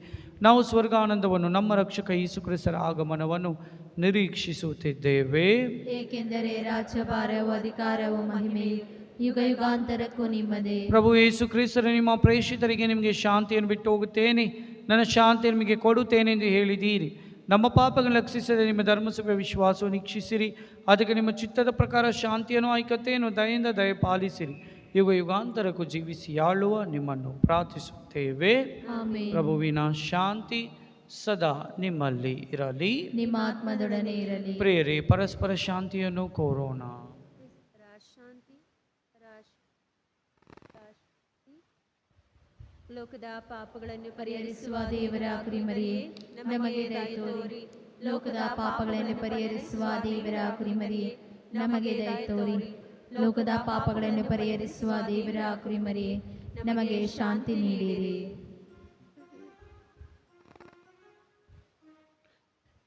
ನಾವು ಸ್ವರ್ಗಾನಂದವನ್ನು ನಮ್ಮ ರಕ್ಷಕ ಯೇಸು ಕ್ರಿಸ್ತರ ಆಗಮನವನ್ನು ನಿರೀಕ್ಷಿಸುತ್ತಿದ್ದೇವೆ. ಏಕೆಂದರೆ ರಾಜ್ಯಭಾರವು ಅಧಿಕಾರವು ಮಹಿಮೆಯು ಯುಗ ಯುಗಾಂತರಕ್ಕೂ ನಿಮ್ಮದೇ. ಪ್ರಭು ಯೇಸು ಕ್ರಿಸ್ತರ, ನಿಮ್ಮ ಪ್ರೇಷಿತರಿಗೆ ನಿಮಗೆ ಶಾಂತಿಯನ್ನು ಬಿಟ್ಟು ಹೋಗುತ್ತೇನೆ, ನನ್ನ ಶಾಂತಿಯನ್ನು ನಿಮಗೆ ಕೊಡುತ್ತೇನೆ ಎಂದು ಹೇಳಿದ್ದೀರಿ. ನಮ್ಮ ಪಾಪಗಳನ್ನು ರಕ್ಷಿಸದೆ ನಿಮ್ಮ ಧರ್ಮಸಭೆಯ ವಿಶ್ವಾಸವನ್ನು ಇಚ್ಛಿಸಿರಿ. ಅದಕ್ಕೆ ನಿಮ್ಮ ಚಿತ್ತದ ಪ್ರಕಾರ ಶಾಂತಿಯನ್ನು ಐಕ್ಯತೆಯನ್ನು ದಯೆಯಿಂದ ದಯಪಾಲಿಸಿರಿ. ಯುಗ ಯುಗಾಂತರಕ್ಕೂ ಜೀವಿಸಿ ಆಳುವ ನಿಮ್ಮನ್ನು ಪ್ರಾರ್ಥಿಸುತ್ತೇವೆ. ಪ್ರಭುವಿನ ಶಾಂತಿ ಸದಾ ನಿಮ್ಮಲ್ಲಿ ಇರಲಿ, ನಿಮ್ಮ ಆತ್ಮದೊಡನೆ ಇರಲಿ. ಪ್ರಿಯರೇ, ಪರಸ್ಪರ ಶಾಂತಿಯನ್ನು ಕೋರೋಣ. ಲೋಕದ ಪಾಪಗಳನ್ನು ಪರಿಹರಿಸುವ ದೇವರ ಕುರಿಮರಿಯೇ, ನಮಗೆ ದಯೆ ತೋರಿ. ಲೋಕದ ಪಾಪಗಳನ್ನು ಪರಿಹರಿಸುವ ದೇವರ ಕುರಿಮರಿಯೇ, ನಮಗೆ ದಯೆ ತೋರಿ. ಲೋಕದ ಪಾಪಗಳನ್ನು ಪರಿಹರಿಸುವ ದೇವರ ಕುರಿಮರಿಯೇ, ನಮಗೆ ಶಾಂತಿ ನೀಡಿರಿ.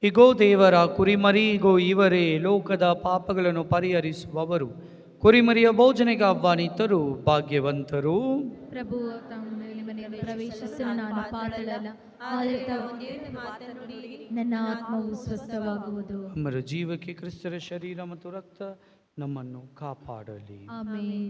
ಇಗೋ ದೇವರ ಕುರಿಮರಿ, ಇಗೋ ಇವರೇ ಲೋಕದ ಪಾಪಗಳನ್ನು ಪರಿಹರಿಸುವವರು. ಕುರಿಮರಿಯ ಭೋಜನೆಗೆ ಆಹ್ವಾನಿತರು ಭಾಗ್ಯವಂತರು. ಪ್ರಭು ತಮ್ಮ ಮನೆಯಲ್ಲಿ ಪ್ರವೇಶಿಸಲು ನಾನು ಪಾತ್ರಳಲ್ಲ, ಆದರೆ ತಾವು ಒಂದು ಮಾತನ್ನು ನುಡಿಯಿರಿ, ನನ್ನ ಆತ್ಮವು ಸ್ವಸ್ಥವಾಗುವುದು. ಅಮರ ಜೀವಕ್ಕೆ ಕ್ರಿಸ್ತರ ಶರೀರ ಮತ್ತು ರಕ್ತ ನಮ್ಮನ್ನು ಕಾಪಾಡಲಿ. ಆಮೆನ್.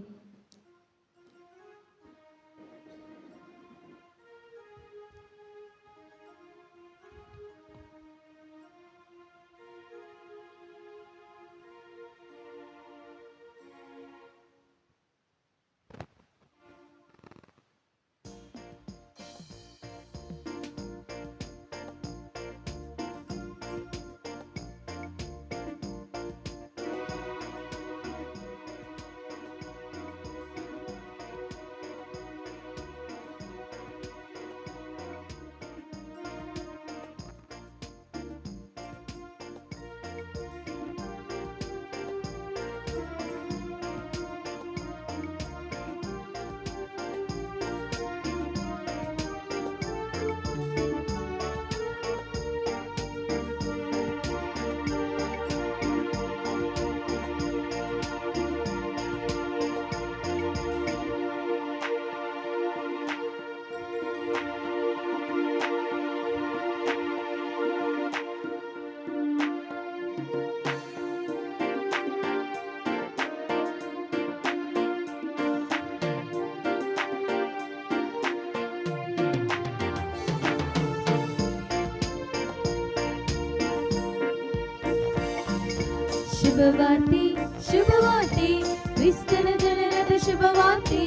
ಶುಭವಾರ್ತೆ ಶುಭವಾರ್ತೆ, ಕ್ರಿಸ್ತನ ಜನನದ ಶುಭವಾರ್ತೆ,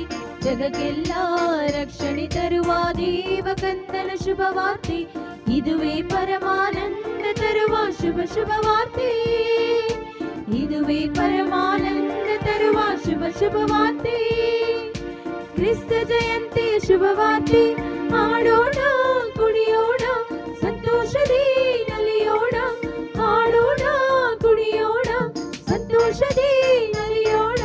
ಜಗಕ್ಕೆಲ್ಲ ರಕ್ಷಣೆ ತರುವ ದೇವಕಂದನ ಶುಭವಾರ್ತೆ, ಇದುವೇ ಪರಮಾನಂದ ತರುವ ಶುಭವಾರ್ತೆ, ಇದುವೇ ಪರಮಾನಂದ ತರುವ ಶುಭವಾರ್ತೆ. ಕ್ರಿಸ್ತ ಜಯಂತಿಯ ಶುಭವಾರ್ತೆ, ಹಾಡೋಣ ಕುಣಿಯೋಣ ಸಂತೋಷದಿ ನಲಿಯೋಣ, ಹಾಡೋಣ ಕುಣಿಯೋಣ ಸಂತೋಷದಿ ನಲಿಯೋಣ.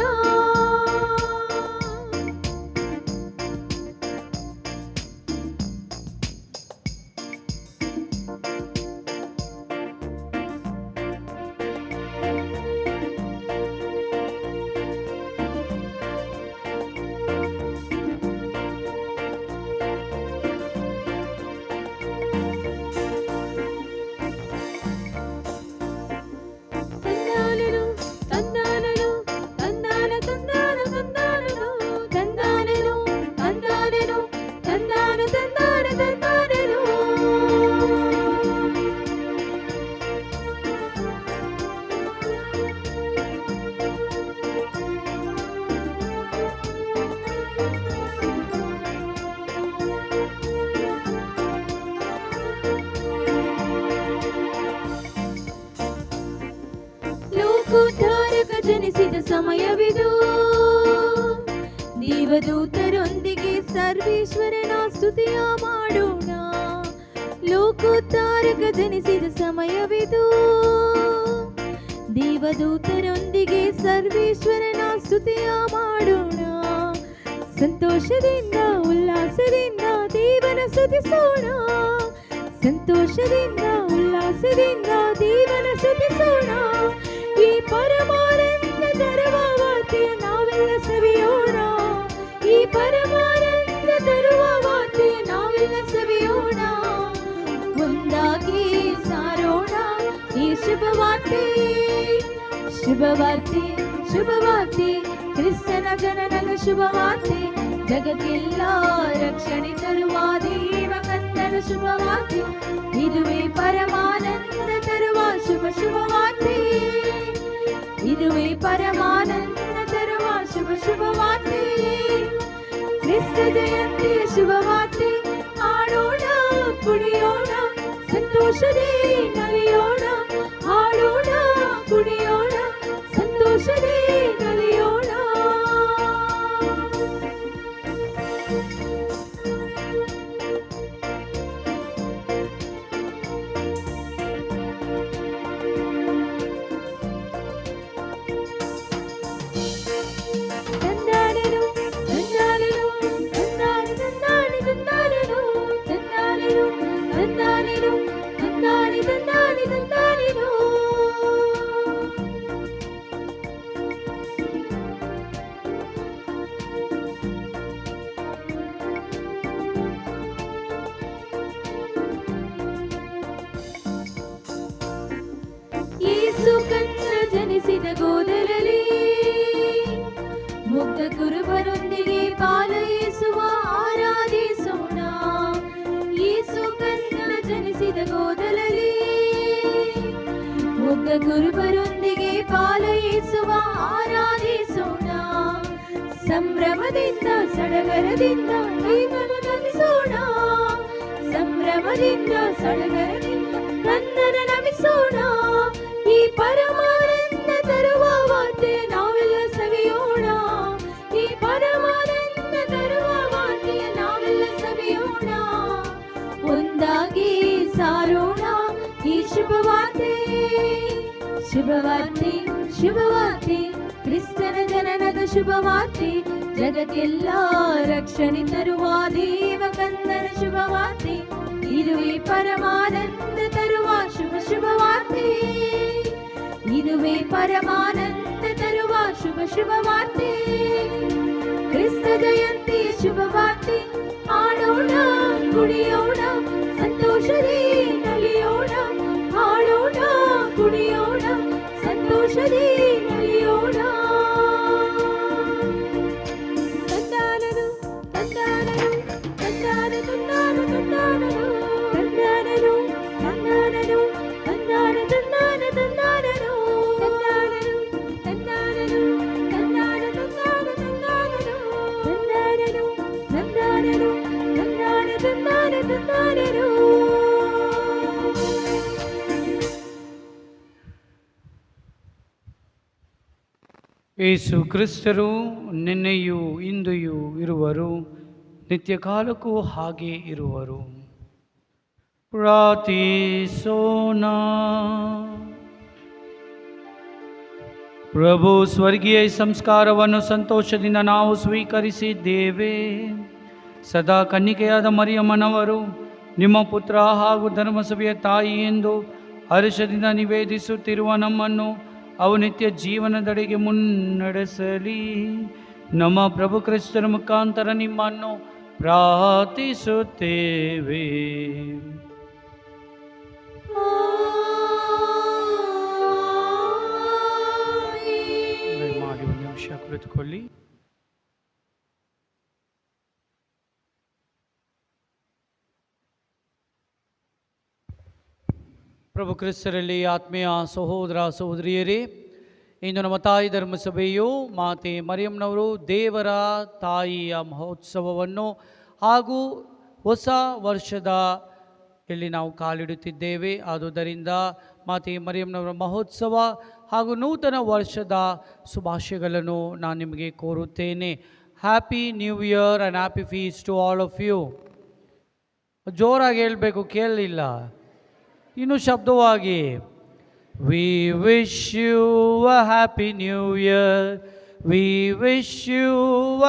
ಲೋಕೋದ್ಧಾರಕ ಜನಿಸಿದ ಸಮಯವಿದು, ದೇವದೂತರೊಂದಿಗೆ ಸರ್ವೇಶ್ವರನ ಸ್ತುತಿಯ ಮಾಡೋಣ. ಲೋಕೋದ್ಧಾರಕ ಜನಿಸಿದ ಸಮಯವಿದು, ದೇವದೂತರೊಂದಿಗೆ ಸರ್ವೇಶ್ವರನ ಸ್ತುತಿಯ ಮಾಡೋಣ. ಸಂತೋಷದಿಂದ ಉಲ್ಲಾಸದಿಂದ ದೇವನ ಸ್ತುತಿಸೋಣ, ಸಂತೋಷದಿಂದ ಉಲ್ಲಾಸದಿಂದ ದೇವನ ಸ್ತುತಿಸೋಣ. ಈ ಪರಮಾನಂದ ತರುವ ವಾರ್ತೆಯ ನಾವೆಲ್ಲ ಸವಿಯೋಣ, ಈ ಪರಮಾನಂದ ತರುವ ವಾರ್ತೆಯ ನಾವೆಲ್ಲ ಸವಿಯೋಣ. ಒಂದಾಗಿ ಸಾರೋಣ ಈ ಶುಭವಾರ್ತೆ, ಶುಭವಾರ್ತೆ ಶುಭವಾರ್ತೆ, ಕ್ರಿಸ್ತನ ಜನನದ ಶುಭವಾರ್ತೆ, ಜಗಕ್ಕೆಲ್ಲ ರಕ್ಷಣೆ ತರುವ ದೇವಕಂದನ ಶುಭವಾರ್ತೆ, ಇದುವೇ ಪರಮಾನಂದ ತರುವ ಶುಭವಾರ್ತೆ, ಇದುವೇ ಪರಮಾನಂದ ತರುವ ಶುಭವಾರ್ತೆ. ಕ್ರಿಸ್ತ ಜಯಂತಿಯ ಶುಭವಾರ್ತೆ, ಹಾಡೋಣ ಕುಣಿಯೋಣ ಸಂತೋಷದೇ ನಲಿಯೋಣ, ಹಾಡೋಣ ಕುಣಿಯೋಣ ಸಂತೋಷದೇ ನಲಿಯೋಣ. ತಂದಾನೆನು ತಂದಾನೆ ತಂದಾನೆ ಯೋಗ ಗುರುಬರೊಂದಿಗೆ ಪಾಲಯಿಸುವ ಆರಾಧಿಸೋಣ. ಸಂಭ್ರಮದಿಂದ ಸಡಗರದಿಂದ ಈಗಲೂ ನಮಿಸೋಣ. ಸಂಭ್ರಮದಿಂದ ಸಡಗರದಿಂದ ಕನ್ನಡ ನಮಿಸೋಣ. ಈ ಪರಮಾನಂದ ತರುವ ವಾರ್ತೆ ನಾವೆಲ್ಲ ಸವಿಯೋಣ. ಈ ಪರಮಾನಂದ ತರುವ ವಾರ್ತೆ ನಾವೆಲ್ಲ ಸವಿಯೋಣ. ಒಂದಾಗಿ ಸಾರೋಣ ಈ ಶುಭವಾರ್ತೆ. ಶುಭವಾರ್ತೆ ಶುಭವಾರ್ತೆ ಕ್ರಿಸ್ತನ ಜನನದ ಶುಭವಾರ್ತೆ. ಜಗಕ್ಕೆಲ್ಲ ರಕ್ಷಣೆ ತರುವ ದೇವಕಂದನ ಶುಭವಾರ್ತೆ. ಇದುವೇ ಪರಮಾನಂದ ತರುವ ಶುಭವಾರ್ತೆ. ಇದುವೇ ಪರಮಾನಂದ ತರುವ ಶುಭವಾರ್ತೆ. ಕ್ರಿಸ್ತ ಜಯಂತಿಯ ಶುಭವಾರ್ತೆ. ಹಾಡೋಣ ಕುಣಿಯೋಣ ಸಂತೋಷದೇ ನಲಿಯೋಣ. ಹಾಡೋಣ ಕುಣಿಯೋಣ ಸಂತೋಷದೇ ನಲಿಯೋಣ. ತಂದಾನನು ತಂದಾನನು ತಂದಾನ ತಂದಾನ ತಂದಾನನು ತಂದಾನನು ತಂದಾನನು ತಂದಾನ ತಂದಾನ ತಂದಾನನು ತಂದಾನನು ತಂದಾನನು ತಂದಾನ ತಂದಾನ ತಂದಾನನು ತಂದಾನನು ತಂದಾನನು ತಂದಾನ ತಂದಾನ ತಂದಾನನು. ಯೇಸು ಕ್ರಿಸ್ತರು ನಿನ್ನೆಯೂ ಇಂದೆಯೂ ಇರುವರು, ನಿತ್ಯ ಕಾಲಕ್ಕೂ ಹಾಗೆ ಇರುವರು. ಪ್ರಾರ್ಥಿಸೋಣ. ಪ್ರಭು ಸ್ವರ್ಗೀಯ ಸಂಸ್ಕಾರವನ್ನು ಸಂತೋಷದಿಂದ ನಾವು ಸ್ವೀಕರಿಸಿದ್ದೇವೆ. ಸದಾ ಕನ್ನಿಕೆಯಾದ ಮರಿಯಮ್ಮನವರು ನಿಮ್ಮ ಪುತ್ರ ಹಾಗೂ ಧರ್ಮಸಭೆಯ ತಾಯಿ ಎಂದು ಹರ್ಷದಿಂದ ನಿವೇದಿಸುತ್ತಿರುವ ನಮ್ಮನ್ನು ಅವು ನಿತ್ಯ ಜೀವನದೆಡೆಗೆ ಮುನ್ನಡೆಸಲಿ. ನಮ್ಮ ಪ್ರಭು ಕ್ರಿಸ್ತರ ಮುಖಾಂತರ ನಿಮ್ಮನ್ನು ಪ್ರಾರ್ಥಿಸುತ್ತೇವೆ. ಮಾಡಿ ಒಂದು ನಿಮಿಷ ಕುಳಿತುಕೊಳ್ಳಿ. ಪ್ರಭು ಕ್ರಿಸ್ತರಲ್ಲಿ ಆತ್ಮೀಯ ಸಹೋದರ ಸಹೋದರಿಯರೇ, ಇಂದು ನಮ್ಮ ತಾಯಿ ಧರ್ಮಸಭೆಯು ಮಾತೆ ಮರಿಯಮ್ಮನವರು ದೇವರ ತಾಯಿಯ ಮಹೋತ್ಸವವನ್ನು ಹಾಗೂ ಹೊಸ ವರ್ಷದ ಇಲ್ಲಿ ನಾವು ಕಾಲಿಡುತ್ತಿದ್ದೇವೆ. ಆದುದರಿಂದ ಮಾತೆ ಮರಿಯಮ್ಮನವರ ಮಹೋತ್ಸವ ಹಾಗೂ ನೂತನ ವರ್ಷದ ಶುಭಾಶಯಗಳನ್ನು ನಾನು ನಿಮಗೆ ಕೋರುತ್ತೇನೆ. Happy new year and happy feast to all of you. ಜೋರಾಗಿ ಹೇಳಬೇಕು, ಕೇಳಲಿಲ್ಲ ಇನ್ನು ಶಬ್ದವಾಗಿ. We wish you a happy new year. We wish you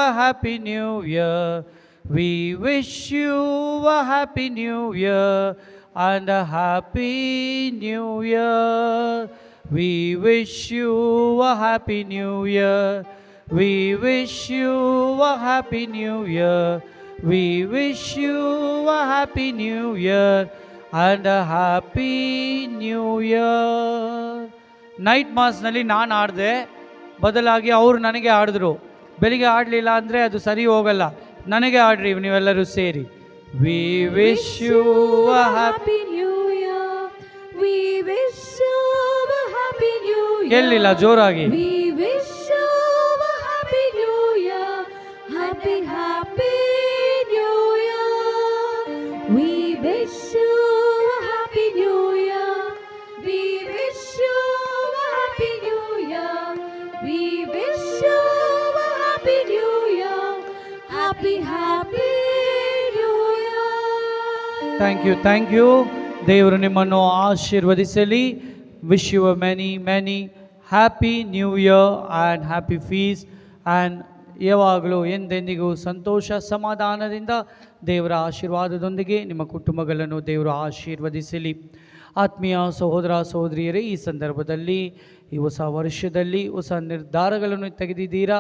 a happy new year. We wish you a happy new year and a happy new year. We wish you a happy new year. We wish you a happy new year. We wish you a happy new year and a happy new year. Night ಮಾಸ್ನಲ್ಲಿ ನಾನು ಆಡಿದೆ, ಬದಲಾಗಿ ಅವರು ನನಗೆ ಆಡಿದ್ರು. ಬೆಳಿಗ್ಗೆ ಆಡಲಿಲ್ಲ ಅಂದರೆ ಅದು ಸರಿ ಹೋಗಲ್ಲ. ನನಗೆ ಆಡ್ರಿ ನೀವೆಲ್ಲರೂ ಸೇರಿ. We wish you a happy new year. We wish you a happy new year. ಕೇಳಲಿಲ್ಲ, ಜೋರಾಗಿ. We wish you a happy new year. Happy happy new year. We wish you a happy new year. We wish you a happy new year. We wish you a happy new year. Happy happy new year. Thank you. ದೇವರು ನಿಮ್ಮನ್ನು ಆಶೀರ್ವದಿಸಲಿ. Wish you a many happy new year and happy feast and ಯಾವಾಗಲೂ ಎಂದೆಂದಿಗೂ ಸಂತೋಷ ಸಮಾಧಾನದಿಂದ ದೇವರ ಆಶೀರ್ವಾದದೊಂದಿಗೆ ನಿಮ್ಮ ಕುಟುಂಬಗಳನ್ನು ದೇವರು ಆಶೀರ್ವದಿಸಲಿ. ಆತ್ಮೀಯ ಸಹೋದರ ಸಹೋದರಿಯರೇ, ಈ ಸಂದರ್ಭದಲ್ಲಿ ಈ ಹೊಸ ವರ್ಷದಲ್ಲಿ ಹೊಸ ನಿರ್ಧಾರಗಳನ್ನು ತೆಗೆದಿದ್ದೀರಾ.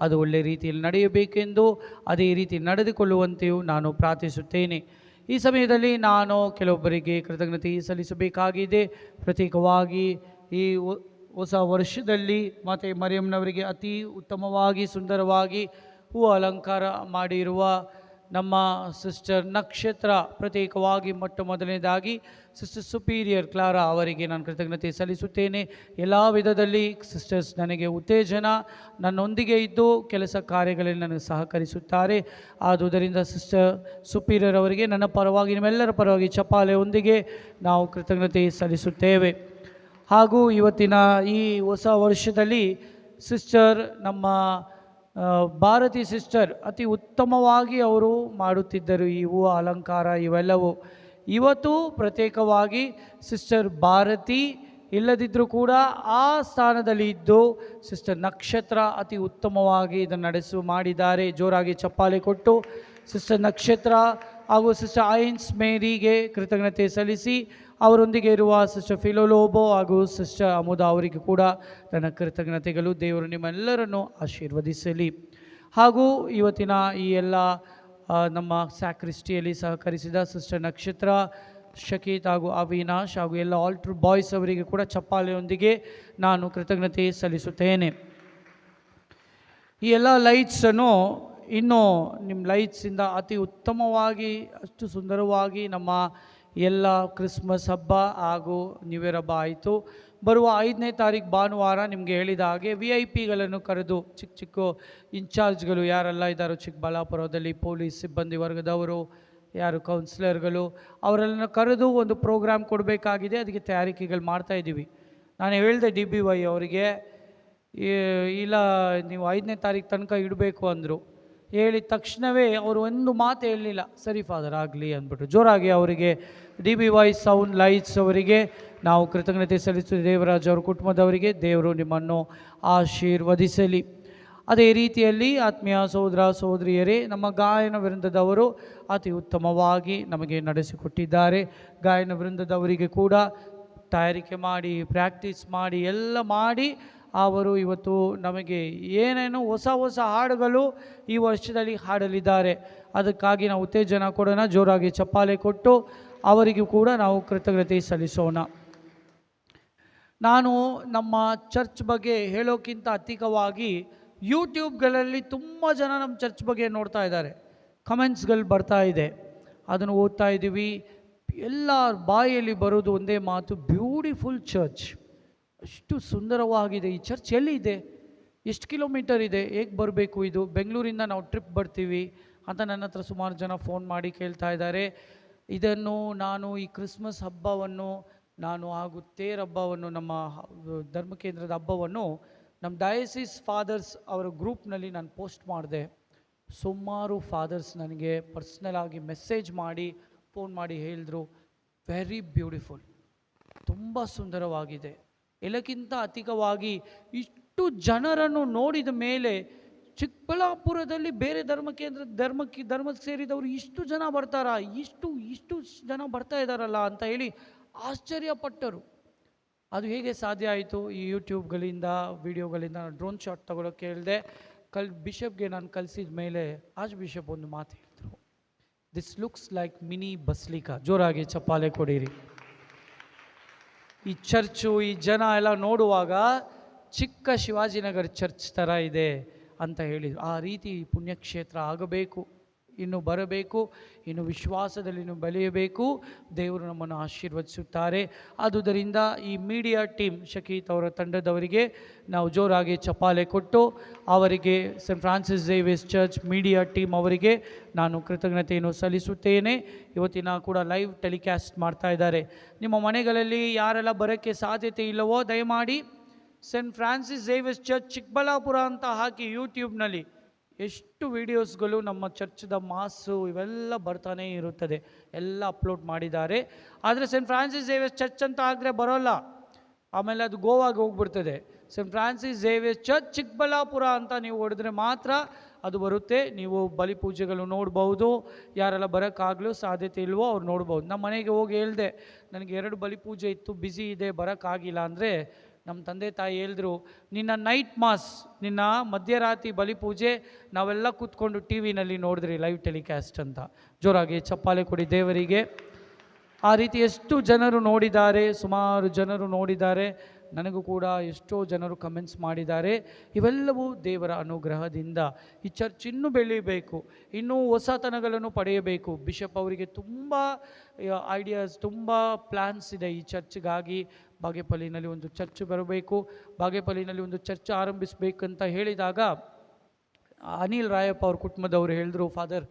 ಅದು ಒಳ್ಳೆಯ ರೀತಿಯಲ್ಲಿ ನಡೆಯಬೇಕೆಂದು ಅದೇ ರೀತಿ ನಡೆದುಕೊಳ್ಳುವಂತೆಯೂ ನಾನು ಪ್ರಾರ್ಥಿಸುತ್ತೇನೆ. ಈ ಸಮಯದಲ್ಲಿ ನಾನು ಕೆಲವೊಬ್ಬರಿಗೆ ಕೃತಜ್ಞತೆ ಸಲ್ಲಿಸಬೇಕಾಗಿದೆ. ಪ್ರತ್ಯೇಕವಾಗಿ ಈ ಹೊಸ ವರ್ಷದಲ್ಲಿ ಮಾತೆ ಮರಿಯಮ್ಮನವರಿಗೆ ಅತಿ ಉತ್ತಮವಾಗಿ ಸುಂದರವಾಗಿ ಹೂ ಅಲಂಕಾರ ಮಾಡಿರುವ ನಮ್ಮ ಸಿಸ್ಟರ್ ನಕ್ಷತ್ರ ಪ್ರತ್ಯೇಕವಾಗಿ ಮೊದಲನೇದಾಗಿ ಸಿಸ್ಟರ್ ಸುಪೀರಿಯರ್ ಕ್ಲಾರಾ ಅವರಿಗೆ ನಾನು ಕೃತಜ್ಞತೆ ಸಲ್ಲಿಸುತ್ತೇನೆ. ಎಲ್ಲ ವಿಧದಲ್ಲಿ ಸಿಸ್ಟರ್ಸ್ ನನಗೆ ಉತ್ತೇಜನ, ನನ್ನೊಂದಿಗೆ ಇದ್ದು ಕೆಲಸ ಕಾರ್ಯಗಳಲ್ಲಿ ನನಗೆ ಸಹಕರಿಸುತ್ತಾರೆ. ಆದುದರಿಂದ ಸಿಸ್ಟರ್ ಸುಪೀರಿಯರ್ ಅವರಿಗೆ ನನ್ನ ಪರವಾಗಿ, ನಿಮ್ಮೆಲ್ಲರ ಪರವಾಗಿ ಚಪ್ಪಾಳೆಯೊಂದಿಗೆ ನಾವು ಕೃತಜ್ಞತೆ ಸಲ್ಲಿಸುತ್ತೇವೆ. ಹಾಗೂ ಇವತ್ತಿನ ಈ ಹೊಸ ವರ್ಷದಲ್ಲಿ ಸಿಸ್ಟರ್ ನಮ್ಮ ಭಾರತಿ ಸಿಸ್ಟರ್ ಅತಿ ಉತ್ತಮವಾಗಿ ಅವರು ಮಾಡುತ್ತಿದ್ದರು ಈ ಹೂವು ಅಲಂಕಾರ ಇವೆಲ್ಲವೂ. ಇವತ್ತು ಪ್ರತ್ಯೇಕವಾಗಿ ಸಿಸ್ಟರ್ ಭಾರತಿ ಇಲ್ಲದಿದ್ದರೂ ಕೂಡ ಆ ಸ್ಥಾನದಲ್ಲಿ ಇದ್ದು ಸಿಸ್ಟರ್ ನಕ್ಷತ್ರ ಅತಿ ಉತ್ತಮವಾಗಿ ಇದನ್ನು ಮಾಡಿದ್ದಾರೆ. ಜೋರಾಗಿ ಚಪ್ಪಾಳೆ ಕೊಟ್ಟು ಸಿಸ್ಟರ್ ನಕ್ಷತ್ರ ಹಾಗೂ ಸಿಸ್ಟರ್ ಐನ್ಸ್ ಮೇರಿಗೆ ಕೃತಜ್ಞತೆ ಸಲ್ಲಿಸಿ, ಅವರೊಂದಿಗೆ ಇರುವ ಸಿಸ್ಟರ್ ಫಿಲೋಲೋಬೋ ಹಾಗೂ ಸಿಸ್ಟರ್ ಅಮುದಾ ಅವರಿಗೆ ಕೂಡ ನನ್ನ ಕೃತಜ್ಞತೆಗಳು. ದೇವರು ನಿಮ್ಮೆಲ್ಲರನ್ನು ಆಶೀರ್ವದಿಸಲಿ. ಹಾಗೂ ಇವತ್ತಿನ ಈ ಎಲ್ಲ ನಮ್ಮ ಸ್ಯಾಕ್ರಿಸ್ಟಿಯಲ್ಲಿ ಸಹಕರಿಸಿದ ಸಿಸ್ಟರ್ ನಕ್ಷತ್ರ, ಶಕೀತ್ ಹಾಗೂ ಅವಿನಾಶ್ ಹಾಗೂ ಎಲ್ಲ ಆಲ್ಟರ್ ಬಾಯ್ಸ್ ಅವರಿಗೆ ಕೂಡ ಚಪ್ಪಾಳೆಯೊಂದಿಗೆ ನಾನು ಕೃತಜ್ಞತೆ ಸಲ್ಲಿಸುತ್ತೇನೆ. ಈ ಎಲ್ಲ ಲೈಟ್ಸನ್ನು ಇನ್ನೂ ನಿಮ್ಮ ಲೈಟ್ಸಿಂದ ಅತಿ ಉತ್ತಮವಾಗಿ, ಅಷ್ಟು ಸುಂದರವಾಗಿ ನಮ್ಮ ಎಲ್ಲ ಕ್ರಿಸ್ಮಸ್ ಹಬ್ಬ ಹಾಗೂ ನ್ಯೂ ಇಯರ್ ಹಬ್ಬ ಆಯಿತು. ಬರುವ 5ನೇ ತಾರೀಕು ಭಾನುವಾರ ನಿಮಗೆ ಹೇಳಿದ ಹಾಗೆ VIP ಗಳನ್ನು ಕರೆದು, ಚಿಕ್ಕ ಚಿಕ್ಕ ಇನ್ಚಾರ್ಜ್ಗಳು ಯಾರೆಲ್ಲ ಇದ್ದಾರೋ ಚಿಕ್ಕಬಳ್ಳಾಪುರದಲ್ಲಿ, ಪೊಲೀಸ್ ಸಿಬ್ಬಂದಿ ವರ್ಗದವರು, ಯಾರು ಕೌನ್ಸಿಲರ್ಗಳು, ಅವರೆಲ್ಲ ಕರೆದು ಒಂದು ಪ್ರೋಗ್ರಾಮ್ ಕೊಡಬೇಕಾಗಿದೆ. ಅದಕ್ಕೆ ತಯಾರಿಕೆಗಳು ಮಾಡ್ತಾಯಿದ್ದೀವಿ. ನಾನು ಹೇಳಿದೆ DBY ಅವರಿಗೆ, ಇಲ್ಲ ನೀವು 5ನೇ ತಾರೀಕು ತನಕ ಇಡಬೇಕು ಅಂದರು. ಹೇಳಿದ ತಕ್ಷಣವೇ ಅವರು ಒಂದು ಮಾತು ಹೇಳಲಿಲ್ಲ, ಸರಿ ಫಾದರ್ ಆಗಲಿ ಅಂದ್ಬಿಟ್ಟು ಜೋರಾಗಿ ಅವರಿಗೆ DBY ಸೌಂಡ್ ಲೈಟ್ಸ್ ಅವರಿಗೆ ನಾವು ಕೃತಜ್ಞತೆ ಸಲ್ಲಿಸುತ್ತೇವೆ. ದೇವರಾಜ್ ಅವರ ಕುಟುಂಬದವರಿಗೆ ದೇವರು ನಿಮ್ಮನ್ನು ಆಶೀರ್ವದಿಸಲಿ. ಅದೇ ರೀತಿಯಲ್ಲಿ ಆತ್ಮೀಯ ಸಹೋದರ ಸಹೋದರಿಯರೇ, ನಮ್ಮ ಗಾಯನ ವೃಂದದವರು ಅತಿ ಉತ್ತಮವಾಗಿ ನಮಗೆ ನಡೆಸಿಕೊಟ್ಟಿದ್ದಾರೆ. ಗಾಯನ ವೃಂದದವರಿಗೆ ಕೂಡ ತಯಾರಿಕೆ ಮಾಡಿ, ಪ್ರಾಕ್ಟೀಸ್ ಮಾಡಿ, ಎಲ್ಲ ಮಾಡಿ ಅವರು ಇವತ್ತು ನಮಗೆ ಏನೇನು ಹೊಸ ಹೊಸ ಹಾಡುಗಳು ಈ ವರ್ಷದಲ್ಲಿ ಹಾಡಲಿದ್ದಾರೆ. ಅದಕ್ಕಾಗಿ ನಾವು ಉತ್ತೇಜನ ಕೊಡೋಣ. ಜೋರಾಗಿ ಚಪ್ಪಾಳೆ ಕೊಟ್ಟು ಅವರಿಗೂ ಕೂಡ ನಾವು ಕೃತಜ್ಞತೆ ಸಲ್ಲಿಸೋಣ. ನಾನು ನಮ್ಮ ಚರ್ಚ್ ಬಗ್ಗೆ ಹೇಳೋಕ್ಕಿಂತ ಅಧಿಕವಾಗಿ ಯೂಟ್ಯೂಬ್ಗಳಲ್ಲಿ ತುಂಬ ಜನ ನಮ್ಮ ಚರ್ಚ್ ಬಗ್ಗೆ ನೋಡ್ತಾ ಇದ್ದಾರೆ. ಕಮೆಂಟ್ಸ್ಗಳು ಬರ್ತಾ ಇದೆ, ಅದನ್ನು ಓದ್ತಾ ಇದ್ದೀವಿ. ಎಲ್ಲರ ಬಾಯಲ್ಲಿ ಬರೋದು ಒಂದೇ ಮಾತು, ಬ್ಯೂಟಿಫುಲ್ ಚರ್ಚ್, ಅಷ್ಟು ಸುಂದರವಾಗಿದೆ ಈ ಚರ್ಚ್. ಎಲ್ಲಿ ಇದೆ, ಎಷ್ಟು ಕಿಲೋಮೀಟರ್ ಇದೆ, ಹೇಗೆ ಬರಬೇಕು, ಇದು ಬೆಂಗಳೂರಿಂದ ನಾವು ಟ್ರಿಪ್ ಬರ್ತೀವಿ ಅಂತ ನನ್ನ ಹತ್ರ ಸುಮಾರು ಜನ ಫೋನ್ ಮಾಡಿ ಕೇಳ್ತಾ ಇದ್ದಾರೆ. ಇದನ್ನು ನಾನು ಈ ಕ್ರಿಸ್ಮಸ್ ಹಬ್ಬವನ್ನು ನಾನು ಹಾಗೂ ತೇರ್ ಹಬ್ಬವನ್ನು, ನಮ್ಮ ಧರ್ಮ ಕೇಂದ್ರದ ಹಬ್ಬವನ್ನು ನಮ್ಮ ಡಯಸಿಸ್ ಫಾದರ್ಸ್ ಅವರ ಗ್ರೂಪ್ನಲ್ಲಿ ನಾನು ಪೋಸ್ಟ್ ಮಾಡಿದೆ. ಸುಮಾರು ಫಾದರ್ಸ್ ನನಗೆ ಪರ್ಸ್ನಲ್ ಆಗಿ ಮೆಸೇಜ್ ಮಾಡಿ, ಫೋನ್ ಮಾಡಿ ಹೇಳಿದ್ರು, ವೆರಿ ಬ್ಯೂಟಿಫುಲ್, ತುಂಬ ಸುಂದರವಾಗಿದೆ. ಎಲ್ಲಕ್ಕಿಂತ ಅಧಿಕವಾಗಿ ಇಷ್ಟು ಜನರನ್ನು ನೋಡಿದ ಮೇಲೆ ಚಿಕ್ಕಬಳ್ಳಾಪುರದಲ್ಲಿ ಬೇರೆ ಧರ್ಮಕ್ಕೆ ಸೇರಿದವರು ಇಷ್ಟು ಜನ ಬರ್ತಾರಾ, ಇಷ್ಟು ಜನ ಬರ್ತಾ ಇದ್ದಾರಲ್ಲ ಅಂತ ಹೇಳಿ ಆಶ್ಚರ್ಯಪಟ್ಟರು. ಅದು ಹೇಗೆ ಸಾಧ್ಯ ಆಯಿತು? ಈ ಯೂಟ್ಯೂಬ್ಗಳಿಂದ, ವಿಡಿಯೋಗಳಿಂದ ನಾನು ಡ್ರೋನ್ ಶಾಟ್ ತಗೊಳ್ಳೋಕ್ಕೆ ಹೇಳಿದೆ. ಬಿಷಪ್ಗೆ ನಾನು ಕಲಿಸಿದ ಮೇಲೆ ಆರ್ಚ್ ಬಿಷಪ್ ಒಂದು ಮಾತು ಹೇಳಿದ್ರು, ದಿಸ್ ಲುಕ್ಸ್ ಲೈಕ್ ಮಿನಿ ಬಸ್ಲಿಕಾ. ಜೋರಾಗಿ ಚಪ್ಪಾಳೆ ಕೊಡಿರಿ. ಈ ಚರ್ಚು, ಈ ಜನ ಎಲ್ಲ ನೋಡುವಾಗ ಚಿಕ್ಕ ಶಿವಾಜಿನಗರ ಚರ್ಚ್ ಥರ ಇದೆ ಅಂತ ಹೇಳಿದರು. ಆ ರೀತಿ ಪುಣ್ಯಕ್ಷೇತ್ರ ಆಗಬೇಕು, ಇನ್ನು ಬರಬೇಕು, ಇನ್ನು ವಿಶ್ವಾಸದಲ್ಲಿ ಇನ್ನು ಬೆಳೆಯಬೇಕು. ದೇವರು ನಮ್ಮನ್ನು ಆಶೀರ್ವದಿಸುತ್ತಾರೆ. ಆದುದರಿಂದ ಈ ಮೀಡಿಯಾ ಟೀಮ್, ಶಕೀತ್ ಅವರ ತಂಡದವರಿಗೆ ನಾವು ಜೋರಾಗಿ ಚಪ್ಪಾಳೆ ಕೊಟ್ಟು ಅವರಿಗೆ, Saint Francis Xavier's church media team ಅವರಿಗೆ ನಾನು ಕೃತಜ್ಞತೆಯನ್ನು ಸಲ್ಲಿಸುತ್ತೇನೆ. ಇವತ್ತಿನ ಕೂಡ ಲೈವ್ ಟೆಲಿಕಾಸ್ಟ್ ಮಾಡ್ತಾ ಇದ್ದಾರೆ. ನಿಮ್ಮ ಮನೆಗಳಲ್ಲಿ ಯಾರೆಲ್ಲ ಬರೋಕ್ಕೆ ಸಾಧ್ಯತೆ ಇಲ್ಲವೋ ದಯಮಾಡಿ Saint Francis Xavier's church Chikkaballapura ಅಂತ ಹಾಕಿ ಯೂಟ್ಯೂಬ್ನಲ್ಲಿ ಎಷ್ಟು ವಿಡಿಯೋಸ್ಗಳು ನಮ್ಮ ಚರ್ಚ್ದ ಮಾಸು ಇವೆಲ್ಲ ಬರ್ತಾನೇ ಇರುತ್ತದೆ, ಎಲ್ಲ ಅಪ್ಲೋಡ್ ಮಾಡಿದ್ದಾರೆ. ಆದರೆ ಸೇಂಟ್ ಫ್ರಾನ್ಸಿಸ್ ಝೇವಿಯರ್ಸ್ ಚರ್ಚ್ ಅಂತ ಆದರೆ ಬರೋಲ್ಲ, ಆಮೇಲೆ ಅದು ಗೋವಾಗೆ ಹೋಗ್ಬಿಡ್ತದೆ. Saint Francis Xavier's church Chikkaballapura ಅಂತ ನೀವು ಹೊಡೆದ್ರೆ ಮಾತ್ರ ಅದು ಬರುತ್ತೆ. ನೀವು ಬಲಿಪೂಜೆಗಳು ನೋಡ್ಬೋದು. ಯಾರೆಲ್ಲ ಬರೋಕ್ಕಾಗಲೂ ಸಾಧ್ಯತೆ ಇಲ್ವೋ ಅವ್ರು ನೋಡ್ಬೋದು. ನಮ್ಮ ಮನೆಗೆ ಹೋಗಿ ಹೇಳಿದೆ, ನನಗೆ 2 ಬಲಿಪೂಜೆ ಇತ್ತು, ಬ್ಯುಸಿ ಇದೆ, ಬರೋಕ್ಕಾಗಿಲ್ಲ ಅಂದರೆ ನಮ್ಮ ತಂದೆ ತಾಯಿ ಹೇಳಿದ್ರು, ನಿನ್ನ ನೈಟ್ ಮಾಸ್, ನಿನ್ನ ಮಧ್ಯರಾತ್ರಿ ಬಲಿಪೂಜೆ ನಾವೆಲ್ಲ ಕೂತ್ಕೊಂಡು TV ನಲ್ಲಿ ನೋಡಿದ್ರಿ ಲೈವ್ ಟೆಲಿಕಾಸ್ಟ್ ಅಂತ. ಜೋರಾಗಿ ಚಪ್ಪಾಳೆ ಕೊಡಿ ದೇವರಿಗೆ. ಆ ರೀತಿ ಎಷ್ಟು ಜನರು ನೋಡಿದ್ದಾರೆ, ಸುಮಾರು ಜನರು ನೋಡಿದ್ದಾರೆ. ನನಗೂ ಕೂಡ ಎಷ್ಟೋ ಜನರು ಕಮೆಂಟ್ಸ್ ಮಾಡಿದ್ದಾರೆ. ಇವೆಲ್ಲವೂ ದೇವರ ಅನುಗ್ರಹದಿಂದ. ಈ ಚರ್ಚ್ ಇನ್ನೂ ಬೆಳೀಬೇಕು, ಇನ್ನೂ ಹೊಸತನಗಳನ್ನು ಪಡೆಯಬೇಕು. ಬಿಷಪ್ ಅವರಿಗೆ ತುಂಬ ಐಡಿಯಾಸ್, ತುಂಬ ಪ್ಲ್ಯಾನ್ಸ್ ಇದೆ ಈ ಚರ್ಚ್ಗಾಗಿ. ಬಾಗೇಪಲ್ಲಿನಲ್ಲಿ ಒಂದು ಚರ್ಚ್ ಬರಬೇಕು, ಬಾಗೇಪಲ್ಲಿನಲ್ಲಿ ಒಂದು ಚರ್ಚ್ ಆರಂಭಿಸಬೇಕಂತ ಹೇಳಿದಾಗ ಅನಿಲ್ ರಾಯಪ್ಪ ಅವ್ರ ಕುಟುಂಬದವರು ಹೇಳಿದ್ರು, ಫಾದರ್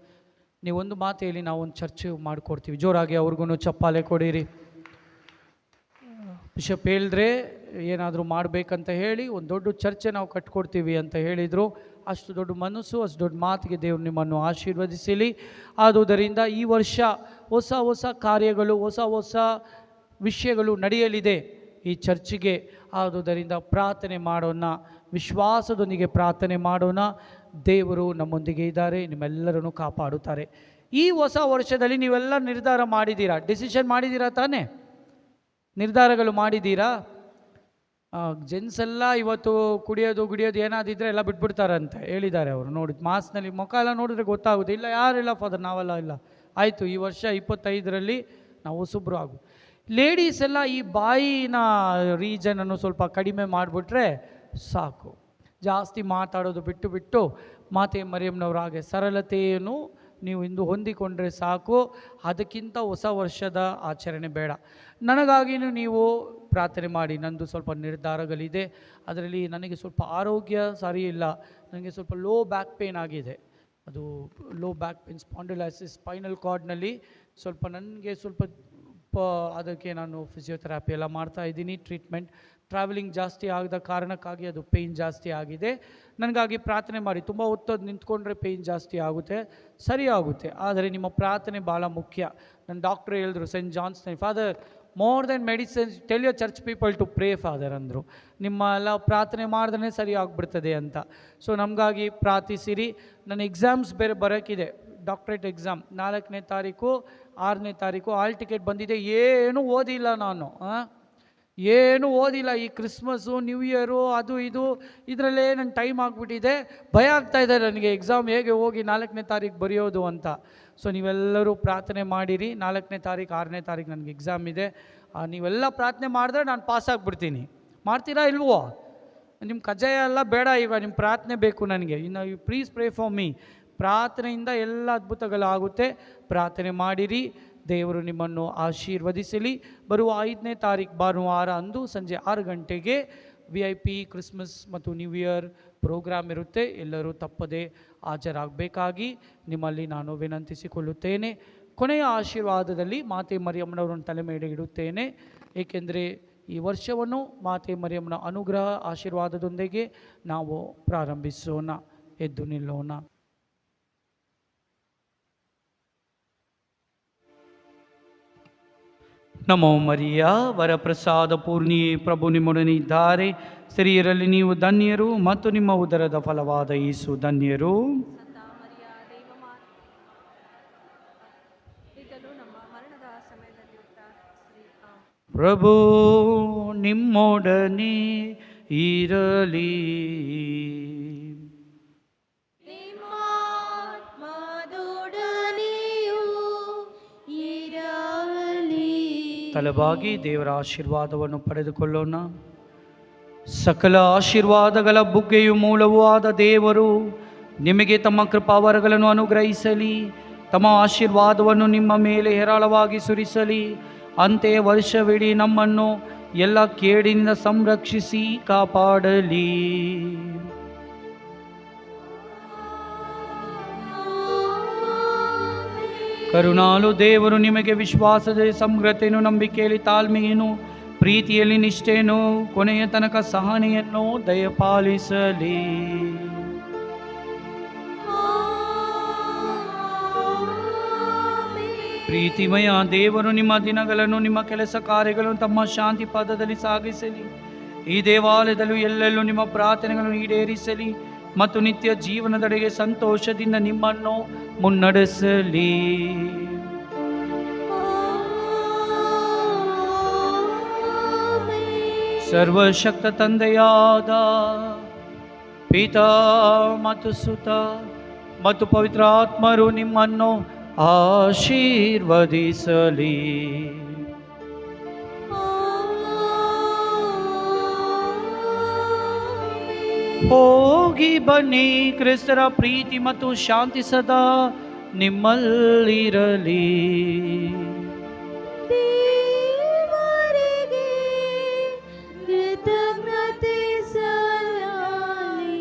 ನೀವೊಂದು ಮಾತು ಹೇಳಿ ನಾವು ಒಂದು ಚರ್ಚ್ ಮಾಡಿಕೊಡ್ತೀವಿ. ಜೋರಾಗಿ ಅವ್ರಿಗೂ ಚಪ್ಪಾಳೆ ಕೊಡಿರಿ. ಬಿಷಪ್ ಹೇಳಿದ್ರೆ ಏನಾದರೂ ಮಾಡಬೇಕಂತ ಹೇಳಿ ಒಂದು ದೊಡ್ಡ ಚರ್ಚೆ ನಾವು ಕಟ್ಕೊಡ್ತೀವಿ ಅಂತ ಹೇಳಿದರು. ಅಷ್ಟು ದೊಡ್ಡ ಮನಸ್ಸು, ಅಷ್ಟು ದೊಡ್ಡ ಮಾತಿಗೆ ದೇವರು ನಿಮ್ಮನ್ನು ಆಶೀರ್ವದಿಸಲಿ. ಆದುದರಿಂದ ಈ ವರ್ಷ ಹೊಸ ಹೊಸ ಕಾರ್ಯಗಳು, ಹೊಸ ಹೊಸ ವಿಷಯಗಳು ನಡೆಯಲಿದೆ ಈ ಚರ್ಚಿಗೆ. ಆದುದರಿಂದ ಪ್ರಾರ್ಥನೆ ಮಾಡೋಣ, ವಿಶ್ವಾಸದೊಂದಿಗೆ ಪ್ರಾರ್ಥನೆ ಮಾಡೋಣ. ದೇವರು ನಮ್ಮೊಂದಿಗೆ ಇದ್ದಾರೆ, ನಿಮ್ಮೆಲ್ಲರನ್ನು ಕಾಪಾಡುತ್ತಾರೆ. ಈ ಹೊಸ ವರ್ಷದಲ್ಲಿ ನೀವೆಲ್ಲ ನಿರ್ಧಾರ ಮಾಡಿದ್ದೀರಾ, ಡಿಸಿಷನ್ ಮಾಡಿದ್ದೀರಾ ತಾನೇ? ನಿರ್ಧಾರಗಳು ಮಾಡಿದ್ದೀರಾ? ಜೆಂಟ್ಸ್ ಎಲ್ಲ ಇವತ್ತು ಕುಡಿಯೋದು ಏನಾದಿದ್ರೆ ಎಲ್ಲ ಬಿಟ್ಬಿಡ್ತಾರಂತೆ ಹೇಳಿದ್ದಾರೆ ಅವರು. ನೋಡಿ ಮಾಸ್ನಲ್ಲಿ ಮುಖ ಎಲ್ಲ ನೋಡಿದ್ರೆ ಗೊತ್ತಾಗುತ್ತೆ. ಇಲ್ಲ ಯಾರಿಲ್ಲ ಫಾದರ್, ನಾವೆಲ್ಲ ಇಲ್ಲ. ಆಯಿತು, ಈ ವರ್ಷ 25ರಲ್ಲಿ ನಾವು ಹೊಸಬ್ರು ಆಗು. ಲೇಡೀಸ್ ಎಲ್ಲ ಈ ಬಾಯಿನ ರೀಜನನ್ನು ಸ್ವಲ್ಪ ಕಡಿಮೆ ಮಾಡಿಬಿಟ್ರೆ ಸಾಕು. ಜಾಸ್ತಿ ಮಾತಾಡೋದು ಬಿಟ್ಟು ಮಾತೆ ಮರಿಯಮ್ಮನವ್ರ ಹಾಗೆ ಸರಳತೆಯನ್ನು ನೀವು ಇಂದು ಹೊಂದಿಕೊಂಡ್ರೆ ಸಾಕು. ಅದಕ್ಕಿಂತ ಹೊಸ ವರ್ಷದ ಆಚರಣೆ ಬೇಡ. ನನಗಾಗಿಯೂ ನೀವು ಪ್ರಾರ್ಥನೆ ಮಾಡಿ. ನಂದು ಸ್ವಲ್ಪ ನಿರ್ಧಾರಗಳಿದೆ. ಅದರಲ್ಲಿ ನನಗೆ ಸ್ವಲ್ಪ ಆರೋಗ್ಯ ಸರಿ ಇಲ್ಲ. ನನಗೆ ಸ್ವಲ್ಪ ಲೋ ಬ್ಯಾಕ್ ಪೇನ್ ಆಗಿದೆ. ಅದು low back pain, spondylosis, spinal ಕಾರ್ಡ್ನಲ್ಲಿ ಸ್ವಲ್ಪ ನನಗೆ ಸ್ವಲ್ಪ ಅದಕ್ಕೆ ನಾನು ಫಿಸಿಯೋಥೆರಪಿ ಎಲ್ಲ ಮಾಡ್ತಾ ಇದ್ದೀನಿ, ಟ್ರೀಟ್ಮೆಂಟ್. ಟ್ರಾವೆಲಿಂಗ್ ಜಾಸ್ತಿ ಆಗದ ಕಾರಣಕ್ಕಾಗಿ ಅದು ಪೇಯ್ನ್ ಜಾಸ್ತಿ ಆಗಿದೆ. ನನಗಾಗಿ ಪ್ರಾರ್ಥನೆ ಮಾಡಿ. ತುಂಬ ಹೊತ್ತು ನಿಂತ್ಕೊಂಡ್ರೆ ಪೇಯ್ನ್ ಜಾಸ್ತಿ ಆಗುತ್ತೆ, ಸರಿ ಆಗುತ್ತೆ. ಆದರೆ ನಿಮ್ಮ ಪ್ರಾರ್ಥನೆ ಭಾಳ ಮುಖ್ಯ. ನನ್ನ ಡಾಕ್ಟ್ರ್ ಹೇಳಿದ್ರು, Saint John's, father more than medicines tell your church people to pray father ಅಂದರು. ನಿಮ್ಮ ಎಲ್ಲ ಪ್ರಾರ್ಥನೆ ಮಾಡಿದ್ರೆ ಸರಿ ಆಗಿಬಿಡ್ತದೆ ಅಂತ. ಸೊ ನಮಗಾಗಿ ಪ್ರಾರ್ಥಿಸಿರಿ. ನನ್ನ ಎಕ್ಸಾಮ್ಸ್ ಬೇರೆ ಬರೋಕ್ಕಿದೆ, ಡಾಕ್ಟ್ರೇಟ್ ಎಕ್ಸಾಮ್ 4ನೇ ತಾರೀಕು 6ನೇ ತಾರೀಕು. ಆಲ್ ಟಿಕೆಟ್ ಬಂದಿದೆ. ಏನೂ ಓದಿಲ್ಲ ನಾನು, ಏನೂ ಓದಿಲ್ಲ. ಈ ಕ್ರಿಸ್ಮಸ್ಸು, ನ್ಯೂ ಇಯರು, ಅದು ಇದು ಇದರಲ್ಲೇ ನನ್ನ ಟೈಮ್ ಆಗಿಬಿಟ್ಟಿದೆ. ಭಯ ಆಗ್ತಾಯಿದೆ ನನಗೆ ಎಕ್ಸಾಮ್ ಹೇಗೆ ಹೋಗಿ 4ನೇ ತಾರೀಕು ಬರೆಯೋದು ಅಂತ. ಸೊ ನೀವೆಲ್ಲರೂ ಪ್ರಾರ್ಥನೆ ಮಾಡಿರಿ. 4ನೇ ತಾರೀಕು 6ನೇ ತಾರೀಕು ನನಗೆ ಎಕ್ಸಾಮ್ ಇದೆ. ನೀವೆಲ್ಲ ಪ್ರಾರ್ಥನೆ ಮಾಡಿದ್ರೆ ನಾನು ಪಾಸಾಗ್ಬಿಡ್ತೀನಿ. ಮಾಡ್ತೀರಾ ಇಲ್ವೋ? ನಿಮ್ಮ ಕಜ್ಜಾಯ ಎಲ್ಲ ಬೇಡ, ಈಗ ನಿಮ್ಮ ಪ್ರಾರ್ಥನೆ ಬೇಕು ನನಗೆ. ಇನ್ನು you please pray for me. ಪ್ರಾರ್ಥನೆಯಿಂದ ಎಲ್ಲ ಅದ್ಭುತಗಳಾಗುತ್ತೆ. ಪ್ರಾರ್ಥನೆ ಮಾಡಿರಿ. ದೇವರು ನಿಮ್ಮನ್ನು ಆಶೀರ್ವದಿಸಲಿ. ಬರುವ 5ನೇ ತಾರೀಕು ಭಾನುವಾರ ಅಂದು ಸಂಜೆ 6 ಗಂಟೆಗೆ VIP ಕ್ರಿಸ್ಮಸ್ ಮತ್ತು ನ್ಯೂ ಇಯರ್ ಪ್ರೋಗ್ರಾಮ್ ಇರುತ್ತೆ. ಎಲ್ಲರೂ ತಪ್ಪದೆ ಹಾಜರಾಗಬೇಕಾಗಿ ನಿಮ್ಮಲ್ಲಿ ನಾನು ವಿನಂತಿಸಿಕೊಳ್ಳುತ್ತೇನೆ. ಕೊನೆಯ ಆಶೀರ್ವಾದದಲ್ಲಿ ಮಾತೆ ಮರಿಯಮ್ಮನವರನ್ನು ತಲೆ ಮೇಲೆ ಇಡುತ್ತೇನೆ. ಏಕೆಂದರೆ ಈ ವರ್ಷವನ್ನು ಮಾತೆ ಮರಿಯಮ್ಮನ ಅನುಗ್ರಹ ಆಶೀರ್ವಾದದೊಂದಿಗೆ ನಾವು ಪ್ರಾರಂಭಿಸೋಣ. ಎದ್ದು ನಿಲ್ಲೋಣ. ನಮೋ ಮರಿಯ ವರಪ್ರಸಾದ ಪೂರ್ಣಿಯೇ, ಪ್ರಭು ನಿಮ್ಮೊಡನೆ ಇದ್ದಾರೆ. ಸ್ತ್ರೀಯರಲ್ಲಿ ನೀವು ಧನ್ಯರು ಮತ್ತು ನಿಮ್ಮ ಉದರದ ಫಲವಾದ ಯೇಸು ಧನ್ಯರು. ಪ್ರಭು ನಿಮ್ಮೊಡನೆ ಇರಲಿ. ತಲೆಬಾಗಿ ದೇವರ ಆಶೀರ್ವಾದವನ್ನು ಪಡೆದುಕೊಳ್ಳೋಣ. ಸಕಲ ಆಶೀರ್ವಾದಗಳ ಬುಗ್ಗೆಯು ಮೂಲವೂ ಆದ ದೇವರು ನಿಮಗೆ ತಮ್ಮ ಕೃಪಾವರಗಳನ್ನು ಅನುಗ್ರಹಿಸಲಿ. ತಮ್ಮ ಆಶೀರ್ವಾದವನ್ನು ನಿಮ್ಮ ಮೇಲೆ ಹೇರಳವಾಗಿ ಸುರಿಸಲಿ. ಅಂತೆಯೇ ವರ್ಷವಿಡೀ ನಮ್ಮನ್ನು ಎಲ್ಲ ಕೇಡಿನಿಂದ ಸಂರಕ್ಷಿಸಿ ಕಾಪಾಡಲಿ. ಕರುಣಾಳು ದೇವರು ನಿಮಗೆ ವಿಶ್ವಾಸದ ಸಮಗ್ರತೆಯನ್ನು, ನಂಬಿಕೆಯಲ್ಲಿ ತಾಳ್ಮೆಯನ್ನು, ಪ್ರೀತಿಯಲ್ಲಿ ನಿಷ್ಠೆಯನ್ನು, ಕೊನೆಯ ತನಕ ಸಹನೆಯನ್ನು ದಯಪಾಲಿಸಲಿ. ಪ್ರೀತಿಮಯ ದೇವರು ನಿಮ್ಮ ದಿನಗಳನ್ನು, ನಿಮ್ಮ ಕೆಲಸ ಕಾರ್ಯಗಳನ್ನು ತಮ್ಮ ಶಾಂತಿ ಪದದಲ್ಲಿ ಸಾಗಿಸಲಿ. ಈ ದೇವಾಲಯದಲ್ಲೂ ಎಲ್ಲೆಲ್ಲೂ ನಿಮ್ಮ ಪ್ರಾರ್ಥನೆಗಳನ್ನು ಈಡೇರಿಸಲಿ ಮತ್ತು ನಿತ್ಯ ಜೀವನದೆಡೆಗೆ ಸಂತೋಷದಿಂದ ನಿಮ್ಮನ್ನು ಮುನ್ನಡೆಸಲಿ. ಸರ್ವಶಕ್ತ ತಂದೆಯಾದ ಪಿತಾ ಮತ್ತು ಸುತ ಮತ್ತು ಪವಿತ್ರ ಆತ್ಮರು ನಿಮ್ಮನ್ನು ಆಶೀರ್ವದಿಸಲಿ. ಹೋಗಿ ಬನ್ನಿ. ಕ್ರಿಸ್ತರ ಪ್ರೀತಿ ಮತ್ತು ಶಾಂತಿ ಸದಾ ನಿಮ್ಮಲ್ಲಿರಲಿ. ದೇವರಿಗೆ ಕೃತಜ್ಞತೆ ಸಲ್ಲಲಿ.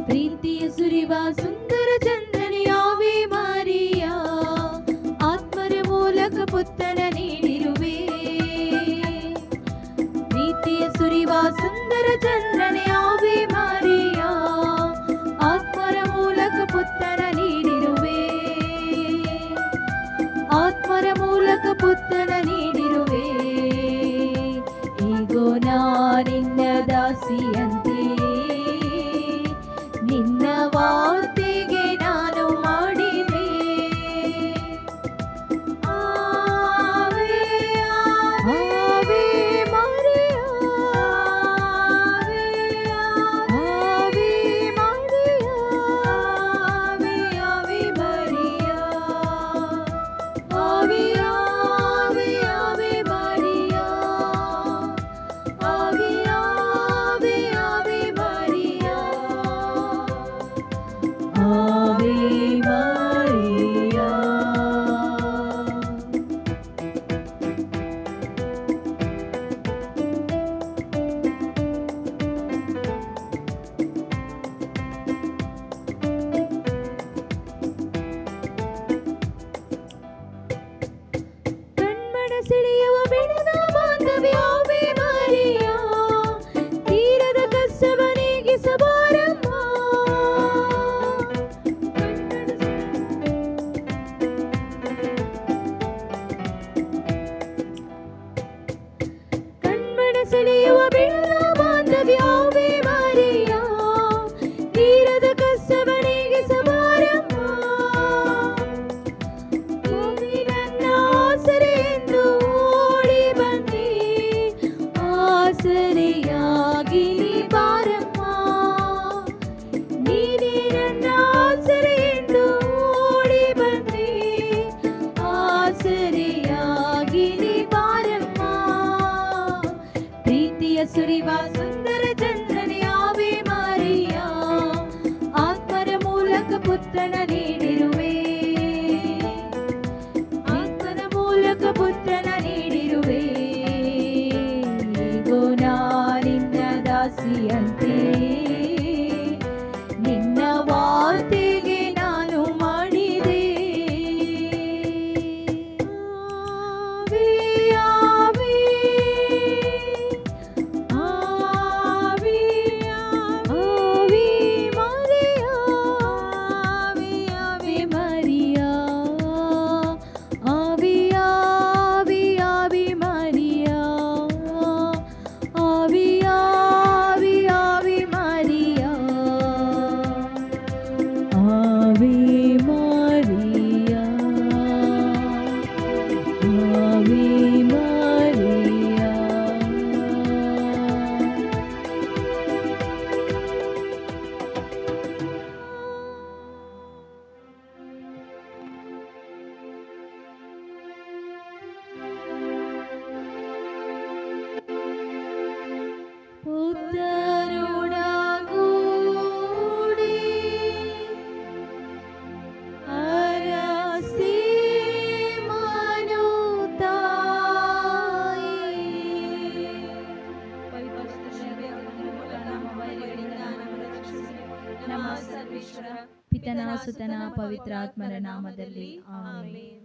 ಪ್ರೀತಿಯ ಸುರಿವ ಸುಂದರ ಚಂದ್ರನೇ ಆವೆ ಮಾರಿಯ, ಆತ್ಮರ ಮೂಲಕ ಪುತ್ರನ ನೀಡಿರುವೆ. ಪ್ರೀತಿಯ ಸುರಿವ ಸುಂದರ ಚಂದ್ರನೇ ಆವೆ ಮಾರಿಯ, ಆತ್ಮರ ಮೂಲಕ ಪುತ್ರನ ನೀಡಿರುವೆ. ಆತ್ಮರ ಮೂಲಕ ಪುತ್ರನ ನೀಡಿರುವೆ. ಈಗೋ ನಿನ್ನ ದಾಸಿಯಂತೆ, ನಿನ್ನ ವಾರ್ತೆಗೆ ನಾನು ಮಾಡಿದೆ. ಆವೆ ಆವೆ ಮರಿಯ, ಆವೆ ಮರಿಯ, ಆವೆ ಆವೆ ಮರಿಯ, ಆವೆ ಆವೆ ಆವೆ ಮರಿಯ, ಆವೆ ಆವೆ ಆವೆ ಮರಿಯ, ಆವೆ ಮರಿಯ. ಕಣ್ಮನ ಸೆಳೆಯುವ ಬೆಳೆದ ಬಾಂಧವ್ಯ ಆವೆ ಮರಿಯ, ತೀರದ ಕಸವ ನೀಗಿಸಬಾರಮ್ಮ. ಕಣ್ಮನ ಸೆಳೆಯುವ ಬೆಳೆದ ಬಾಂಧವ್ಯ ಆವೆ ಮರಿಯ, ತೀರದ ಕಸವ ನೀಗಿಸಬಾರಮ್ಮ. ಭೂಮಿ ನನ್ನ ಆಸರೆ ಎಂದು ಓಡಿ ಬಂದೆ, ಆಸರೆಯಾಗಿ ನೀ ಬಾರಮ್ಮ. ನೀನೇ ನನ್ನ ಆಸರೆ ಎಂದು ಓಡಿ ಬಂದೆ, ಆಸರೆಯಾಗಿ ನೀ ಬಾರಮ್ಮ. ಪ್ರೀತಿಯ ಸುರಿವ ಸುಂದರ ಚಂದ್ರನೇ ಆವೆ ಮಾರಿಯ, ಆತ್ಮರ ಮೂಲಕ ಪುತ್ರನ ನೀಡಿರುವೆ. ಆತ್ಮನ ಮೂಲಕ ಪುತ್ರನ ನೀಡಿರುವೆ. ಈಗೋ ನಿನ್ನ ಸುತನ ಪವಿತ್ರಾತ್ಮರ ನಾಮದಲ್ಲಿ ಆಮೆನ್.